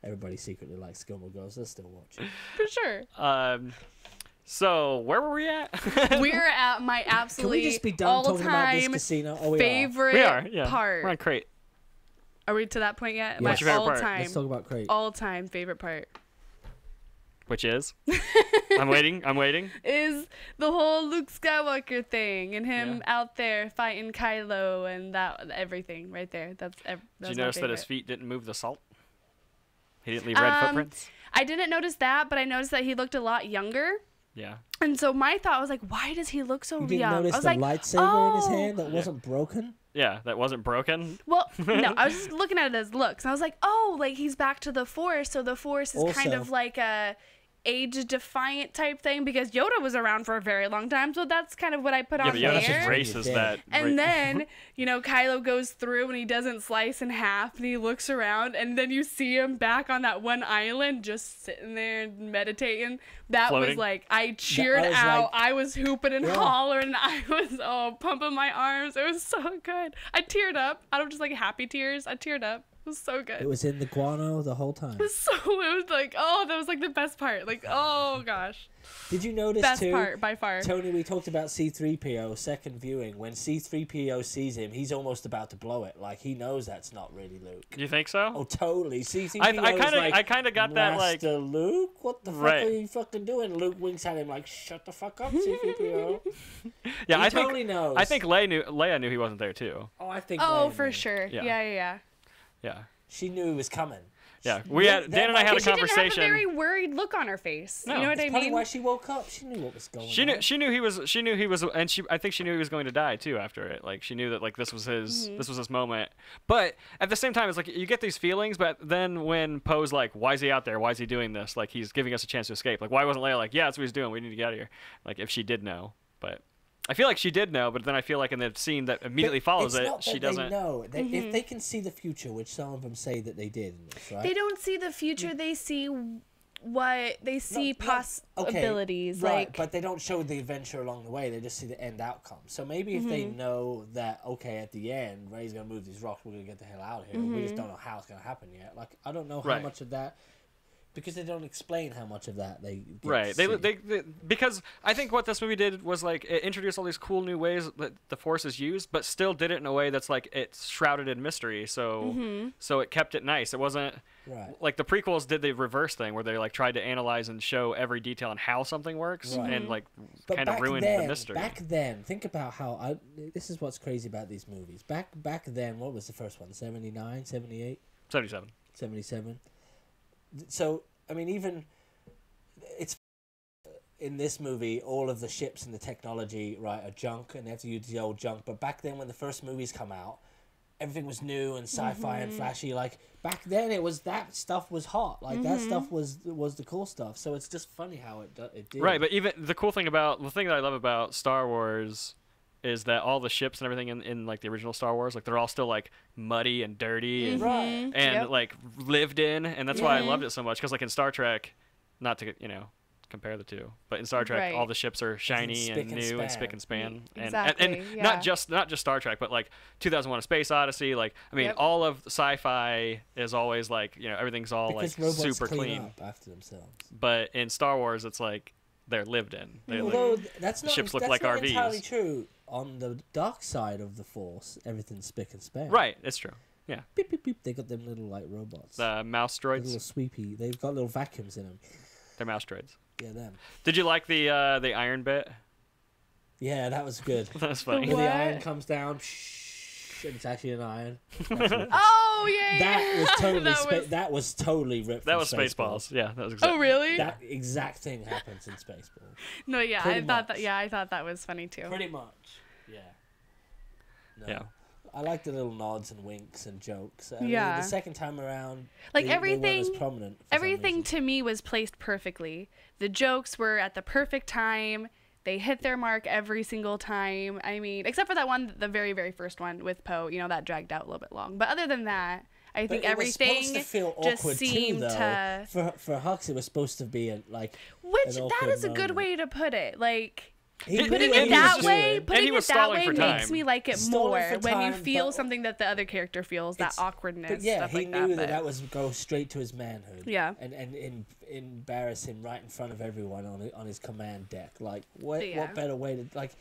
Speaker 2: Everybody secretly likes Gilmore Girls. They're still watching.
Speaker 3: For sure.
Speaker 1: So where were we at?
Speaker 3: We're at my
Speaker 2: Can
Speaker 3: absolutely
Speaker 2: we just be done talking about this
Speaker 3: all-time
Speaker 2: casino? Oh, we are.
Speaker 3: favorite
Speaker 1: we are. Yeah.
Speaker 3: part.
Speaker 1: We're on Crate.
Speaker 3: Are we to that point yet?
Speaker 2: Yes.
Speaker 3: My
Speaker 1: What's your favorite part?
Speaker 3: all-time,
Speaker 2: Let's talk about Crate.
Speaker 3: all-time favorite part
Speaker 1: Which is? I'm waiting.
Speaker 3: is the whole Luke Skywalker thing and him
Speaker 1: Yeah.
Speaker 3: out there fighting Kylo and that everything right there. That's
Speaker 1: Did
Speaker 3: my
Speaker 1: you notice that his
Speaker 3: favorite.
Speaker 1: feet didn't move the salt? He didn't leave red footprints?
Speaker 3: I didn't notice that, but I noticed that he looked a lot younger.
Speaker 1: Yeah.
Speaker 3: And so my thought was like, why does he look so
Speaker 2: You didn't
Speaker 3: young?
Speaker 2: notice
Speaker 3: I was
Speaker 2: the
Speaker 3: like,
Speaker 2: lightsaber in his
Speaker 3: oh.
Speaker 2: hand that wasn't broken?
Speaker 1: Yeah, that wasn't broken.
Speaker 3: Well, no, I was just looking at it as looks. And I was like, oh, like he's back to the Force, so the Force is kind
Speaker 2: Also-
Speaker 3: of like a age-defiant type thing because Yoda was around for a very long time, so that's kind of what I put
Speaker 1: Yeah,
Speaker 3: on
Speaker 1: but Yoda just
Speaker 3: there.
Speaker 1: erases that.
Speaker 3: And then, you know, Kylo goes through and he doesn't slice in half and he looks around and then you see him back on that one island just sitting there and meditating. That
Speaker 1: Floating.
Speaker 3: was like, I cheered
Speaker 2: was
Speaker 3: out.
Speaker 2: like-
Speaker 3: I was hooping and
Speaker 2: Yeah.
Speaker 3: hollering. I was, pumping my arms. It was so good. I teared up. Out of just like happy tears. I teared up. It was so good.
Speaker 2: It was in the guano the whole time.
Speaker 3: It was like, oh, that was like the best part. Like, oh gosh.
Speaker 2: Did you notice
Speaker 3: Best
Speaker 2: too?
Speaker 3: part by far.
Speaker 2: Tony, we talked about C-3PO second viewing. When C-3PO sees him, he's almost about to blow it. Like he knows that's not really Luke.
Speaker 1: You think so?
Speaker 2: Oh, totally. C-3PO
Speaker 1: I kind of got that like.
Speaker 2: Master Luke, what the fuck
Speaker 1: Right.
Speaker 2: are you fucking doing? Luke winks at him like, shut the fuck up, C-3PO.
Speaker 1: Yeah,
Speaker 2: He
Speaker 1: I
Speaker 2: totally
Speaker 1: think.
Speaker 2: knows.
Speaker 1: I think Leia knew he wasn't there too.
Speaker 2: Oh, I think.
Speaker 3: Oh,
Speaker 2: Leia
Speaker 3: for
Speaker 2: knew.
Speaker 3: sure.
Speaker 1: Yeah.
Speaker 3: Yeah.
Speaker 1: Yeah.
Speaker 2: She knew he was coming.
Speaker 1: Yeah. Dan and I had a
Speaker 3: She didn't have a
Speaker 1: conversation.
Speaker 3: very worried look on her face.
Speaker 1: No.
Speaker 3: You know what
Speaker 2: That's
Speaker 3: I
Speaker 2: probably
Speaker 3: mean?
Speaker 2: why she woke up. She knew what was going on.
Speaker 1: She knew he was, and I think she knew he was going to die too after it. Like she knew that like this was his moment. But at the same time, it's like you get these feelings, but then when Poe's like, why is he out there? Why is he doing this? Like he's giving us a chance to escape. Like why wasn't Leia like, yeah, that's what he's doing. We need to get out of here. Like if she did know, but I feel like she did know. But then I feel like in the scene that immediately
Speaker 2: But
Speaker 1: follows
Speaker 2: it's
Speaker 1: it,
Speaker 2: not
Speaker 1: she
Speaker 2: that
Speaker 1: doesn't.
Speaker 2: They know. If they can see the future, which some of them say that they did in this, right?
Speaker 3: They don't see the future. They see what they see
Speaker 2: Okay,
Speaker 3: possibilities.
Speaker 2: right,
Speaker 3: like
Speaker 2: but they don't show the adventure along the way. They just see the end outcome. So maybe if they know that, okay, at the end, Rey's gonna move these rocks, we're gonna get the hell out of here. We just don't know how it's gonna happen yet. Like I don't know how
Speaker 1: Right.
Speaker 2: much of that, because they don't explain how much of that they get
Speaker 1: Right.
Speaker 2: to
Speaker 1: They
Speaker 2: see.
Speaker 1: because I think what this movie did was like it introduced all these cool new ways that the Force is used, but still did it in a way that's like it's shrouded in mystery. So so it kept it nice. It wasn't
Speaker 2: Right.
Speaker 1: like the prequels did the reverse thing where they like tried to analyze and show every detail on how something works
Speaker 2: Right.
Speaker 1: and like
Speaker 2: But
Speaker 1: kind of
Speaker 2: back
Speaker 1: ruined
Speaker 2: then,
Speaker 1: the mystery.
Speaker 2: Back then, think about how this is what's crazy about these movies. Back then, what was the first one? 79, 78?
Speaker 1: 77.
Speaker 2: 77. So, I mean, even it's in this movie, all of the ships and the technology, right, are junk, and they have to use the old junk. But back then, when the first movies come out, everything was new and sci-fi and flashy. Like back then, it was that stuff was hot. Like that stuff was the cool stuff. So it's just funny how it did.
Speaker 1: Right, but even the thing that I love about Star Wars is that all the ships and everything in like the original Star Wars, like they're all still like muddy and dirty and like lived in, and that's why I loved it so much. Because like in Star Trek, not to compare the two, but in Star Trek all the ships are shiny and new and spick and span, and not just Star Trek, but like 2001: A Space Odyssey. Like I mean, all of sci-fi is always like everything's all
Speaker 2: because
Speaker 1: like super clean
Speaker 2: up after themselves.
Speaker 1: But in Star Wars, it's like they're lived in.
Speaker 2: Although that's not
Speaker 1: ships look like RVs.
Speaker 2: Entirely true. On the dark side of the Force, everything's spick and span.
Speaker 1: Right, it's true. Yeah.
Speaker 2: Beep beep beep. They got them little like robots.
Speaker 1: The mouse droids.
Speaker 2: Little sweepy. They've got little vacuums in them.
Speaker 1: They're mouse droids.
Speaker 2: Yeah, them.
Speaker 1: Did you like the iron bit?
Speaker 2: Yeah, that was good.
Speaker 1: That was funny.
Speaker 2: When the iron comes down, and it's actually an iron.
Speaker 3: Oh yeah.
Speaker 2: That was totally that was totally ripped.
Speaker 1: That
Speaker 2: from
Speaker 1: was
Speaker 2: Spaceballs.
Speaker 1: Yeah, that was exactly.
Speaker 3: Oh really?
Speaker 2: That exact thing happens in Spaceballs.
Speaker 3: No, yeah,
Speaker 2: Pretty
Speaker 3: I thought
Speaker 2: much.
Speaker 3: I thought that was funny too.
Speaker 2: Pretty much. Yeah. No.
Speaker 1: Yeah.
Speaker 2: I like the little nods and winks and jokes. I mean,
Speaker 3: Yeah.
Speaker 2: the second time around,
Speaker 3: Like
Speaker 2: they weren't as
Speaker 3: everything,
Speaker 2: prominent for some
Speaker 3: everything
Speaker 2: reason.
Speaker 3: to me was placed perfectly. The jokes were at the perfect time. They hit their mark every single time. I mean, except for that one, the very, very first one with Poe. That dragged out a little bit long. But other than that, I think everything
Speaker 2: was supposed to feel
Speaker 3: just
Speaker 2: awkward
Speaker 3: seemed
Speaker 2: too, though.
Speaker 3: to.
Speaker 2: For Hux, it was supposed to be like.
Speaker 3: Which
Speaker 2: an
Speaker 3: that
Speaker 2: awkward
Speaker 3: is a good
Speaker 2: moment.
Speaker 3: way to put it. Like.
Speaker 2: He
Speaker 3: Putting
Speaker 2: knew what
Speaker 3: it
Speaker 2: he was
Speaker 3: that
Speaker 2: doing.
Speaker 3: way,
Speaker 1: And
Speaker 3: putting
Speaker 1: he
Speaker 3: it
Speaker 1: was
Speaker 3: that
Speaker 1: stalling
Speaker 3: way
Speaker 1: for
Speaker 3: makes
Speaker 1: time.
Speaker 3: me like it
Speaker 2: Stalling
Speaker 3: more
Speaker 2: for
Speaker 3: when you
Speaker 2: time,
Speaker 3: feel
Speaker 2: but
Speaker 3: something that the other character feels, that awkwardness,
Speaker 2: But yeah,
Speaker 3: stuff
Speaker 2: he
Speaker 3: like
Speaker 2: knew
Speaker 3: that.
Speaker 2: that was go straight to his manhood.
Speaker 3: Yeah.
Speaker 2: And embarrass him right in front of everyone on his command deck. Like what
Speaker 3: Yeah.
Speaker 2: what better way to like?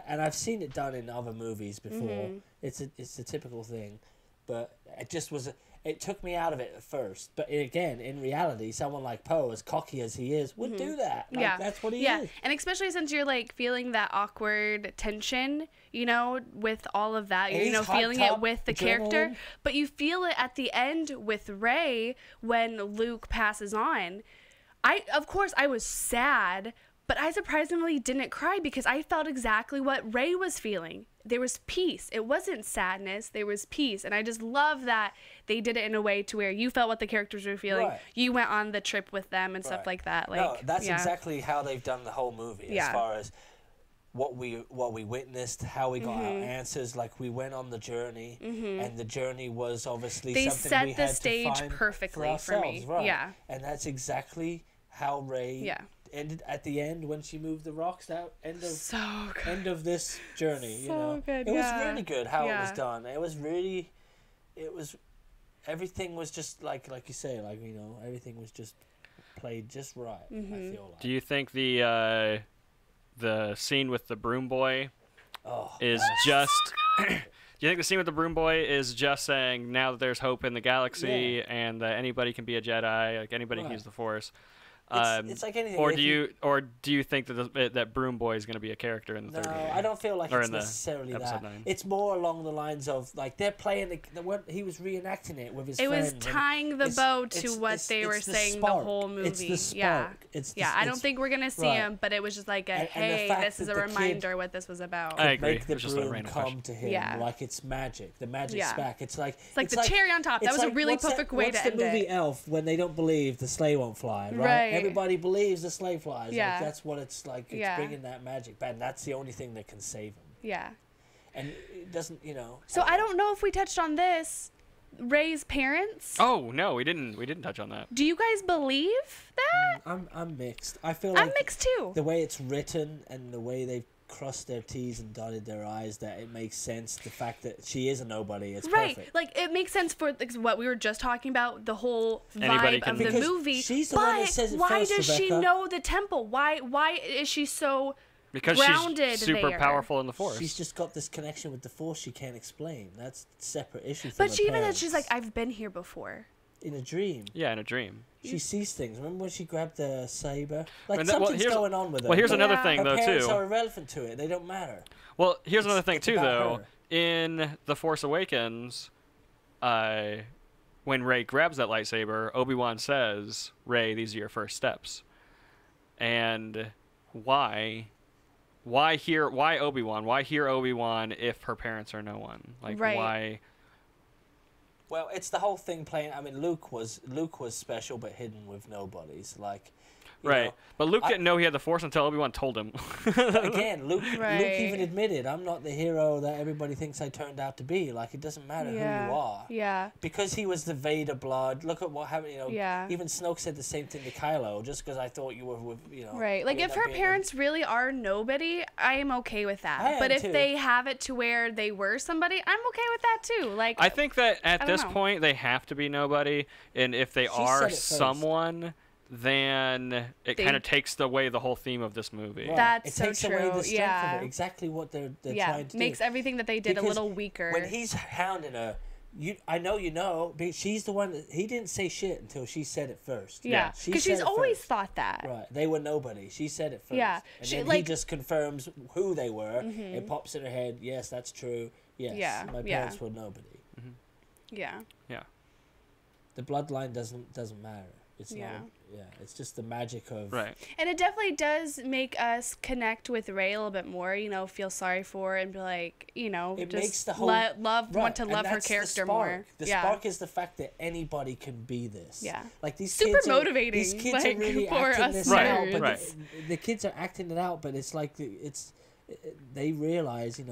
Speaker 2: And I've seen it done in other movies before. It's a typical thing, but it just was. It took me out of it at first, but again, in reality, someone like Poe, as cocky as he is, would do that. Like,
Speaker 3: Yeah,
Speaker 2: that's what he
Speaker 3: yeah,
Speaker 2: is.
Speaker 3: and especially since you're like feeling that awkward tension, with all of that,
Speaker 2: And he's
Speaker 3: feeling
Speaker 2: hyped
Speaker 3: it
Speaker 2: up,
Speaker 3: with the character,
Speaker 2: adrenaline.
Speaker 3: but you feel it at the end with Rey when Luke passes on. Of course, I was sad, but I surprisingly didn't cry because I felt exactly what Rey was feeling. There was peace. It wasn't sadness. There was peace. And I just love that they did it in a way to where you felt what the characters were feeling.
Speaker 2: Right.
Speaker 3: You went on the trip with them and stuff like that. Like,
Speaker 2: No, that's
Speaker 3: yeah.
Speaker 2: exactly how they've done the whole movie. As far as what we witnessed, how we got our answers. Like we went on the journey, and the journey was obviously
Speaker 3: They
Speaker 2: something
Speaker 3: set
Speaker 2: we
Speaker 3: the
Speaker 2: had
Speaker 3: stage
Speaker 2: to find
Speaker 3: perfectly for me.
Speaker 2: ourselves, right?
Speaker 3: Yeah.
Speaker 2: And that's exactly how Rey ended at the end when she moved the rocks. That end of
Speaker 3: So good.
Speaker 2: end of this journey.
Speaker 3: So good,
Speaker 2: It was
Speaker 3: yeah.
Speaker 2: really good how it was
Speaker 3: Yeah.
Speaker 2: done. It was everything was just like you say, everything was just played just right. I feel like.
Speaker 1: Do you think the scene with the broom boy is just? Do you think the scene with the broom boy is just saying now that there's hope in the galaxy and that anybody can be a Jedi, like anybody can use the Force?
Speaker 2: It's like anything.
Speaker 1: Or do you think that that broom boy is going to be a character in the third movie?
Speaker 2: No, I don't feel like
Speaker 1: Or
Speaker 2: it's
Speaker 1: in the
Speaker 2: necessarily
Speaker 1: episode
Speaker 2: that.
Speaker 1: 9.
Speaker 2: It's more along the lines of like they're playing he was reenacting it with his
Speaker 3: It
Speaker 2: friend.
Speaker 3: was tying the bow to what they were saying the whole movie.
Speaker 2: It's the spark.
Speaker 3: Yeah. I don't think we're gonna see him, but it was just like
Speaker 2: And the
Speaker 3: hey,
Speaker 2: fact
Speaker 3: this is
Speaker 2: that
Speaker 3: a
Speaker 2: the kid
Speaker 3: reminder what this was about.
Speaker 1: I agree.
Speaker 2: Make the
Speaker 1: It's just a
Speaker 2: broom
Speaker 1: random
Speaker 2: come
Speaker 1: question.
Speaker 2: to him
Speaker 3: Yeah.
Speaker 2: like it's magic. The magic's back. It's like
Speaker 3: the cherry on top. That
Speaker 2: it's
Speaker 3: was a
Speaker 2: like,
Speaker 3: really
Speaker 2: what's that-
Speaker 3: perfect way
Speaker 2: what's
Speaker 3: to
Speaker 2: the
Speaker 3: end
Speaker 2: movie
Speaker 3: it.
Speaker 2: Elf when they don't believe the sleigh won't fly, right?
Speaker 3: Right.
Speaker 2: Everybody believes the sleigh flies.
Speaker 3: Yeah.
Speaker 2: Like, that's what it's like. It's
Speaker 3: Yeah.
Speaker 2: bringing that magic back. And that's the only thing that can save him.
Speaker 3: Yeah.
Speaker 2: And it doesn't,
Speaker 3: So I don't know if we touched on this. Rey's parents.
Speaker 1: Oh no, we didn't touch on that.
Speaker 3: Do you guys believe that?
Speaker 2: I'm mixed. I feel like
Speaker 3: I'm mixed too.
Speaker 2: the way it's written and the way they've crossed their T's and dotted their I's, that it makes sense. The fact that she is a nobody, it's
Speaker 3: Right,
Speaker 2: perfect.
Speaker 3: like it makes sense for like, what we were just talking about, the whole
Speaker 1: Anybody
Speaker 3: vibe
Speaker 1: can-
Speaker 3: of the
Speaker 2: Because
Speaker 3: movie.
Speaker 2: she's the
Speaker 3: but
Speaker 2: one that says it
Speaker 3: why
Speaker 2: first,
Speaker 3: does she
Speaker 2: Rebecca.
Speaker 3: know the temple? Why is she so
Speaker 1: Because
Speaker 3: grounded
Speaker 1: she's super
Speaker 3: there?
Speaker 1: powerful in the Force.
Speaker 2: She's just got this connection with the Force she can't explain. That's a separate issue from
Speaker 3: But
Speaker 2: her
Speaker 3: she even said
Speaker 2: parents.
Speaker 3: she's like, I've been here before.
Speaker 2: in a dream.
Speaker 1: Yeah, in a dream.
Speaker 2: She sees things. Remember when she grabbed the saber? Like
Speaker 1: And that- well,
Speaker 2: something's
Speaker 1: here's-
Speaker 2: going on with her.
Speaker 1: Well, here's
Speaker 2: But
Speaker 1: another
Speaker 3: Yeah.
Speaker 1: thing
Speaker 2: her
Speaker 1: though
Speaker 2: parents
Speaker 1: too.
Speaker 2: are irrelevant to it. They don't matter.
Speaker 1: Well, here's another thing
Speaker 2: it's
Speaker 1: too,
Speaker 2: about
Speaker 1: though.
Speaker 2: her.
Speaker 1: In The Force Awakens, when Rey grabs that lightsaber, Obi-Wan says, "Rey, these are your first steps." And why Obi-Wan? Why hear Obi-Wan if her parents are no one? Like
Speaker 3: Right.
Speaker 1: why?
Speaker 2: Well, it's the whole thing playing. I mean, Luke was special, but hidden with nobodies. Like,
Speaker 1: right.
Speaker 2: know,
Speaker 1: But Luke didn't know he had the Force until Obi-Wan told him.
Speaker 2: Again, Luke even admitted, I'm not the hero that everybody thinks I turned out to be. Like, it doesn't matter who you are.
Speaker 3: Yeah.
Speaker 2: Because he was the Vader blood. Look at what happened. Even Snoke said the same thing to Kylo. Just because I thought you were with,
Speaker 3: Right. Like, if her parents really are nobody, I am okay with that. But if they have it to where they were somebody, I'm okay with that too. Like,
Speaker 1: I think that at this point they have to be nobody, and if they are someone, then it kind of takes away the whole theme of this movie.
Speaker 2: Right.
Speaker 3: That's
Speaker 2: it takes
Speaker 3: so true.
Speaker 2: away the strength of it. Exactly what they're trying to do.
Speaker 3: Makes everything that they did a little weaker.
Speaker 2: When he's hounding her, I know, but she's the one he didn't say shit until she said it first.
Speaker 3: Yeah, because she's always thought that.
Speaker 2: Right, they were nobody. She said it first.
Speaker 3: Yeah,
Speaker 2: and then he just confirms who they were. It pops in her head. Yes, that's true. Yes, my parents were nobody.
Speaker 3: Yeah.
Speaker 1: Yeah.
Speaker 2: The bloodline doesn't matter. It's not. It's just the magic of
Speaker 1: right.
Speaker 3: And it definitely does make us connect with Rey a little bit more. Feel sorry for her and be like,
Speaker 2: it
Speaker 3: just
Speaker 2: makes the whole
Speaker 3: want to love her character more.
Speaker 2: The spark is the fact that anybody can be this.
Speaker 3: Yeah.
Speaker 2: Like these
Speaker 3: super
Speaker 2: kids
Speaker 3: motivating.
Speaker 2: These kids are really
Speaker 3: for
Speaker 2: acting
Speaker 3: us
Speaker 2: this out, but
Speaker 1: right.
Speaker 2: the kids are acting it out. But it's like they realize,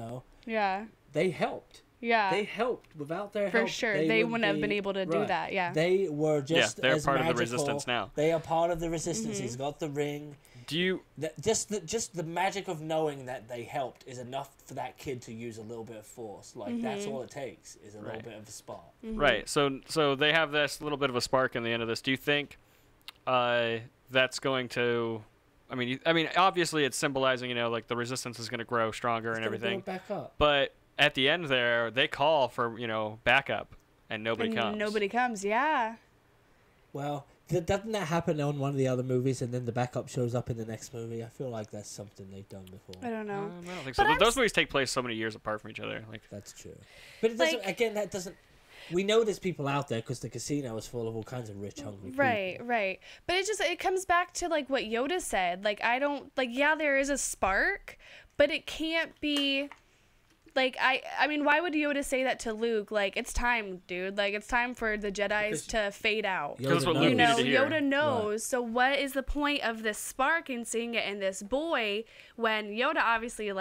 Speaker 3: Yeah.
Speaker 2: they helped.
Speaker 3: Yeah.
Speaker 2: They helped. Without their help,
Speaker 3: for sure. They wouldn't have been able to do that. Yeah.
Speaker 2: They were just
Speaker 1: they're
Speaker 2: as
Speaker 1: part
Speaker 2: magical.
Speaker 1: of the Resistance now.
Speaker 2: They are part of the Resistance. He's got the ring.
Speaker 1: Do you
Speaker 2: just the magic of knowing that they helped is enough for that kid to use a little bit of force. Like that's all it takes is a little bit of a spark.
Speaker 1: Right. So they have this little bit of a spark in the end of this. Do you think that's going to I mean obviously it's symbolizing, like the Resistance is going to grow stronger and everything.
Speaker 2: Back up.
Speaker 1: But at the end there, they call for, backup, and nobody comes.
Speaker 3: Nobody comes, yeah.
Speaker 2: Well, doesn't that happen on one of the other movies, and then the backup shows up in the next movie? I feel like that's something they've done before.
Speaker 3: I don't know.
Speaker 1: I don't think so. But those movies take place so many years apart from each other. Like
Speaker 2: that's true. But it doesn't. Again, that doesn't. We know there's people out there because the casino is full of all kinds of rich, hungry people.
Speaker 3: Right. But it comes back to like what Yoda said. Like there is a spark, but it can't be. Like, I mean, why would Yoda say that to Luke? Like, it's time, dude. Like, it's time for the Jedis to fade out.
Speaker 1: Because what Luke needed to hear.
Speaker 3: Yoda knows. Right. So what is the point of this spark and seeing it in this boy when Yoda obviously,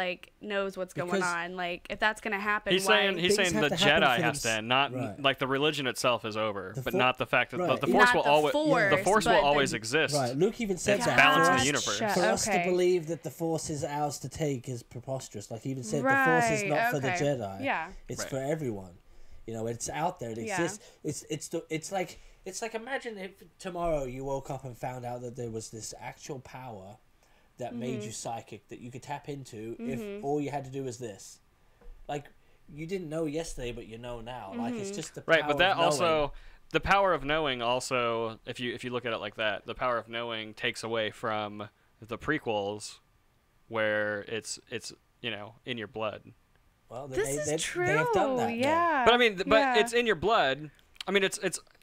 Speaker 3: knows what's going on? Like, if that's going to happen,
Speaker 1: he's saying the Jedi has to end. Not, like, the religion itself is over. But not the fact that the Force will always... The Force will always exist.
Speaker 2: Right. Luke even said
Speaker 1: it's
Speaker 2: that.
Speaker 1: Balancing the universe.
Speaker 2: For us to believe that the Force is ours to take is preposterous. Like, he even said the Force is not for the Jedi.
Speaker 3: Yeah.
Speaker 2: It's for everyone. It's out there. It exists. It's like imagine if tomorrow you woke up and found out that there was this actual power that made you psychic that you could tap into if all you had to do was this. Like you didn't know yesterday, but you know now. Like it's just the power
Speaker 1: but that
Speaker 2: of knowing.
Speaker 1: also the power of knowing also if you look at it like that, the power of knowing takes away from the prequels where it's in your blood.
Speaker 2: Well,
Speaker 3: this is true.
Speaker 2: They have done that.
Speaker 3: Yeah.
Speaker 1: But I mean, it's in your blood. I mean,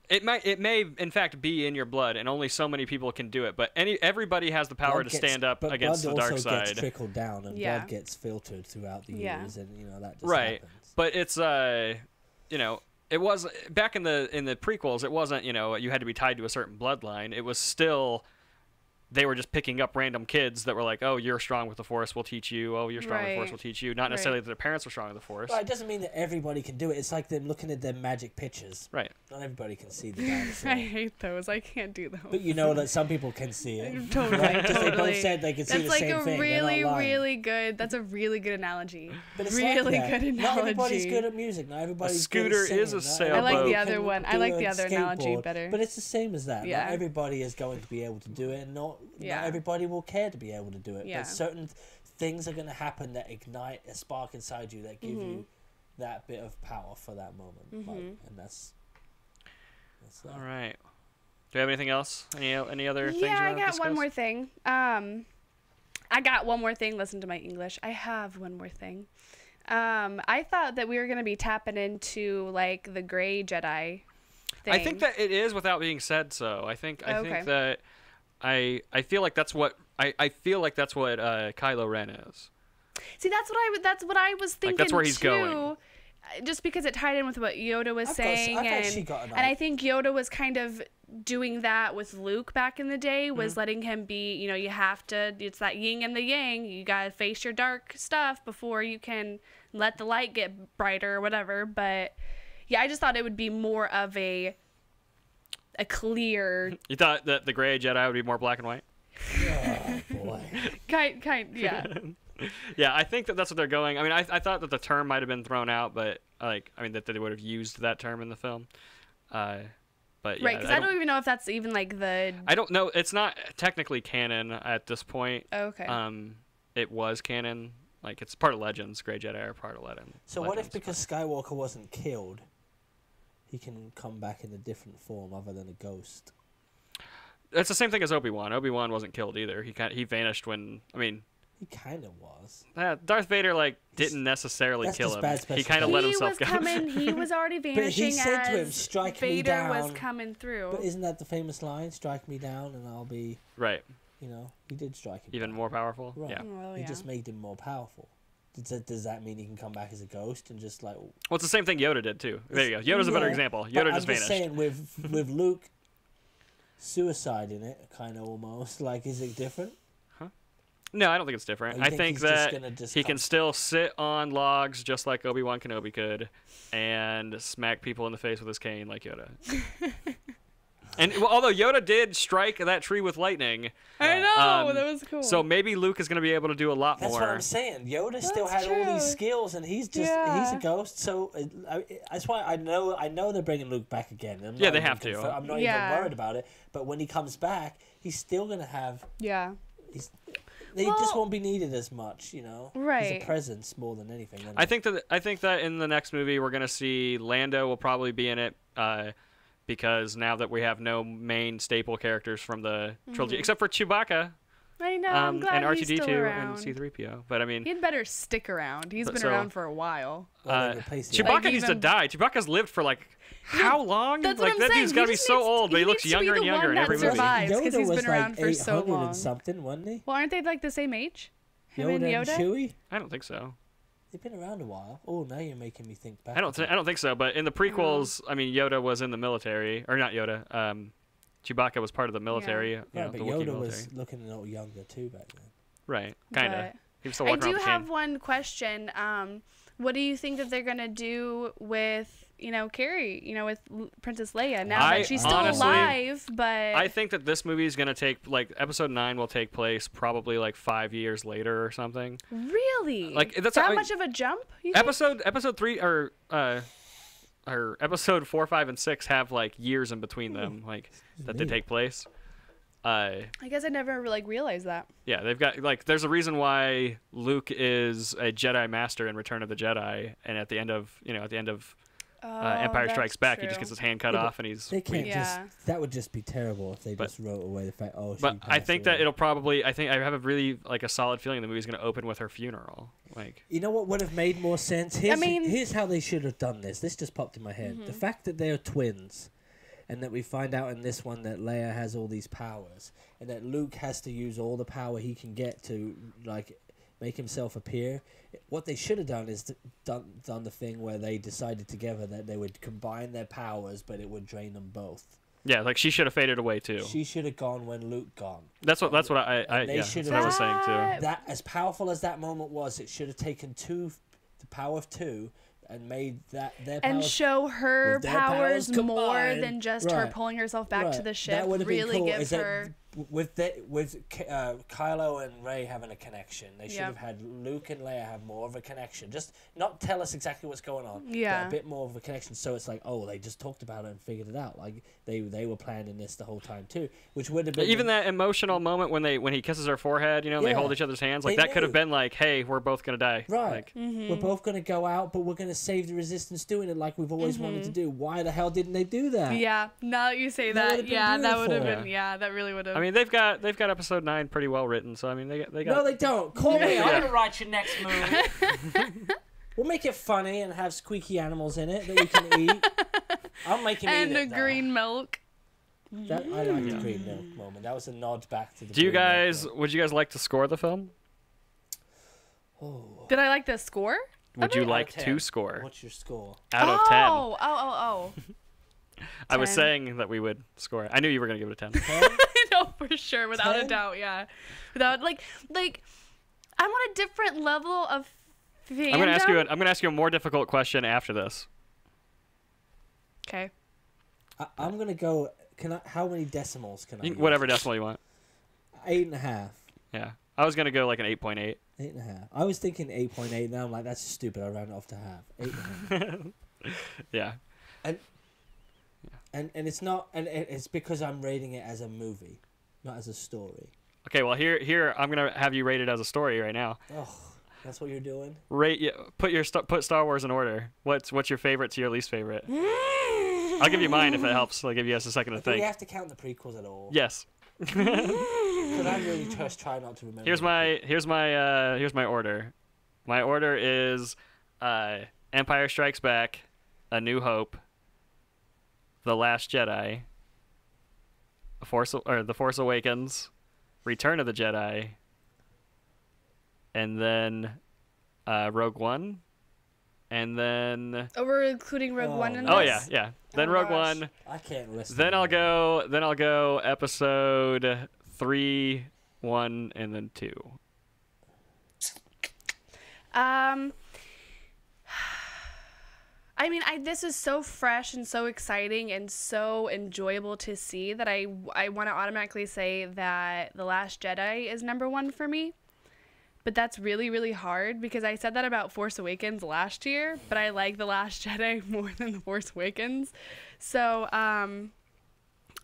Speaker 1: it may in fact be in your blood, and only so many people can do it. But everybody has the power to stand up against the dark side.
Speaker 2: Blood also gets trickled down, and blood gets filtered throughout the years, and that just happens.
Speaker 1: But it's it was back in the prequels. It wasn't you had to be tied to a certain bloodline. It was still. They were just picking up random kids that were like, oh, you're strong with the Force, we'll teach you. Oh, you're strong with the Force, we'll teach you. Not necessarily that their parents were strong with the Force.
Speaker 2: Well, it doesn't mean that everybody can do it. It's like them looking at their magic pictures.
Speaker 1: Right.
Speaker 2: Not everybody can see the dinosaur.
Speaker 3: I hate those. I can't do those.
Speaker 2: But you know that some people can see it.
Speaker 3: Totally.
Speaker 2: Right? Because they both said they could see the same thing.
Speaker 3: That's a really good analogy.
Speaker 2: But it's
Speaker 3: really
Speaker 2: like
Speaker 3: good analogy.
Speaker 2: Not everybody's good at music. Not everybody's
Speaker 1: a scooter
Speaker 2: good at
Speaker 1: is a sailboat.
Speaker 3: I like the other one. I like the other analogy better.
Speaker 2: But it's the same as that.
Speaker 3: Yeah.
Speaker 2: Not everybody is going to be able to do it, and not everybody will care to be able to do it.
Speaker 3: Yeah.
Speaker 2: But certain things are going to happen that ignite a spark inside you that give you that bit of power for that moment. And that's that.
Speaker 1: All right. Do you have anything else? Any other things you
Speaker 3: Yeah, I
Speaker 1: want to
Speaker 3: got
Speaker 1: discuss?
Speaker 3: one more thing. I got one more thing. Listen to my English. I have one more thing. I thought that we were going to be tapping into like the gray Jedi thing.
Speaker 1: I think that it is without being said so. I think that I feel like that's what Kylo Ren is.
Speaker 3: See, that's what I was thinking.
Speaker 1: Like, that's where he's
Speaker 3: too.
Speaker 1: going.
Speaker 3: just because it tied in with what Yoda was saying, and I think Yoda was kind of doing that with Luke back in the day, was letting him be, you know, you have to, it's that yin and the yang, you gotta face your dark stuff before you can let the light get brighter or whatever. But yeah, I just thought it would be more of a clear.
Speaker 1: You thought that the gray Jedi would be more black and white?
Speaker 2: Oh boy.
Speaker 3: Yeah.
Speaker 1: Yeah, I think that's what they're going. I mean, I thought that the term might have been thrown out, but like, I mean, that they would have used that term in the film. But yeah,
Speaker 3: right, because I don't even know if that's even like the.
Speaker 1: I don't know. It's not technically canon at this point.
Speaker 3: Okay.
Speaker 1: It was canon. Like, it's part of Legends. Grey Jedi are part of Legends.
Speaker 2: So what if because Skywalker wasn't killed, he can come back in a different form other than a ghost?
Speaker 1: It's the same thing as Obi-Wan. Obi-Wan wasn't killed either. He vanished when. I mean.
Speaker 2: He kind of was.
Speaker 1: Darth Vader didn't necessarily kill him. He kind of let himself go.
Speaker 3: He was already vanishing.
Speaker 2: But he said to him, "Strike me down."
Speaker 3: Vader was coming through.
Speaker 2: But isn't that the famous line? "Strike me down, and I'll be."
Speaker 1: Right.
Speaker 2: You know, he did strike him.
Speaker 1: Even more powerful.
Speaker 2: Right.
Speaker 1: Yeah.
Speaker 3: Well,
Speaker 2: he just made him more powerful. Does that mean he can come back as a ghost and just like?
Speaker 1: Well, it's the same thing Yoda did too. There you go. Yoda's a better example. Yoda just vanished.
Speaker 2: I'm just saying, with Luke, suicide in it, kind of almost like, is it different?
Speaker 1: No, I don't think it's different. I think that he can still sit on logs just like Obi-Wan Kenobi could and smack people in the face with his cane like Yoda. And although Yoda did strike that tree with lightning.
Speaker 3: I know, that was cool.
Speaker 1: So maybe Luke is going to be able to do a lot more.
Speaker 2: That's what I'm saying. Yoda still had all these skills, and he's he's a ghost. So that's why I know they're bringing Luke back again.
Speaker 1: Yeah, they have to.
Speaker 2: I'm not even worried about it. But when he comes back, he's still going to have...
Speaker 3: Yeah.
Speaker 2: They just won't be needed as much, you know.
Speaker 3: Right.
Speaker 2: He's a presence more than anything.
Speaker 1: I think that in the next movie we're gonna see Lando will probably be in it, because now that we have no main staple characters from the trilogy except for Chewbacca.
Speaker 3: I know. I'm glad
Speaker 1: and
Speaker 3: he's still around.
Speaker 1: and C-3PO. But I mean,
Speaker 3: he'd better stick around. He's been around for a while.
Speaker 1: Chewbacca needs to die. Chewbacca's lived for like how long?
Speaker 3: That's
Speaker 1: like
Speaker 3: what I'm
Speaker 1: that
Speaker 3: saying.
Speaker 1: dude's gotta be so old, but he looks younger and younger in every movie.
Speaker 3: Because he's been around for so long.
Speaker 2: And something, wasn't he?
Speaker 3: Well, aren't they like the same age? Him
Speaker 2: Yoda
Speaker 3: and Yoda?
Speaker 2: And Chewie?
Speaker 1: I don't think so.
Speaker 2: They've been around a while. Oh, now you're making me think back.
Speaker 1: I don't think so. But in the prequels, I mean, Yoda was in the military, or not Yoda. Chewbacca was part of the military.
Speaker 2: Yeah,
Speaker 1: you know,
Speaker 2: but
Speaker 1: the
Speaker 2: Yoda was looking a little younger too back then.
Speaker 1: Right, kind of. He was still
Speaker 3: I
Speaker 1: walking around
Speaker 3: do
Speaker 1: with a
Speaker 3: have
Speaker 1: cane.
Speaker 3: one question. What do you think that they're gonna do with, you know, Carrie, you know, with Princess Leia now that she's still alive? But
Speaker 1: I think that this movie is gonna take, like, Episode 9 will take place probably like 5 years later or something.
Speaker 3: Really?
Speaker 1: Like that's
Speaker 3: that much of a jump? You think?
Speaker 1: Episode 3 or Episode 4, 5, and 6 have like years in between them, like that they take place.
Speaker 3: I guess I never like realized that.
Speaker 1: Yeah, they've got like there's a reason why Luke is a Jedi Master in Return of the Jedi, and at the end of Empire Strikes Back, he just gets his hand cut off, and he's.
Speaker 2: They can't that would just be terrible if they just wrote away the fact. Oh,
Speaker 1: but I think that it'll probably. I have a really like a solid feeling the movie's going to open with her funeral. Like,
Speaker 2: you know what would have made more sense? Here's how they should have done this. This just popped in my head. The fact that they're twins. And that we find out in this one that Leia has all these powers, and that Luke has to use all the power he can get to like make himself appear. What they should have done is done the thing where they decided together that they would combine their powers, but it would drain them both.
Speaker 1: Yeah, like she should have faded away too.
Speaker 2: She should have gone when Luke gone.
Speaker 1: That's what I was saying too.
Speaker 2: That as powerful as that moment was, it should have taken the power of two. And made their powers,
Speaker 3: and show her powers more than just her pulling herself back to the ship.
Speaker 2: That would have
Speaker 3: really
Speaker 2: been cool.
Speaker 3: Give her
Speaker 2: with Kylo and Rey having a connection. They should have had Luke and Leia have more of a connection. Just not tell us exactly what's going on.
Speaker 3: Yeah,
Speaker 2: but a bit more of a connection. So it's like, oh, they just talked about it and figured it out. Like they were planning this the whole time too, which would have been
Speaker 1: even that emotional moment when he kisses her forehead. You know, and they hold each other's hands. Like that could have been like, hey, we're both gonna die.
Speaker 2: Right.
Speaker 1: Like,
Speaker 2: we're both gonna go out, but we're gonna save the Resistance doing it like we've always wanted to do. Why the hell didn't they do that?
Speaker 3: Yeah. Now that you say that, that would have been. Yeah, that really would have.
Speaker 1: I mean, they've got Episode 9 pretty well written, so I mean, they got.
Speaker 2: No, they don't. Call me. I'm gonna write your next movie. We'll make it funny and have squeaky animals in it that we can eat. I'll make him eat it.
Speaker 3: And the green milk.
Speaker 2: I like the green milk moment. That was a nod back to the.
Speaker 1: Would you guys like to score the film?
Speaker 2: Oh.
Speaker 3: Did I like the score?
Speaker 1: would you like to score?
Speaker 2: What's your score?
Speaker 1: Out of 10.
Speaker 3: Oh.
Speaker 1: I was saying that we would score. I knew you were going to give it a 10.
Speaker 3: I know for sure, without 10? A doubt, yeah. Without like I'm on a different level of fandom.
Speaker 1: I'm going to ask you a more difficult question after this.
Speaker 3: Okay.
Speaker 2: I'm going to go how many decimals can I use?
Speaker 1: Whatever decimal you want.
Speaker 2: 8.5.
Speaker 1: Yeah. I was going to go like an 8.8.
Speaker 2: 8.5. I was thinking 8.8. Now I'm like, that's stupid. I round it off to half. 8.5.
Speaker 1: Yeah.
Speaker 2: And it's not, and it's because I'm rating it as a movie, not as a story.
Speaker 1: Okay, well here I'm gonna have you rate it as a story right now.
Speaker 2: Oh, that's what you're doing.
Speaker 1: Put Star Wars in order. What's your favorite to your least favorite? I'll give you mine if it helps. I'll give you guys a second to think.
Speaker 2: Do we have to count the prequels at all?
Speaker 1: Yes.
Speaker 2: Could I really just try not to remember?
Speaker 1: Here's my order. My order is Empire Strikes Back, A New Hope, The Last Jedi, The Force Awakens, Return of the Jedi, and then Rogue One, and then.
Speaker 3: Oh, we're including Rogue One in this?
Speaker 1: Oh yeah. Then Rogue One.
Speaker 2: I can't listen.
Speaker 1: Then I'll go Episode 3, 1, and then 2.
Speaker 3: I mean, this is so fresh and so exciting and so enjoyable to see that I want to automatically say that The Last Jedi is number 1 for me. But that's really, really hard because I said that about Force Awakens last year, but I like The Last Jedi more than The Force Awakens. So, I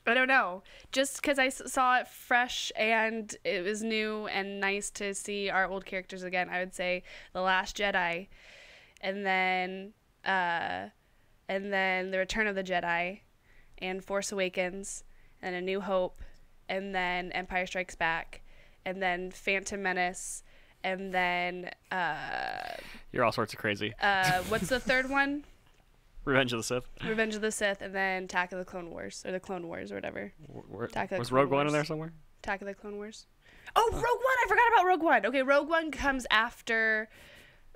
Speaker 3: don't know. Just because I saw it fresh and it was new and nice to see our old characters again, I would say The Last Jedi. And then The Return of the Jedi, and Force Awakens, and A New Hope, and then Empire Strikes Back, and then Phantom Menace, and then
Speaker 1: You're all sorts of crazy.
Speaker 3: What's the third one?
Speaker 1: Revenge of the Sith.
Speaker 3: Revenge of the Sith, and then Attack of the Clone Wars, or the Clone Wars, or whatever.
Speaker 1: Was Rogue One in there somewhere?
Speaker 3: Attack of the Clone Wars. Oh, Rogue One! I forgot about Rogue One. Okay, Rogue One comes after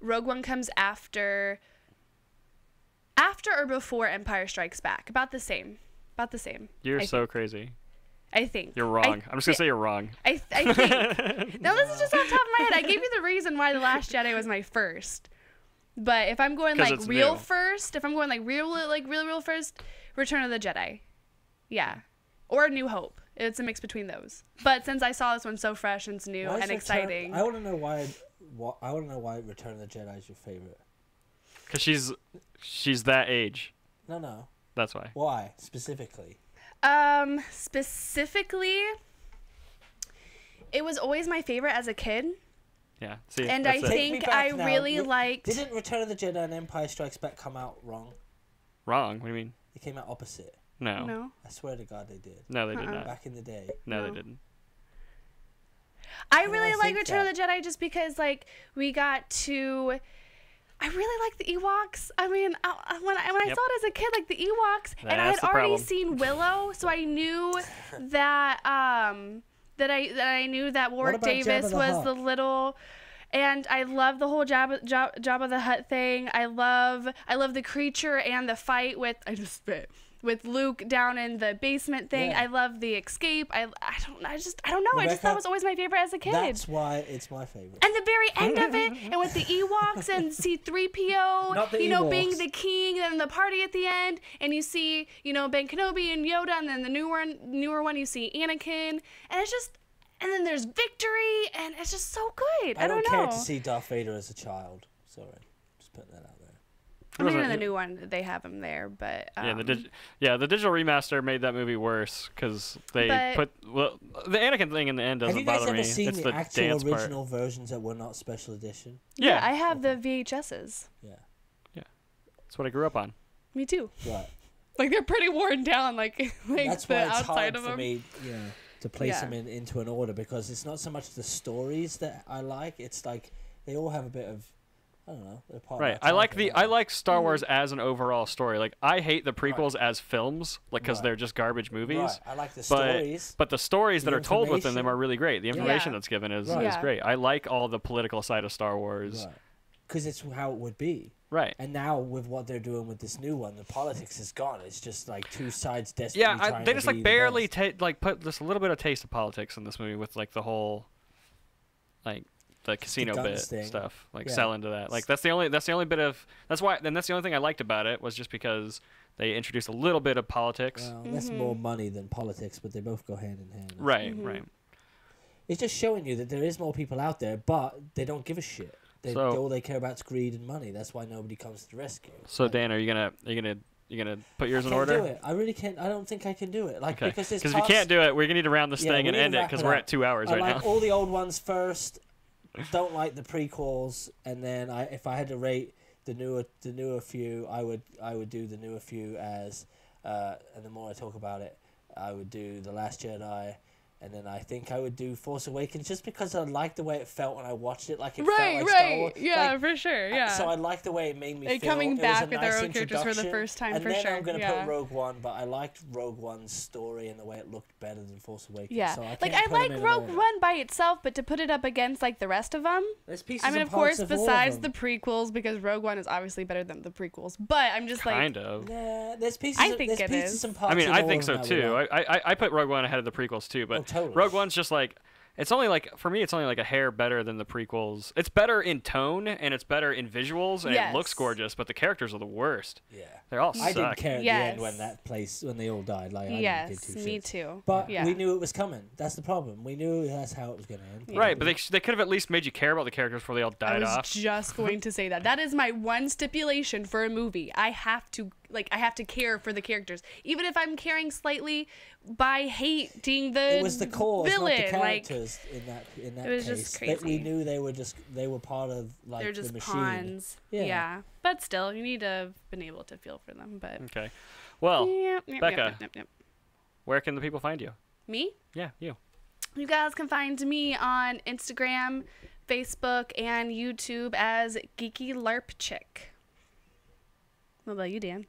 Speaker 3: or before Empire Strikes Back. About the same.
Speaker 1: You're so crazy.
Speaker 3: I think.
Speaker 1: You're wrong. I'm just going to say you're wrong.
Speaker 3: I think. No, this is just off the top of my head. I gave you the reason why The Last Jedi was my first. But if I'm going like real first, real first, Return of the Jedi. Yeah. Or A New Hope. It's a mix between those. But since I saw this one so fresh and it's new and exciting.
Speaker 2: I want to know why Return of the Jedi is your favorite.
Speaker 1: Because she's that age.
Speaker 2: No.
Speaker 1: That's why.
Speaker 2: Why specifically?
Speaker 3: Specifically, it was always my favorite as a kid.
Speaker 1: Yeah. See,
Speaker 3: and I think I really liked.
Speaker 2: Didn't Return of the Jedi and Empire Strikes Back come out wrong?
Speaker 1: Wrong? What do you mean?
Speaker 2: They came out opposite.
Speaker 1: No.
Speaker 2: I swear to God they did.
Speaker 1: No, they did not.
Speaker 2: Back in the day.
Speaker 1: No, they didn't.
Speaker 3: I really like Return of the Jedi just because we got to. I really like the Ewoks. I mean, when I saw it as a kid, like the Ewoks, and I had already seen Willow, so I knew that I knew that Warwick Davis was the little, and I love the whole Jabba the Hutt thing. I love the creature and the fight with with Luke down in the basement thing. Yeah. I love the escape. I don't know. Rebecca, I just thought it was always my favorite as a kid.
Speaker 2: That's why it's my favorite.
Speaker 3: And the very end of it, and with the Ewoks and C-3PO, being the king, and the party at the end, and you see, Ben Kenobi and Yoda, and then the newer one, you see Anakin, and it's just, and then there's victory, and it's just so good. I don't know.
Speaker 2: care to see Darth Vader as a child. Sorry, just putting that out there.
Speaker 3: I mean, in the new one, they have him there, but
Speaker 1: the digital remaster made that movie worse because they put the Anakin thing in the end doesn't bother me.
Speaker 2: Have you guys ever seen
Speaker 1: it's
Speaker 2: the actual original versions that were not special edition?
Speaker 3: Yeah, I have the VHSs.
Speaker 2: Yeah,
Speaker 1: that's what I grew up on.
Speaker 3: Me too.
Speaker 2: Right.
Speaker 3: Like they're pretty worn down. That's
Speaker 2: the
Speaker 3: why it's
Speaker 2: outside
Speaker 3: hard
Speaker 2: of them. For me, to place them into an order because it's not so much the stories that I like. It's like they all have a bit of. I don't know. They're part
Speaker 1: right. I like Star Wars as an overall story. Like I hate the prequels as films, because they're just garbage movies.
Speaker 2: Right. I like the stories.
Speaker 1: But the stories that are told within them are really great. The information that's given is great. I like all the political side of Star Wars.
Speaker 2: Right. because it's how it would be.
Speaker 1: Right.
Speaker 2: And now with what they're doing with this new one, the politics is gone. It's just like two sides desperately trying
Speaker 1: they
Speaker 2: to
Speaker 1: just
Speaker 2: be
Speaker 1: like barely
Speaker 2: the
Speaker 1: put just a little bit of taste of politics in this movie with like the whole like the casino bit stuff, like sell into that. Like that's the only bit of that's the only thing I liked about it was just because they introduced a little bit of politics.
Speaker 2: Well, that's more money than politics, but they both go hand in hand.
Speaker 1: Right, right.
Speaker 2: It's just showing you that there is more people out there, but they don't give a shit. All they care about is greed and money. That's why nobody comes to the rescue.
Speaker 1: So Dan, are you gonna put yours in order?
Speaker 2: I can't do it. I really can't. I don't think I can do it. Like because
Speaker 1: if you can't do it, we're gonna need to round this thing and end it because we're at 2 hours right now.
Speaker 2: I like all the old ones first. Don't like the prequels, and then if I had to rate the newer few, I would do the newer few as, and the more I talk about it, I would do The Last Jedi. And then I think I would do Force Awakens just because I liked the way it felt when I watched it. Like it felt like Star Wars.
Speaker 3: Yeah, like, for sure. Yeah.
Speaker 2: So I liked the way it made me feel.
Speaker 3: Coming back with their own characters for the first time, for sure.
Speaker 2: And then I'm going to put Rogue One, but I liked Rogue One's story and the way it looked better than Force Awakens.
Speaker 3: Yeah.
Speaker 2: So I
Speaker 3: like Rogue One by itself, but to put it up against like the rest of them.
Speaker 2: There's pieces
Speaker 3: I mean, of course, besides the prequels, because Rogue One is obviously better than the prequels. But I'm just like
Speaker 1: kind of.
Speaker 2: Yeah, there's pieces.
Speaker 3: I think it is.
Speaker 2: And parts
Speaker 1: I mean, I think so too. I put Rogue One ahead of the prequels too, but Rogue One's just like it's only like for me it's only like a hair better than the prequels. It's better in tone and it's better in visuals and it looks gorgeous, but the characters are the worst.
Speaker 2: Yeah.
Speaker 1: They're all suck.
Speaker 2: I didn't care at the end when they all died. Like I did too.
Speaker 3: Me too.
Speaker 2: But we knew it was coming. That's the problem. We knew that's how it was going to end.
Speaker 1: Probably. Right, but they could have at least made you care about the characters before they all died off.
Speaker 3: I was just going to say that. That is my one stipulation for a movie. I have to care for the characters, even if I'm caring slightly by hating the
Speaker 2: It was the cause,
Speaker 3: villain.
Speaker 2: not the characters in that
Speaker 3: it was
Speaker 2: case.
Speaker 3: just crazy.
Speaker 2: That we knew they were part of like
Speaker 3: they're just
Speaker 2: the machine.
Speaker 3: pawns. Yeah, but still, you need to have been able to feel for them. But
Speaker 1: okay, well, Becca,
Speaker 3: yep.
Speaker 1: Where can the people find you?
Speaker 3: Me?
Speaker 1: Yeah, you.
Speaker 3: You guys can find me on Instagram, Facebook, and YouTube as Geeky LARP Chick. What about you, Dan?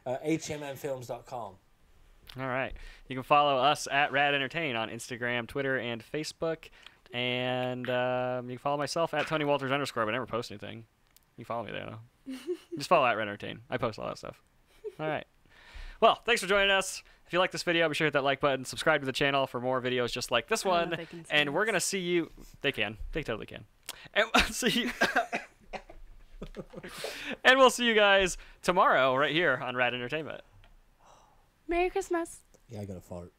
Speaker 2: HMNfilms.com.
Speaker 1: All right. You can follow us at Rad Entertain on Instagram, Twitter, and Facebook. And you can follow myself at Tony Walters _, but I never post anything. You follow me there, though. Just follow at Rad Entertain. I post all that stuff. All right. Well, thanks for joining us. If you like this video, be sure to hit that like button. Subscribe to the channel for more videos just like this one. And we're going to see you. They can. They totally can. And we'll see you. And we'll see you guys tomorrow right here on Rad Entertainment.
Speaker 3: Merry Christmas.
Speaker 2: Yeah, I got a fart.